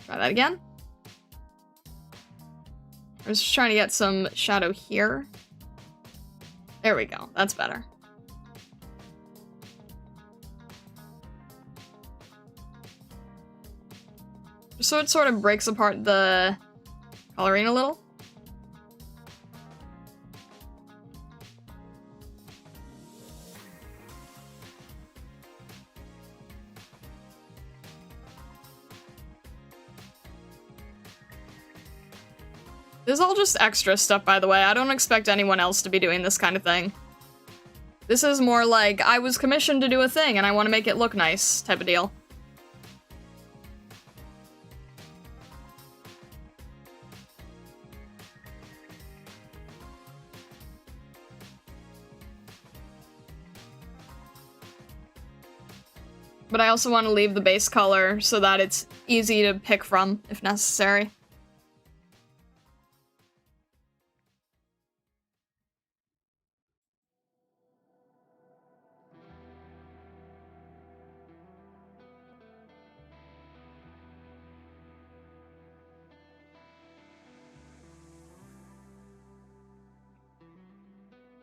Try that again. I was just trying to get some shadow here. There we go. That's better. Just so it sort of breaks apart the coloring a little. This is all just extra stuff, by the way. I don't expect anyone else to be doing this kind of thing. This is more like, I was commissioned to do a thing and I want to make it look nice type of deal. But I also want to leave the base color so that it's easy to pick from if necessary.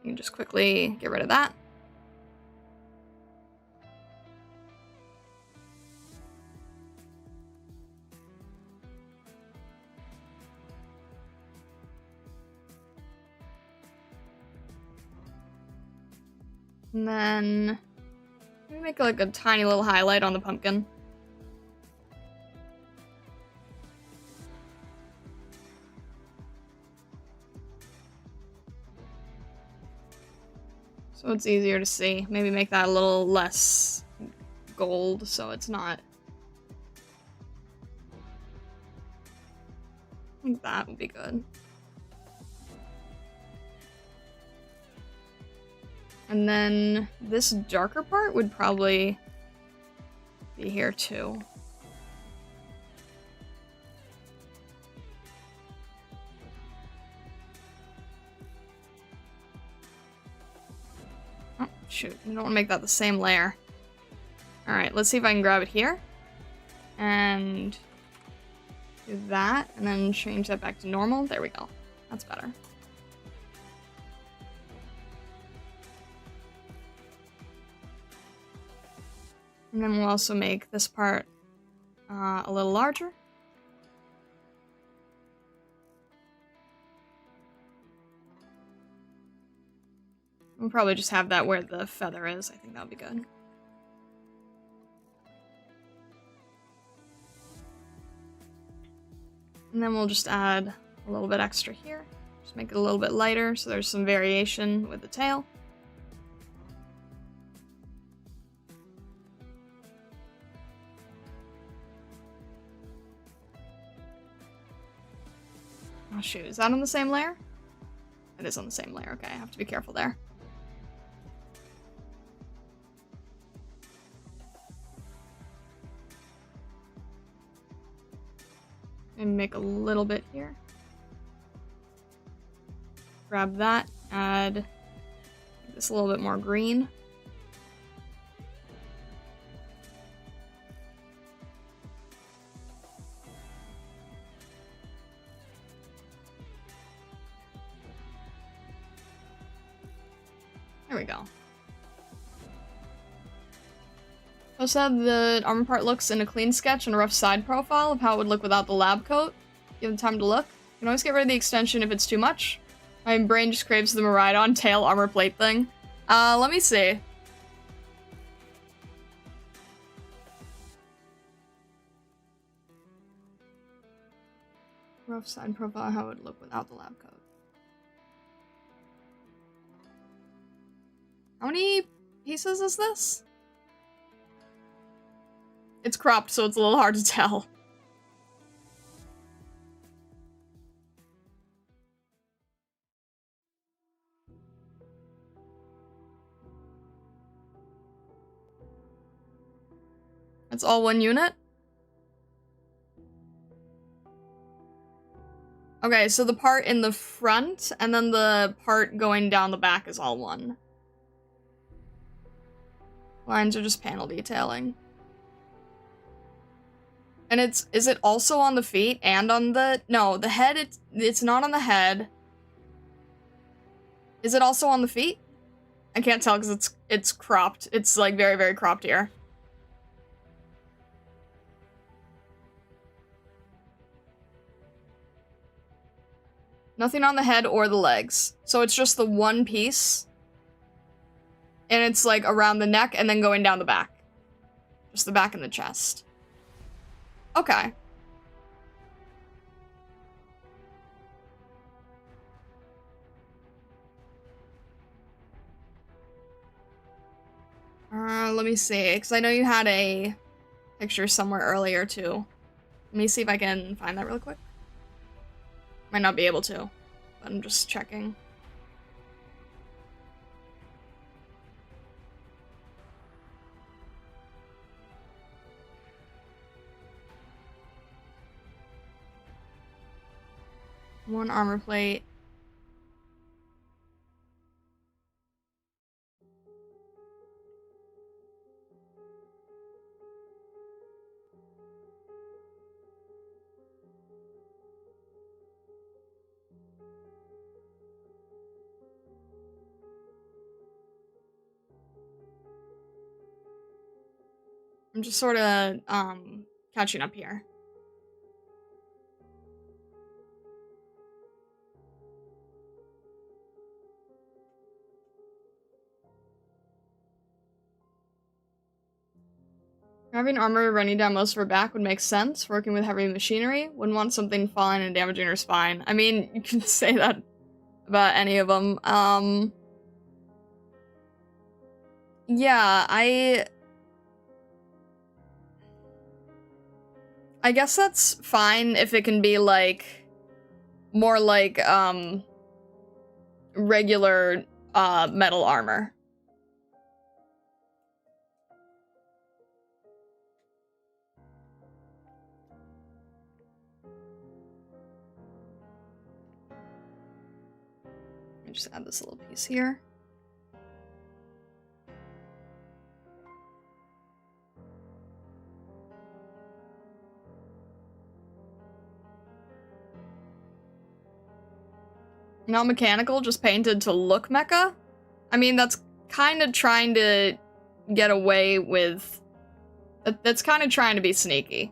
You can just quickly get rid of that. And then maybe make like a tiny little highlight on the pumpkin. So it's easier to see. Maybe make that a little less gold so it's not. I think that would be good. And then this darker part would probably be here too. Oh, shoot. I don't want to make that the same layer. Alright, let's see if I can grab it here. And do that, and then change that back to normal. There we go. That's better. And then we'll also make this part a little larger. We'll probably just have that where the feather is. I think that would be good. And then we'll just add a little bit extra here. Just make it a little bit lighter so there's some variation with the tail. Oh shoot, is that on the same layer? It is on the same layer, okay, I have to be careful there. And make a little bit here. Grab that, add this a little bit more green. There we go. Also said the armor part looks in a clean sketch and a rough side profile of how it would look without the lab coat. Give it time to look. You can always get rid of the extension if it's too much. My brain just craves the Maridon tail armor plate thing. Let me see. Rough side profile, how it would look without the lab coat. How many pieces is this? It's cropped, so it's a little hard to tell. It's all one unit? Okay, so the part in the front and then the part going down the back is all one. Lines are just panel detailing. And is it also on the feet and on the... No, the head, it's not on the head. Is it also on the feet? I can't tell because it's cropped. It's like very, very cropped here. Nothing on the head or the legs. So it's just the one piece. And it's like around the neck and then going down the back. Just the back and the chest. Okay. Let me see, because I know you had a picture somewhere earlier too. Let me see if I can find that really quick. Might not be able to, but I'm just checking. One armor plate. I'm just sort of, catching up here. Having armor running down most of her back would make sense. Working with heavy machinery. Wouldn't want something falling and damaging her spine. I mean, you can say that about any of them. Yeah, I guess that's fine if it can be, like, more like, regular, metal armor. Let me just add this little piece here. Not mechanical, just painted to look mecha? I mean, that's kind of trying to get away with... That's kind of trying to be sneaky.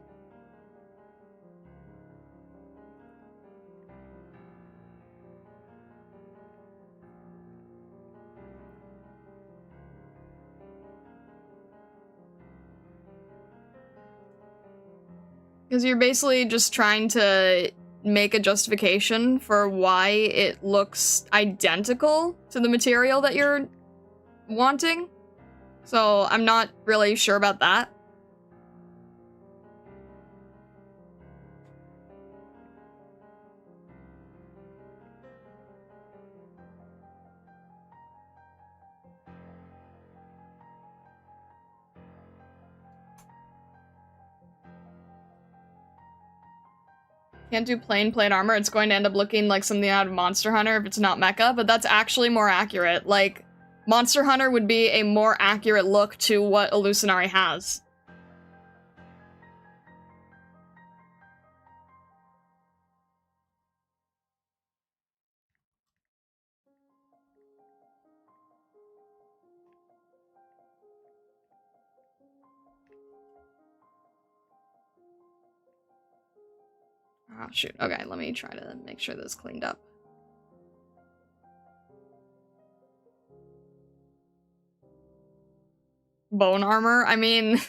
Because you're basically just trying to make a justification for why it looks identical to the material that you're wanting. So I'm not really sure about that. Can't do plain plate armor, it's going to end up looking like something out of Monster Hunter if it's not mecha, but that's actually more accurate. Like, Monster Hunter would be a more accurate look to what Illusionary has. Oh, shoot. Okay, let me try to make sure this is cleaned up. Bone armor? I mean...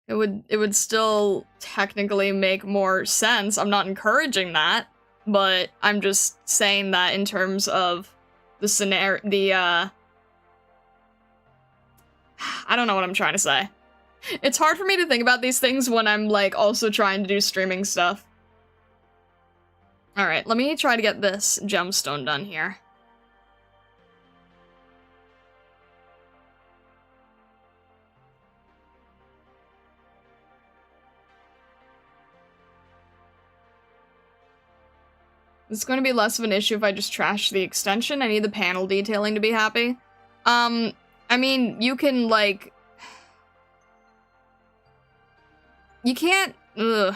It would still technically make more sense. I'm not encouraging that, but I'm just saying that in terms of the scenario, I don't know what I'm trying to say. It's hard for me to think about these things when I'm, like, also trying to do streaming stuff. Alright, let me try to get this gemstone done here. It's going to be less of an issue if I just trash the extension. I need the panel detailing to be happy. I I mean, you can, like... You can't... Ugh.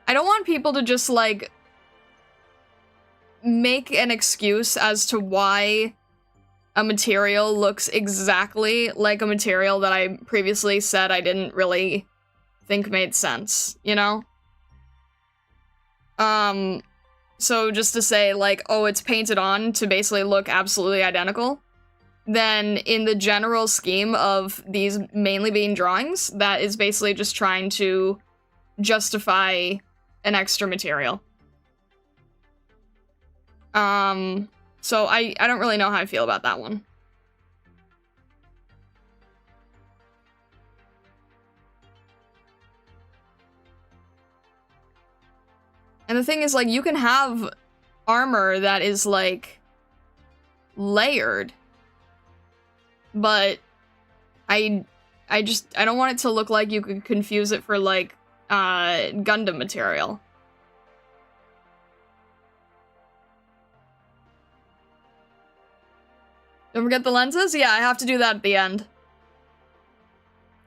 I don't want people to just, like... make an excuse as to why a material looks exactly like a material that I previously said I didn't really think made sense, you know? So just to say, like, oh, it's painted on to basically look absolutely identical, then in the general scheme of these mainly being drawings, that is basically just trying to justify an extra material. So I don't really know how I feel about that one. And the thing is, like, you can have armor that is, like, layered, but I don't want it to look like you could confuse it for, like, Gundam material. Don't forget the lenses? Yeah, I have to do that at the end.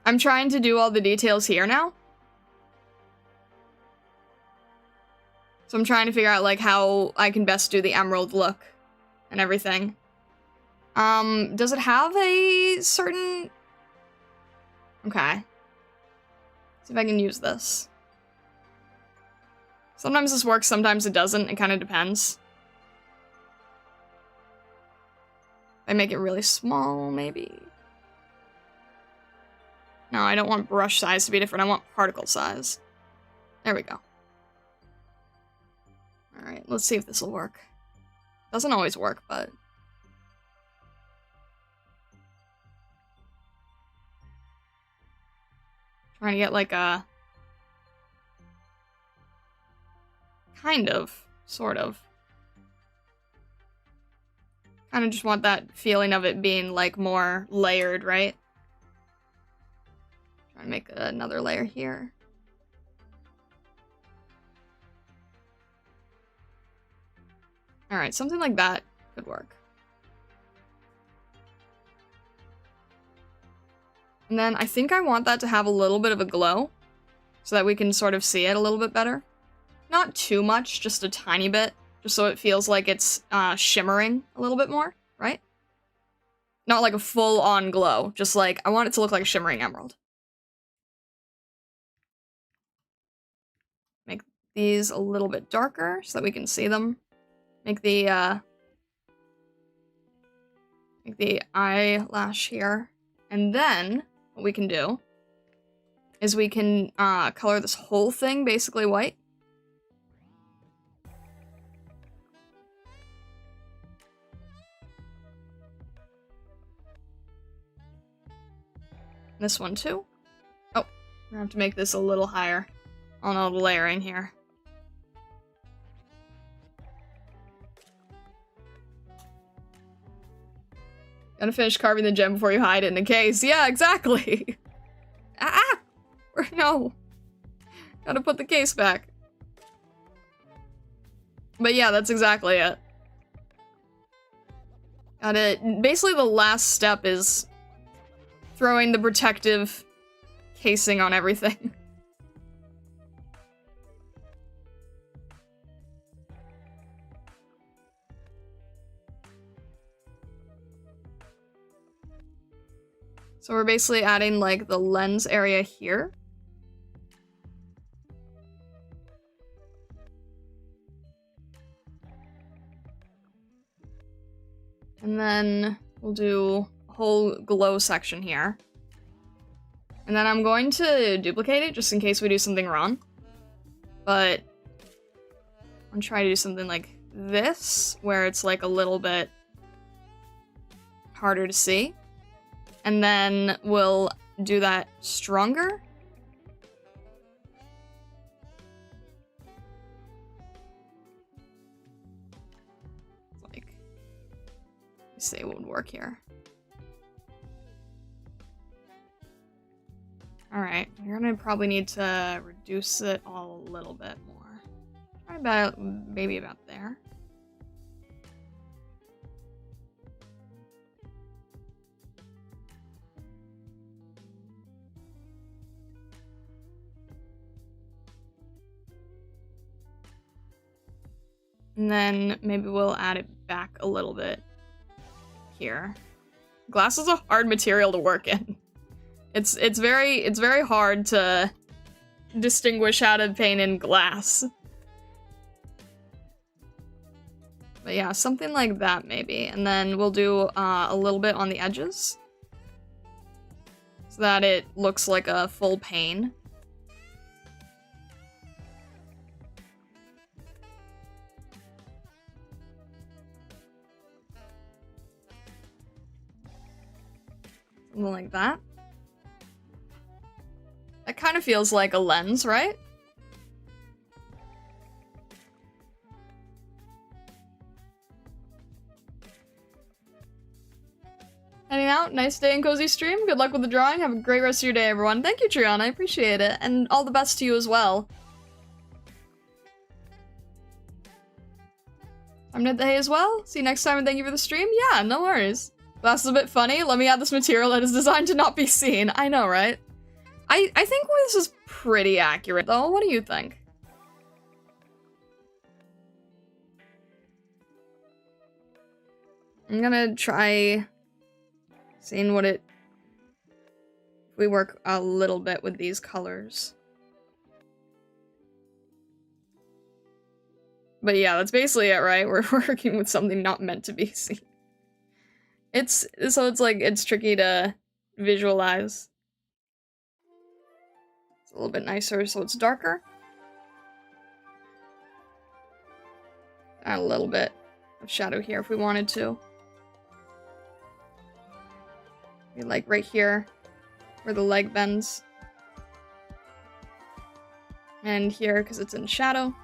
I'm trying to do all the details here now. So I'm trying to figure out, like, how I can best do the emerald look and everything. Does it have a certain... Okay. See if I can use this. Sometimes this works, sometimes it doesn't. It kind of depends. I make it really small, maybe. No, I don't want brush size to be different. I want particle size. There we go. Alright, let's see if this will work. Doesn't always work, but... Trying to get, like, a... Kind of. Sort of. Kind of just want that feeling of it being, like, more layered, right? Trying to make another layer here. Alright, something like that could work. And then I think I want that to have a little bit of a glow, so that we can sort of see it a little bit better. Not too much, just a tiny bit, just so it feels like it's shimmering a little bit more, right? Not like a full-on glow, just like, I want it to look like a shimmering emerald. Make these a little bit darker, so that we can see them. Make the eyelash here. And then, what we can do is we can color this whole thing basically white. This one too. Oh, we're gonna have to make this a little higher on all the layering here. Gotta finish carving the gem before you hide it in a case. Yeah, exactly! Ah! No! Gotta put the case back. But yeah, that's exactly it. Basically the last step is throwing the protective casing on everything. So we're basically adding, like, the lens area here. And then we'll do a whole glow section here. And then I'm going to duplicate it just in case we do something wrong. But I'm gonna try to do something like this, where it's, like, a little bit harder to see. And then we'll do that stronger. Like, let's see what would work here. Alright, you're gonna probably need to reduce it all a little bit more. Try about, maybe about there. And then maybe we'll add it back a little bit here. Glass is a hard material to work in. It's very hard to distinguish how to paint in glass. But yeah, something like that maybe. And then we'll do a little bit on the edges so that it looks like a full pane. Something like that. That kind of feels like a lens, right? Heading out, nice day and cozy stream. Good luck with the drawing. Have a great rest of your day, everyone. Thank you, Triana. I appreciate it. And all the best to you as well. I'm Ned the Hay as well. See you next time and thank you for the stream. Yeah, no worries. That's a bit funny. Let me add this material that is designed to not be seen. I know, right? I think this is pretty accurate, though. What do you think? I'm gonna try seeing what it... If we work a little bit with these colors. But yeah, that's basically it, right? We're working with something not meant to be seen. It's like, it's tricky to visualize. It's a little bit nicer, so it's darker. Add a little bit of shadow here if we wanted to. Maybe like right here, where the leg bends. And here, because it's in shadow.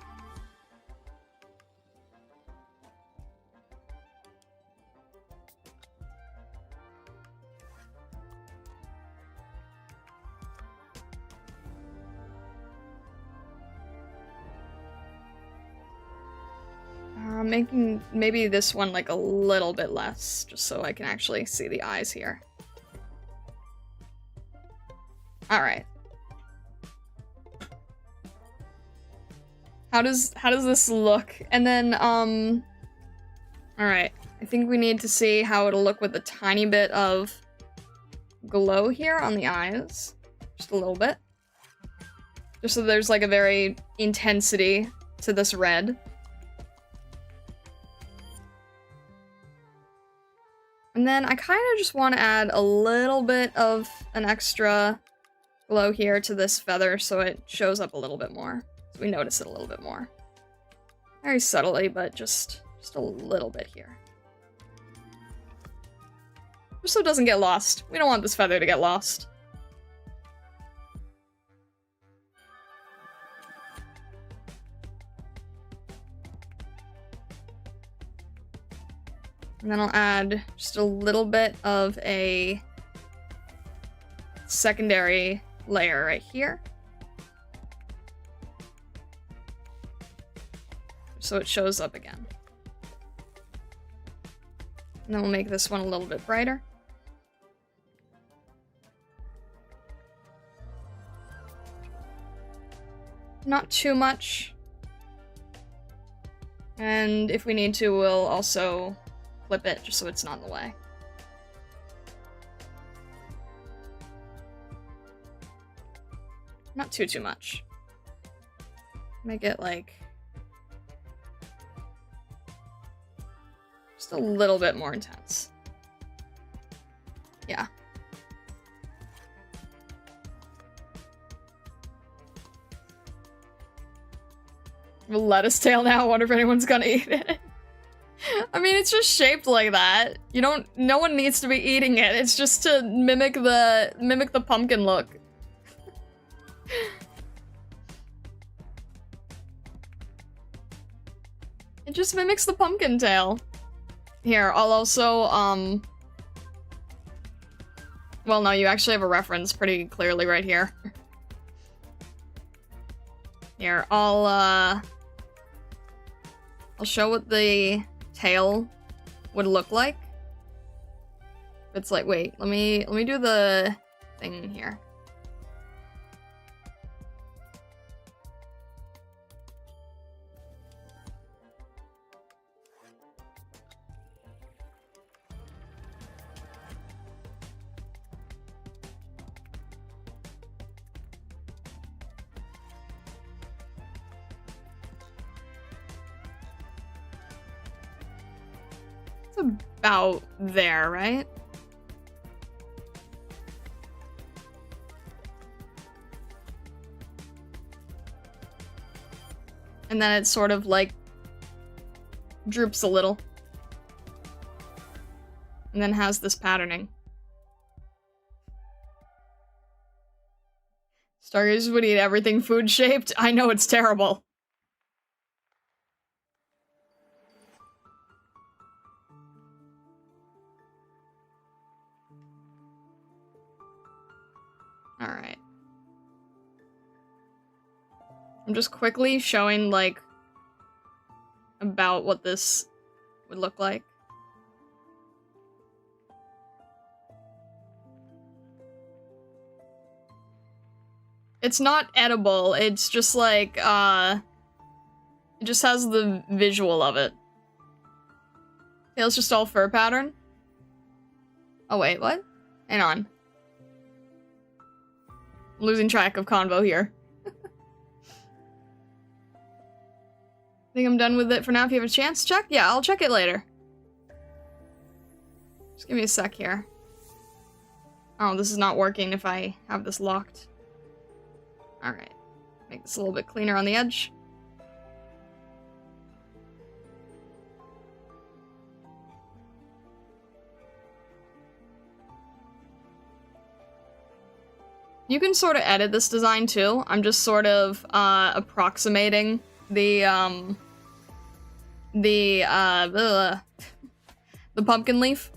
Making maybe this one like a little bit less, just so I can actually see the eyes here. Alright. How does this look? And then, alright. I think we need to see how it'll look with a tiny bit of glow here on the eyes. Just a little bit. Just so there's like a very intensity to this red. And then I kind of just want to add a little bit of an extra glow here to this feather so it shows up a little bit more. So we notice it a little bit more. Very subtly, but just a little bit here. Just so it doesn't get lost. We don't want this feather to get lost. And then I'll add just a little bit of a secondary layer right here. So it shows up again. And then we'll make this one a little bit brighter. Not too much. And if we need to, we'll also flip it just so it's not in the way. Not too much. Make it like just a little bit more intense. Yeah. Lettuce tail now. I wonder if anyone's gonna eat it. I mean, it's just shaped like that. No one needs to be eating it. It's just to mimic the pumpkin look. It just mimics the pumpkin tail. Here, I'll also, well, no, you actually have a reference pretty clearly right here. Here, I'll show what the tail would look like. It's like, wait, let me do the thing here. It's about there, right? And then it sort of like droops a little. And then has this patterning. Stargazers would eat everything food shaped. I know it's terrible. Alright. I'm just quickly showing, like, about what this would look like. It's not edible, it's just like, it just has the visual of it. Tail's just all fur pattern? Oh wait, what? Hang on. I'm losing track of convo here. Think I'm done with it for now. If you have a chance, check? Yeah, I'll check it later. Just give me a sec here. Oh, this is not working if I have this locked. Alright. Make this a little bit cleaner on the edge. You can sort of edit this design too. I'm just sort of approximating the pumpkin leaf.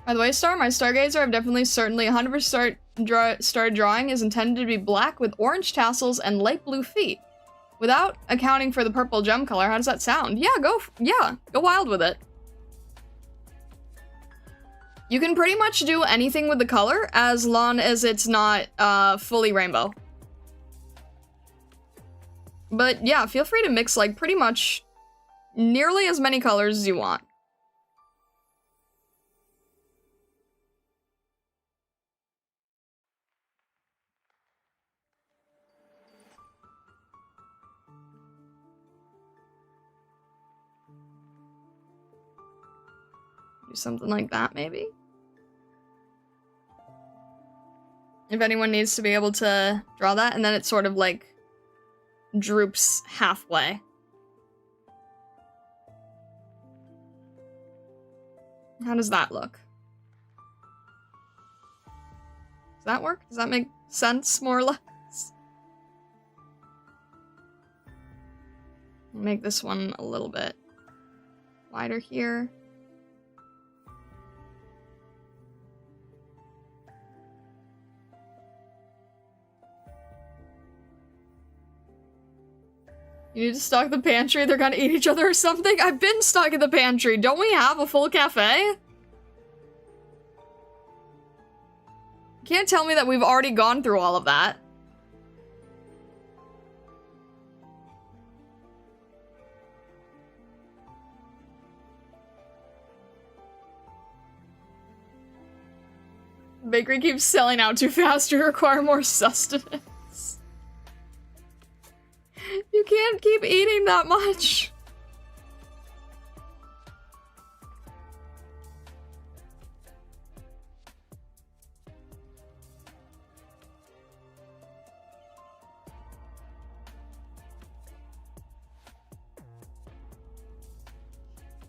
By the way, my Stargazer, I've definitely certainly 100% started drawing is intended to be black with orange tassels and light blue feet. Without accounting for the purple gem color, how does that sound? Yeah, go wild with it. You can pretty much do anything with the color as long as it's not fully rainbow. But yeah, feel free to mix like pretty much nearly as many colors as you want. Do something like that, maybe? If anyone needs to be able to draw that, and then it sort of like droops halfway. How does that look? Does that work? Does that make sense, more or less? Make this one a little bit wider here. You need to stock the pantry, they're gonna eat each other or something? I've been stocking the pantry, don't we have a full cafe? You can't tell me that we've already gone through all of that. Bakery keeps selling out too fast to require more sustenance. You can't keep eating that much.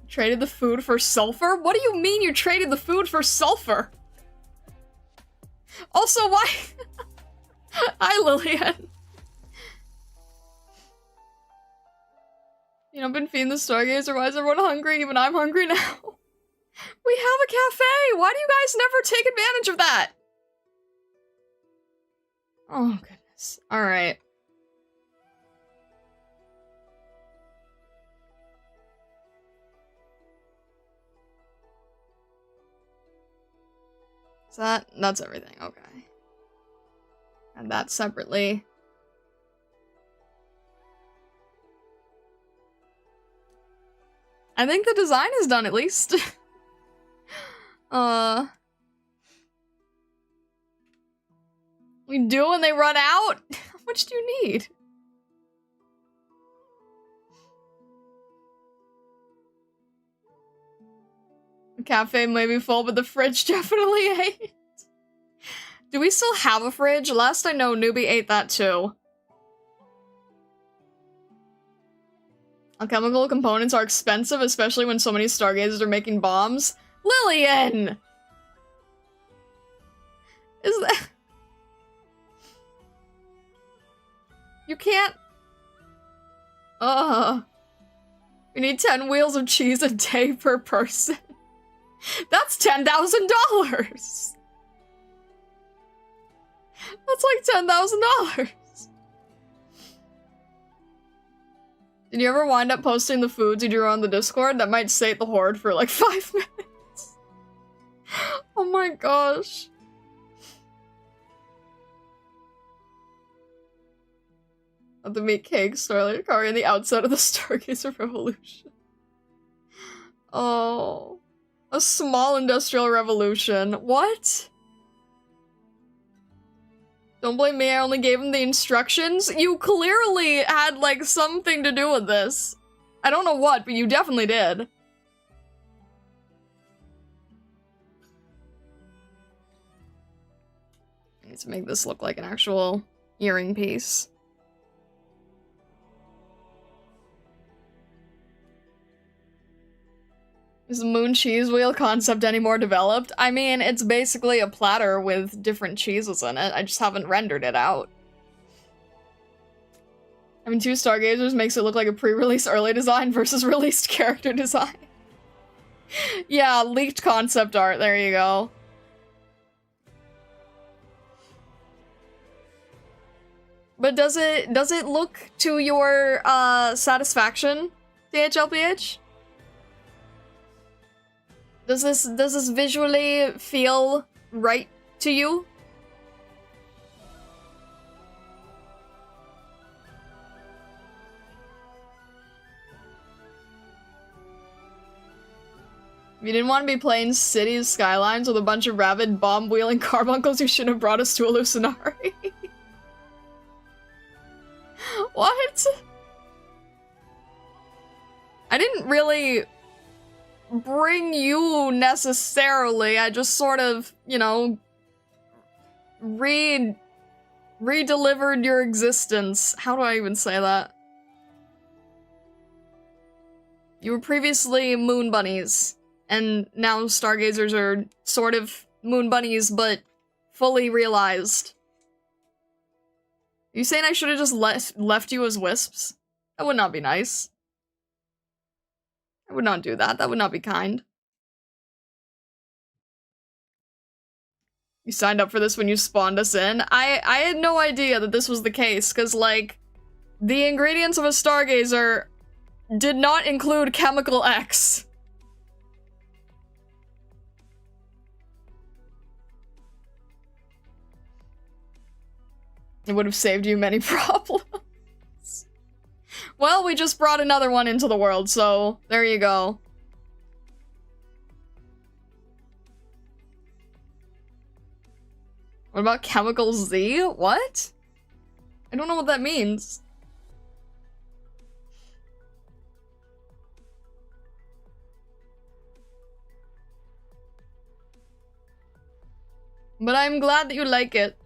Traded the food for sulfur? What do you mean you traded the food for sulfur? Also, why? Hi, Lillian. You know, I've been feeding the Stargazer. Why is everyone hungry? Even I'm hungry now. We have a cafe! Why do you guys never take advantage of that? Oh, goodness. Alright. That's everything, okay. And that separately. I think the design is done, at least. We do when they run out? How much do you need? The cafe may be full, but the fridge definitely ate. Do we still have a fridge? Last I know, Newbie ate that too. Alchemical components are expensive, especially when so many Stargazers are making bombs. Lillian! Is that... You can't... We need 10 wheels of cheese a day per person. That's $10,000! That's like $10,000! Did you ever wind up posting the foods you drew on the Discord? That might sate the horde for like 5 minutes. Oh my gosh. Of the meat cake, Starlight Curry, and the outside of the Stargazer Revolution. Oh. A small industrial revolution. What? Don't blame me, I only gave him the instructions. You clearly had, like, something to do with this. I don't know what, but you definitely did. I need to make this look like an actual earring piece. Is the moon cheese wheel concept any more developed? I mean, it's basically a platter with different cheeses in it. I just haven't rendered it out. Having 2 Stargazers makes it look like a pre-release early design versus released character design. Yeah, leaked concept art. There you go. But does it look to your satisfaction, DHLPH? Does this visually feel right to you? If you didn't want to be playing Cities Skylines with a bunch of rabid bomb-wheeling carbuncles, you shouldn't have brought us to Hallucinari. What? I didn't really bring you necessarily. I just sort of, you know, re-delivered your existence. How do I even say that? You were previously moon bunnies, and now Stargazers are sort of moon bunnies, but fully realized. Are you saying I should have just left you as wisps? That would not be nice. I would not do that. That would not be kind. You signed up for this when you spawned us in? I had no idea that this was the case, because, like, the ingredients of a Stargazer did not include Chemical X. It would have saved you many problems. Well, we just brought another one into the world, so there you go. What about Chemical Z? What? I don't know what that means. But I'm glad that you like it.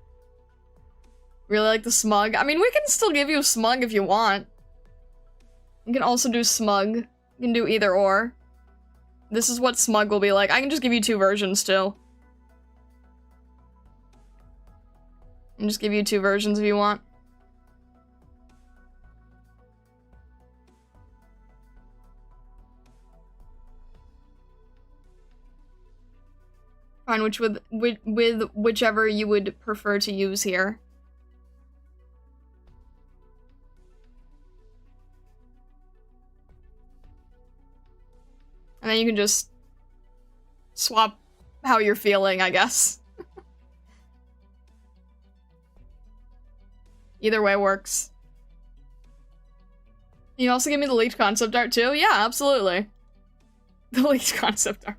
Really like the smug? I mean, we can still give you smug if you want. You can also do smug. You can do either or. This is what smug will be like. I can just give you 2 versions too. I can just give you 2 versions if you want. Fine, with whichever you would prefer to use here. And then you can just swap how you're feeling, I guess. Either way works. Can you also give me the leaked concept art too? Yeah, absolutely. The leaked concept art.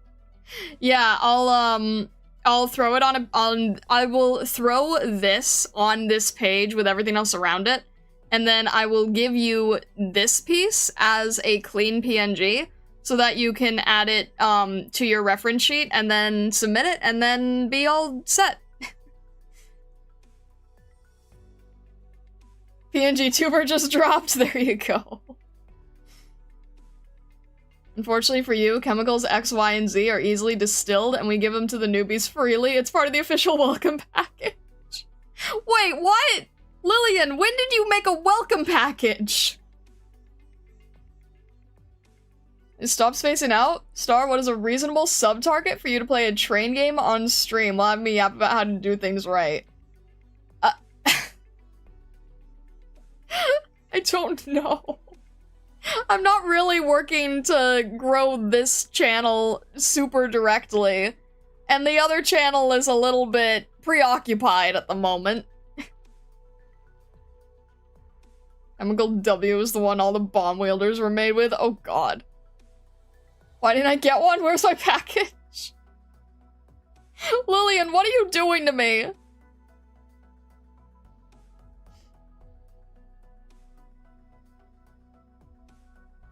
Yeah, I'll throw it on I will throw this on this page with everything else around it, and then I will give you this piece as a clean PNG. so that you can add it to your reference sheet and then submit it and then be all set. PNG tuber just dropped. There you go. Unfortunately for you, chemicals X, Y, and Z are easily distilled and we give them to the newbies freely. It's part of the official welcome package. Wait, what? Lillian, when did you make a welcome package? Stop spacing out? Star, what is a reasonable sub-target for you to play a train game on stream? We'll have me yap about how to do things right. I don't know. I'm not really working to grow this channel super directly, and the other channel is a little bit preoccupied at the moment. Chemical W is the one all the bomb wielders were made with. Oh god. Why didn't I get one? Where's my package? Lillian, what are you doing to me?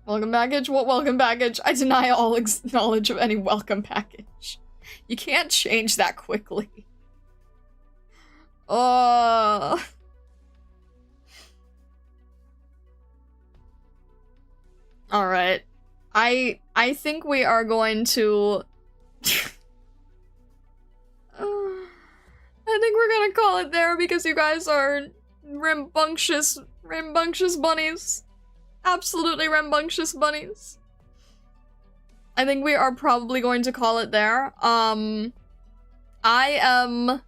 Welcome package? What welcome package? I deny all knowledge of any welcome package. You can't change that quickly. Alright. I think we are going to... I think we're gonna call it there because you guys are rambunctious bunnies. Absolutely rambunctious bunnies. I think we are probably going to call it there. I am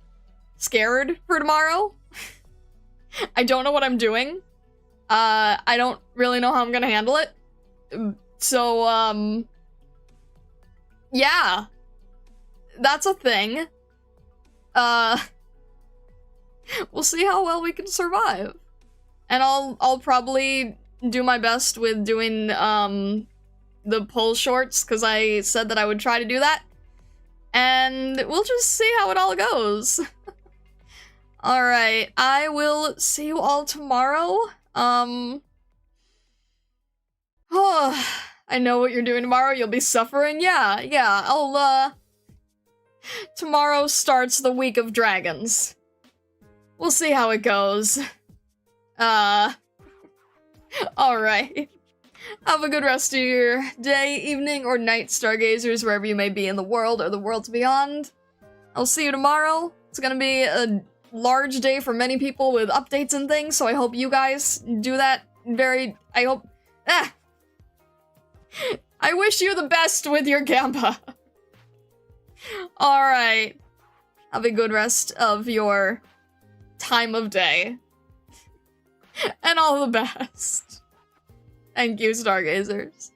scared for tomorrow. I don't know what I'm doing. I don't really know how I'm gonna handle it. So, yeah. That's a thing. We'll see how well we can survive. And I'll probably do my best with doing, the pull shorts, because I said that I would try to do that. And we'll just see how it all goes. Alright, I will see you all tomorrow. Oh, I know what you're doing tomorrow. You'll be suffering. Yeah, I'll, tomorrow starts the week of dragons. We'll see how it goes. Alright. Have a good rest of your day, evening, or night, Stargazers, wherever you may be in the world or the worlds beyond. I'll see you tomorrow. It's gonna be a large day for many people with updates and things, so I hope you guys do that I wish you the best with your Gamba. Alright. Have a good rest of your time of day. And all the best. Thank you, Stargazers.